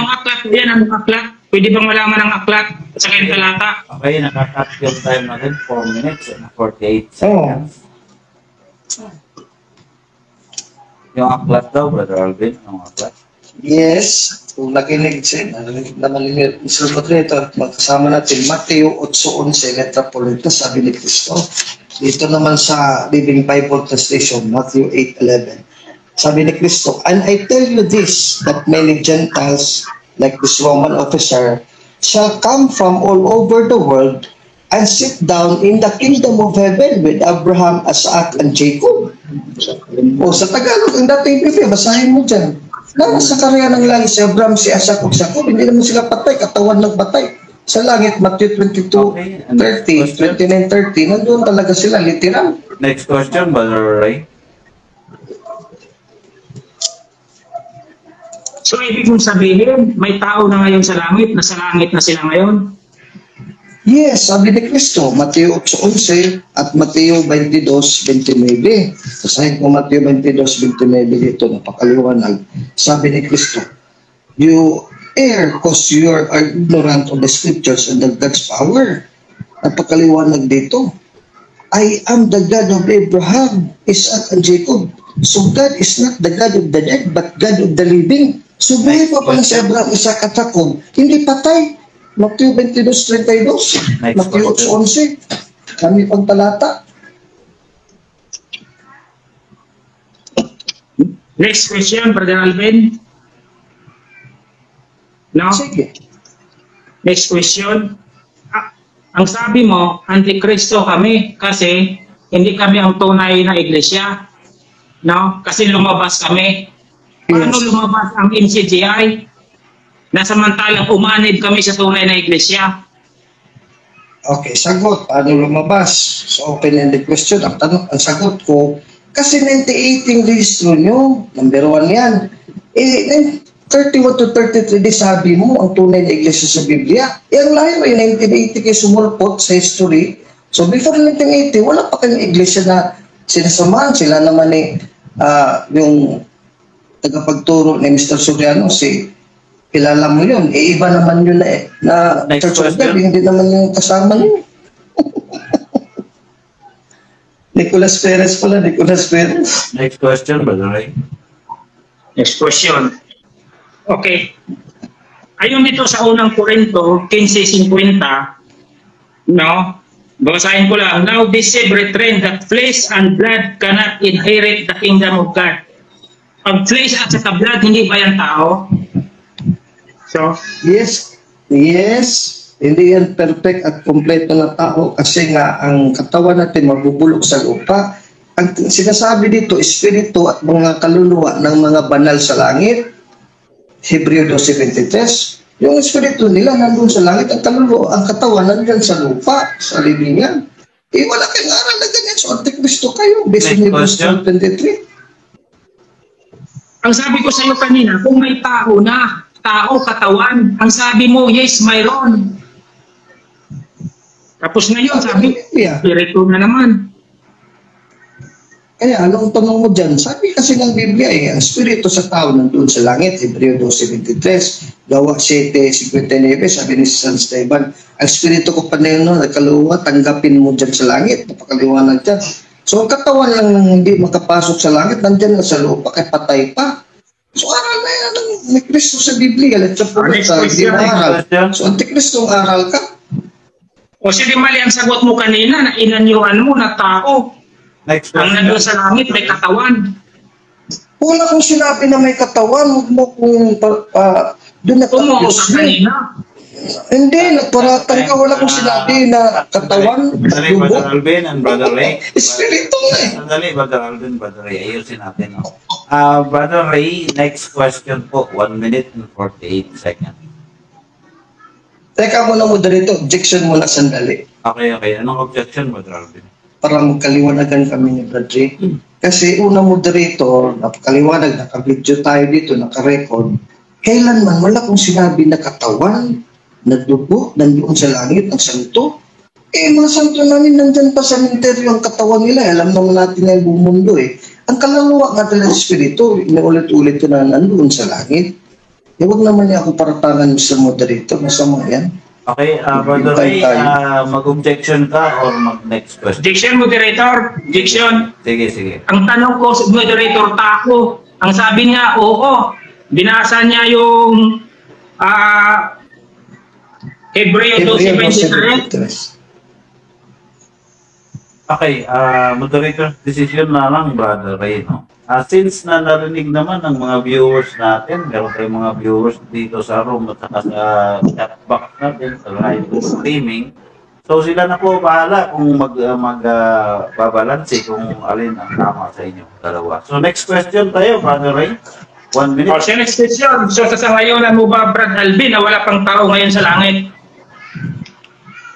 aklat yan? Anong aklat? Pwede bang malaman ang aklat sa kayong talata?
Okay, nakakat yung time natin, 4 minutes and 48 seconds. Yung aklat daw, Brother Alvin, yung aklat.
Yes, kung nakinig naman ni Mr. Moderator, magkasama natin Mateo 8:11, letra po letra, sabi ni Kristo. Dito naman sa Living Bible Translation, Matthew 8:11. Sabi ni Kristo, and I tell you this, that many Gentiles, like this Roman officer, shall come from all over the world and sit down in the kingdom of heaven with Abraham, Isaac, and Jacob. O sa Tagalog, ang dating Biblia, basahin mo dyan. Sa kaharian ng langit, si Abraham, si Isaac, at Jacob, hindi naman sila patay, katawan ng patay. Sa langit, Matthew 22:30, 29:30, nandun talaga sila, literal.
Next question, Brother Ray.
So, ibig mong sabihin, may tao na ngayon sa langit, nasa langit na sila ngayon?
Yes, sabi ni Kristo, Mateo 8:11 at Mateo 22:29. Basahin ko Mateo 22:29 dito, napakaliwanag. Sabi ni Kristo, you err because you are ignorant of the scriptures and of God's power. Napakaliwanag dito. I am the God of Abraham, Isaac, and Jacob. So God is not the God of the dead, but God of the living. So buhay pa pala si Abraham, Isaac, at Jacob. Hindi patay. Mateo 22:32, Mateo 8:11. Kami pang talata.
Next question, Brother Alvin. No?
Sige.
Next question. Ang sabi mo, Antikristo kami kasi hindi kami ang tunay na iglesia. No? Kasi lumabas kami. Paano lumabas ang MCGI? Na samantalang umanib kami sa tunay na iglesia.
Okay, sagot. Paano lumabas? So, open-ended question. Ang tanong, ang sagot ko, kasi 98 yung registro nyo. Number 1 yan. 31 to 33, di sabi mo, ang tunay na iglesia sa Biblia. Ang layo ay 1980 kayo sumulpot sa history. So, before 1980, wala pa kayong iglesia na sinasamahan. Sila naman yung tagapagturo ni Mr. Soriano, kilala mo yun. Iba naman yun na
Next
Church of
question.
God. Hindi naman yung kasama niyo. Nicolas Perez pala, Nicolas Perez.
Next question, Brother Ray.
Next question. Okay. Ayon dito sa unang Korinto, 15:50, no? Basahin ko lang. Now this say, brethren, that flesh and blood cannot inherit the kingdom of God. Ang flesh at saka blood, hindi ba yan tao? So,
Yes, hindi yan perfect at kompleto na tao kasi nga ang katawan natin mabubulok sa lupa. Ang sinasabi dito, espiritu at mga kaluluwa ng mga banal sa langit, Hebreo 12:23, yung espiritu nila nandun sa langit, ang kaluluwa, ang katawan nandun sa lupa, sa libingan. Wala kayong aral na ganyan. So, Antikristo kayo, based on Hebrews 12:23.
ang sabi ko sa iyo kanina, kung may tao na, tao, katawan, ang sabi mo, yes, mayroon. Tapos ngayon, sabi, spirito na naman.
Kaya anong tanong mo dyan? Sabi kasi ng Biblia ang spirito sa tao nandun sa langit, Hebreo 12:23, Gawa 7:59, sabi ni San Esteban, ang spirito ko pa na yun, nagkaluwa, tanggapin mo dyan sa langit, napakaliwanag dyan. So ang katawan lang hindi makapasok sa langit, nandyan na sa lupa, kaya patay pa. So aral na yan, may Kristo sa Biblia, let's po sa hindi na aral. So Antikristo ang aral ka.
O sige, mali ang sagot mo kanina, na inanyuan mo na tao.
Next
Ang
question.
nandun sa langit, may katawan.
Wala kong sinabi na may katawan, huwag mo kung doon na
Tumuho ka kanina.
Hindi, nagparatang ka, wala kong sinabi na katawan,
Sandali, Brother
dugo,
Alvin and Brother Ray.
espiritu nga eh.
Sandali, Brother Alvin, Brother Ray. Ayusin natin. No? Brother Ray, next question po. 1 minute and 48 seconds.
Teka muna mo dito, objection muna sandali.
Okay. Anong objection, Brother Alvin?
Para magkaliwanagan kami ni Brad Ray. Kasi una moderator, napakaliwanag, naka-video tayo dito, naka-record. Kailanman wala kong sinabi na katawan, na dugo, nandoon sa langit, ang santo. Mga santo namin nandyan pa sa cemetery ang katawan nila. Alam naman natin na yung buong mundo eh. Ang kaluluwa nga talaga espiritu, inuulit-ulit ko na nandoon sa langit. Huwag naman niya ako paratangan sa moderator, masama yan.
Okay, Brother Ray, mag-objection ka or mag-next question?
Objection, moderator. Objection.
Sige.
Ang tanong ko sa moderator, tako. Ang sabi niya, oo. Binasa niya yung Hebreo 12:23.
Okay, moderator decision na lang, Brother Ray, no? Since na narinig naman ng mga viewers natin, meron tayong mga viewers dito sa room at saka sa chat box natin, sa live streaming. So sila na po bahala kung magbabalanse kung alin ang tama sa inyo dalawa. So next question tayo, Brother Ray. 1 minute.
O, siya next question. So sa ngayon, mo ba, Brad Alvin, na wala pang tao ngayon sa langit?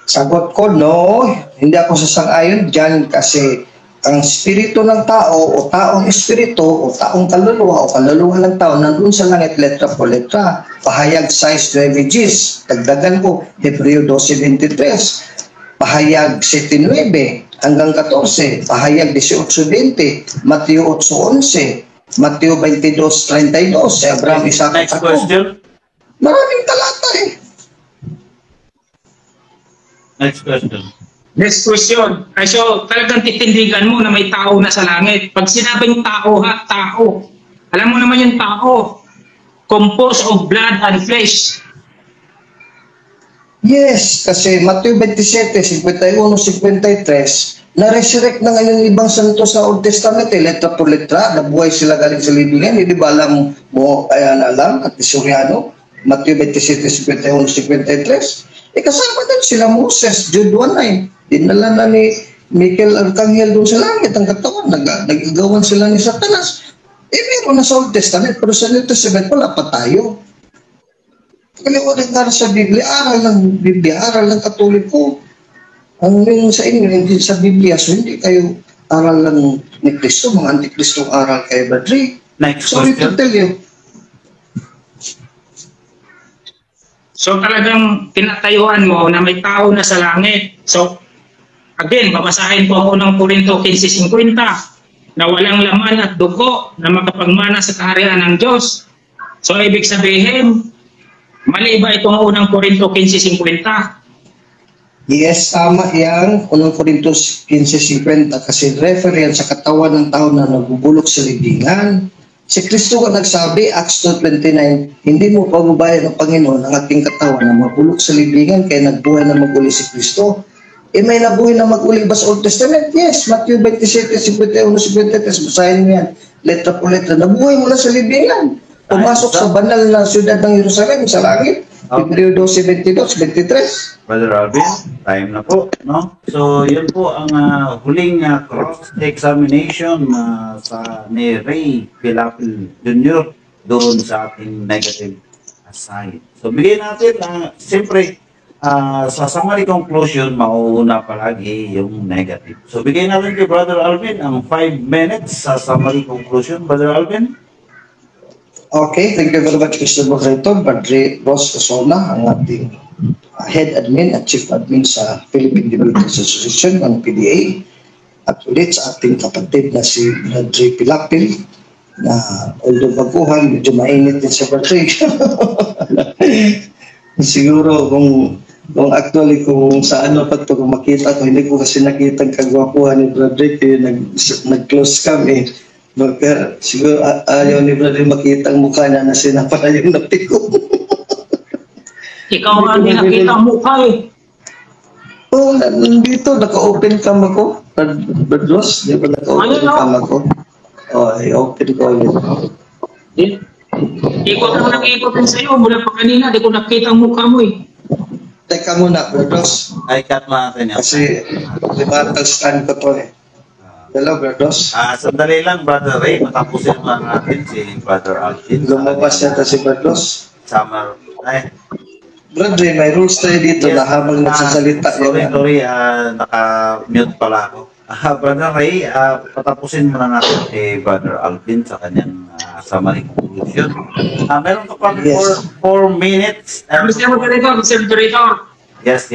Sagot ko, no. Hindi ako sasang-ayon dyan kasi ang espiritu ng tao o taong espiritu o taong kaluluwa o kaluluwa ng tao nandun sa langit letra po letra. Pahayag 6:9, dagdagan ko Hebreo 12:23, pahayag 7:9 hanggang 14, pahayag 18:20, Mateo 8:11, Mateo 22:32, si Abraham, Isaac at
Next
Jacob.
question.
Maraming talata eh.
Next question.
Next question. Ay, so, talagang titindigan mo na may tao na sa langit. Pag sinabing tao, tao. Alam mo naman yung tao. Composed of blood and flesh.
Yes, kasi Mateo 27:51-53, na-resurrect na ngayon ibang santo sa Old Testament, letra por letra, nabuhay sila galing sa libingan, hindi ba alam mo, ayan alam, at Soriano, Mateo 27:51-53, kasama din sila Moses, Jude 1:9, dinala na ni Michael Arcangel doon sa langit, ang katawan, nag-igawan sila ni Satanas. Meron na sa Old Testament, pero sa New Testament, wala pa tayo. Kaliwanag nga sa Biblia, aral ng Biblia, aral ng Katoliko. Ang yung sa inyo, hindi sa Biblia, so hindi kayo aral lang ni Kristo, mga antikristong aral kay Brad Ray.
Next
Sorry to
question.
tell you.
So talagang tinatayuan mo na may tao na sa langit. So again, babasahin ko ang unang Korinto 15:50 na walang laman at dugo na makapagmana sa kaharian ng Diyos. So ibig sabihin, mali ba itong unang Korinto 15:50?
Yes, tama yan. Unang Korintos 15:50 kasi reference sa katawan ng tao na nagubulok sa libingan. Si Kristo ang nagsabi, Acts 2:29, hindi mo pababayan ng Panginoon ang ating katawan na mabulok sa libingan kaya nagbuhay na maguli si Kristo. May nabuhay na maguli ba sa Old Testament? Yes, Matthew 27:51-53, basahin mo yan. Letra po letra. Nabuhay mo na sa libingan. Pumasok sa banal na siyudad ng Jerusalem, sa langit. Hebreo 12:22-23.
Brother Alvin, time na po, no? So, yun po ang huling cross-examination sa ni Ray Pilapil Jr. doon sa ating negative side. So, bigyan natin, siyempre, sa summary conclusion, mauuna palagi yung negative. So, bigyan natin kay Brother Alvin ang 5 minutes sa summary conclusion. Brother Alvin?
Okay, thank you very much, Mr. Moderator. Padre Ross Casona, ang ating head admin at chief admin sa Philippine Developers Association, ng PDA. At ulit sa ating kapatid na si Padre Pilapil, na although baguhan, medyo mainit din sa Padre. Siguro kung actually kung sa ano pag makita ko, hindi ko kasi nakita ang kagwapuhan ni Padre, nag-close kami. Baka siguro ayaw ni Brother makita ang mukha niya na sinapa na yung napi ko.
Ikaw nga hindi nakita ang mukha eh.
Oo, nandito, naka-open cam ako. Brad Ross, di ba naka-open cam ako? Oo, i-open ko ulit.
Ikot ang nakikot sa'yo. Mula pa kanina, di ko nakita ang mukha mo eh.
Teka muna, Brad Ross.
Ay, cut mo natin yan.
Kasi, limatal stand ko to eh. Hello, Brad Ross.
Sandali lang, Brother Ray. Matapusin mo natin si Brother Alvin.
Lumabas yata si Brad Ross.
Summer. Ay,
Brad Ray, may rules tayo dito na habang nagsasalita.
Sorry, naka-mute pala ako. Brother Ray, patapusin muna natin si Brother Alvin sa kanyang summary conclusion. Meron ka pa
Yes.
4 minutes.
Mr. Moderator.
Yes.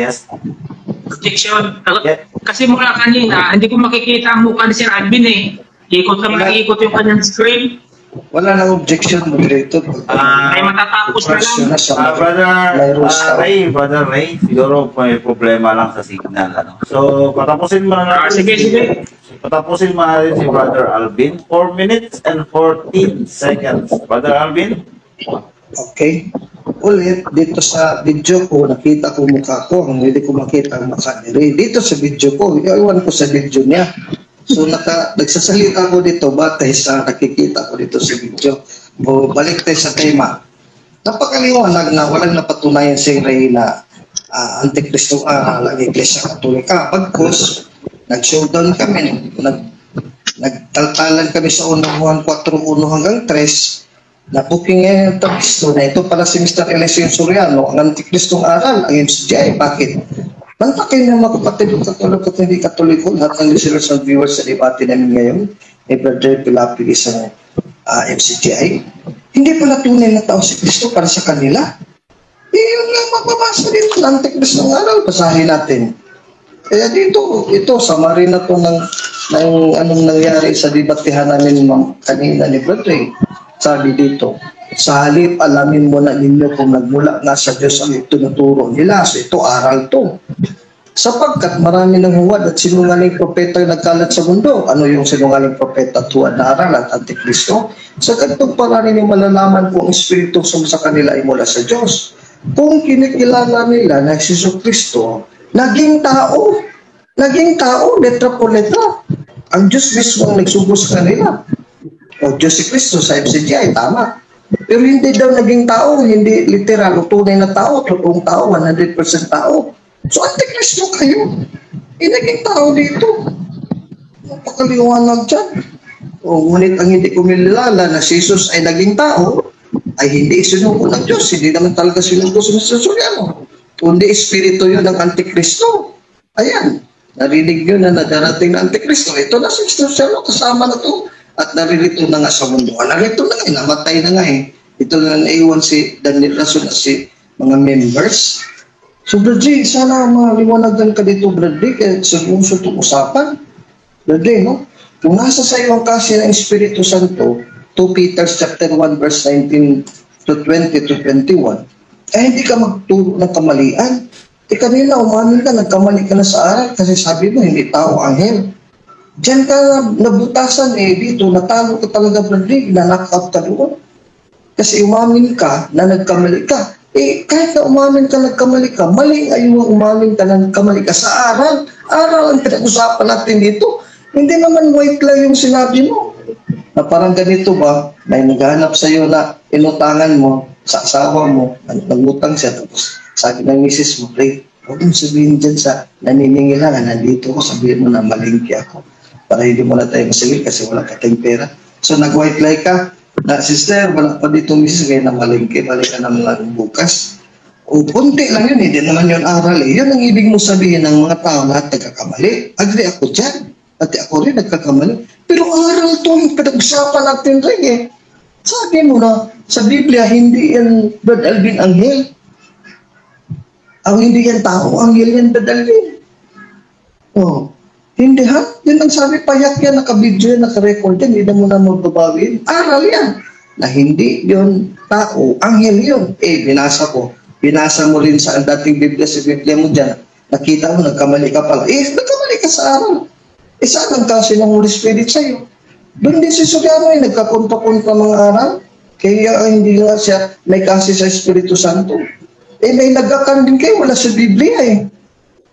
Protection.
Yeah.
Kasi mula kanina, hindi ko makikita ang mukha ni Sir Alvin eh. Ikot ka makikot yung kanyang screen.
Wala nang objection, Moderator.
Ay matatapos na lang.
Brother Ray, siguro may problema lang sa signal. Ano? So, patapusin mo na natin.
Sige.
Patapusin mo natin si Brother Alvin. 4 minutes and 14 seconds. Brother Alvin?
Okay. Ulit, dito sa video ko, nakita ko mukha ko. Hindi ko makita ang mukha ni Ray. Dito sa video ko, iwan ko sa video niya. So, nagsasalita ko dito, batay sa nakikita ko dito sa video. Balik tayo sa tema. Napakaliwanag na walang napatunayan si Ray na antikristong aral ang Iglesia Katolika. Pagkos, nag-showdown kami, nagtaltalan kami sa unang Juan 4:1 hanggang 3, na booking ngayon ang Kristo na ito para si Mr. Eliseo Soriano, ang antikristong aral, ang MCGI. Bakit? Mantakin na mga kapatid ng Katoliko at hindi Katoliko, lahat ng listeners and viewers sa debate namin ngayon, ni Brother Pilapil isang MCGI. Hindi pala tunay na tao si Kristo para sa kanila. Yun lang mapapasa dito ng antikristong aral. Basahin natin. Kaya dito, ito, summary na to ng anong nangyari sa debatehan namin kanina ni Brother. Sabi dito, sa halip alamin mo na ninyo kung nagmula nga sa Diyos ang itinuturo nila. So ito, aral to. Sapagkat marami ng huwad at sinungaling propeta nagkalat sa mundo. Ano yung sinungaling propeta at huwad na aral at antikristo? Sa ganitong paraan ninyo malalaman kung ang Espiritu sa kanila ay mula sa Diyos. Kung kinikilala nila na si Kristo, naging tao, letra po letra. Ang Diyos mismo ang nagsugo sa kanila. O Diyos si Kristo sa MCGI, tama. Pero hindi daw naging tao, hindi literal, tunay na tao, totoong tao, 100% tao. So antikristo kayo. Naging tao dito. Napakaliwanag dyan. O ngunit ang hindi ko nilala na si Jesus ay naging tao, ay hindi isinuko ng Diyos. Hindi naman talaga sinuko si Mr. Soriano. Kundi espiritu yun ng antikristo. Ayan, narinig nyo na darating na Antikristo. Ito na si Kristo, kasama na to. At naririto na nga sa mundo. Narito na nga, namatay na nga eh. Ito na naiwan si Daniel Rason at si mga members. So, Bradley, sana maliwanagan ka dito, Bradley, kaya sa puso itong usapan. Bradley, no? Kung nasa sa iyo ang kasi ng Espiritu Santo, 2 Peter chapter 1 verse 19 to 20 to 21, hindi ka magturo ng kamalian. Kanina, umamin ka, nagkamali ka na sa aral kasi sabi mo, hindi tao, anghel. Diyan ka nabutasan dito, natalo ka talaga, Bradley, na-knock-out ka doon. Kasi umamin ka na nagkamali ka. Kahit na umamin ka, nagkamali ka, mali ngayon umamin ka na nagkamali ka sa aral. Aral ang pinag-usapan natin dito. Hindi naman white lang yung sinabi mo. Na parang ganito ba, may naghanap sa iyo na inutangan mo sa asawa mo, nangutang siya, tapos sabi ng misis mo, Ray, huwag mong sabihin dyan sa naniningil nandito ko, sabihin mo na malingki ako. Para hindi mo na tayo masingil kasi wala ka tayong pera. So nag-white lie ka, na sister, wala pa dito misis, ngayon na malingki, balik ka naman lang bukas. O punti lang yun, hindi naman yun aral eh. Yun ang ibig mo sabihin ng mga tao na nagkakamali. Agree ako dyan. At ako rin nagkakamali. Pero aral to, yung pinag-usapan natin rin eh. Sabi mo na, sa Biblia, hindi yan Brad Alvin anghel. Ang hindi yan tao, anghel yan Brad Alvin. Oh, hindi ha? Yun ang sabi, payak yan, naka-video yan, naka-record yan, hindi na mo na magbabawin. Aral yan. Na hindi yun tao, anghel yun. Binasa ko. Binasa mo rin sa dating Biblia, sa Biblia mo dyan. Nakita mo, nagkamali ka pala. Nagkamali ka sa aral. Saan ang kasi ng Holy Spirit sa'yo? Doon din si Soriano nagkakunta-kunta mga aral. Kaya hindi nga siya may kasi sa Espiritu Santo. May lagakan din kayo, wala sa Biblia eh.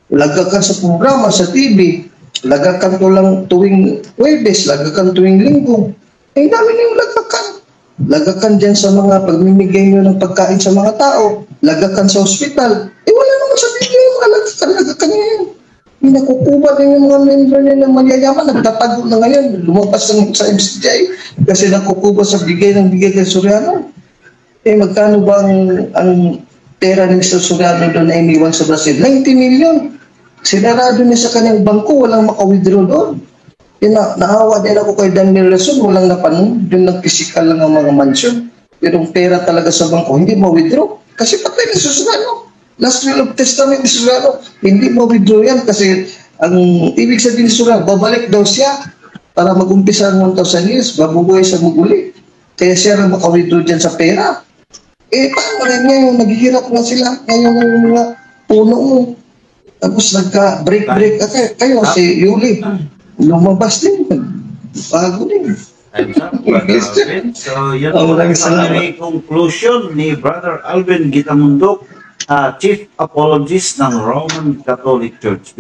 Lagakan sa programa, sa TV. Lagakan to lang tuwing Huwebes, lagakan tuwing Linggo. Dami niyong lagakan. Lagakan dyan sa mga pagmimigay nyo ng pagkain sa mga tao. Lagakan sa ospital. Wala naman sa Biblia yung mga lagakan nyo yun. Nakukuha din yung mga member niya ng mayayaman, nagtatago na ngayon, lumabas ng sa MCJ kasi nakukuha sa bigay kay Soriano. Magkano ba ang pera ni Mr. Soriano doon na iniwan sa Brazil? 90 million. Sinarado niya sa kanyang bangko, walang maka-withdraw doon. Naawa din ako kay Daniel Rason, walang napanon, doon lang physical lang ang mga mansion. Pero ang pera talaga sa bangko, hindi ma-withdraw. Kasi patay ni Soriano. Last will of testament ni Soriano, hindi ma-withdraw yan kasi ang ibig sabihin ni Soriano, babalik daw siya para mag-umpisa ng 1,000 years, babubuhay sa muguli. Kaya siya rin maka-withdraw dyan sa pera. Paano rin ngayon, naghihirap na sila. Ngayon ang mga puno mo. Tapos nagka-break kayo si Yuli. Lumabas din. Bago din.
Time's up, Brother Alvin. So, yun po ang conclusion ni Brother Alvin Gitamundok, Chief Apologist ng Roman Catholic Church.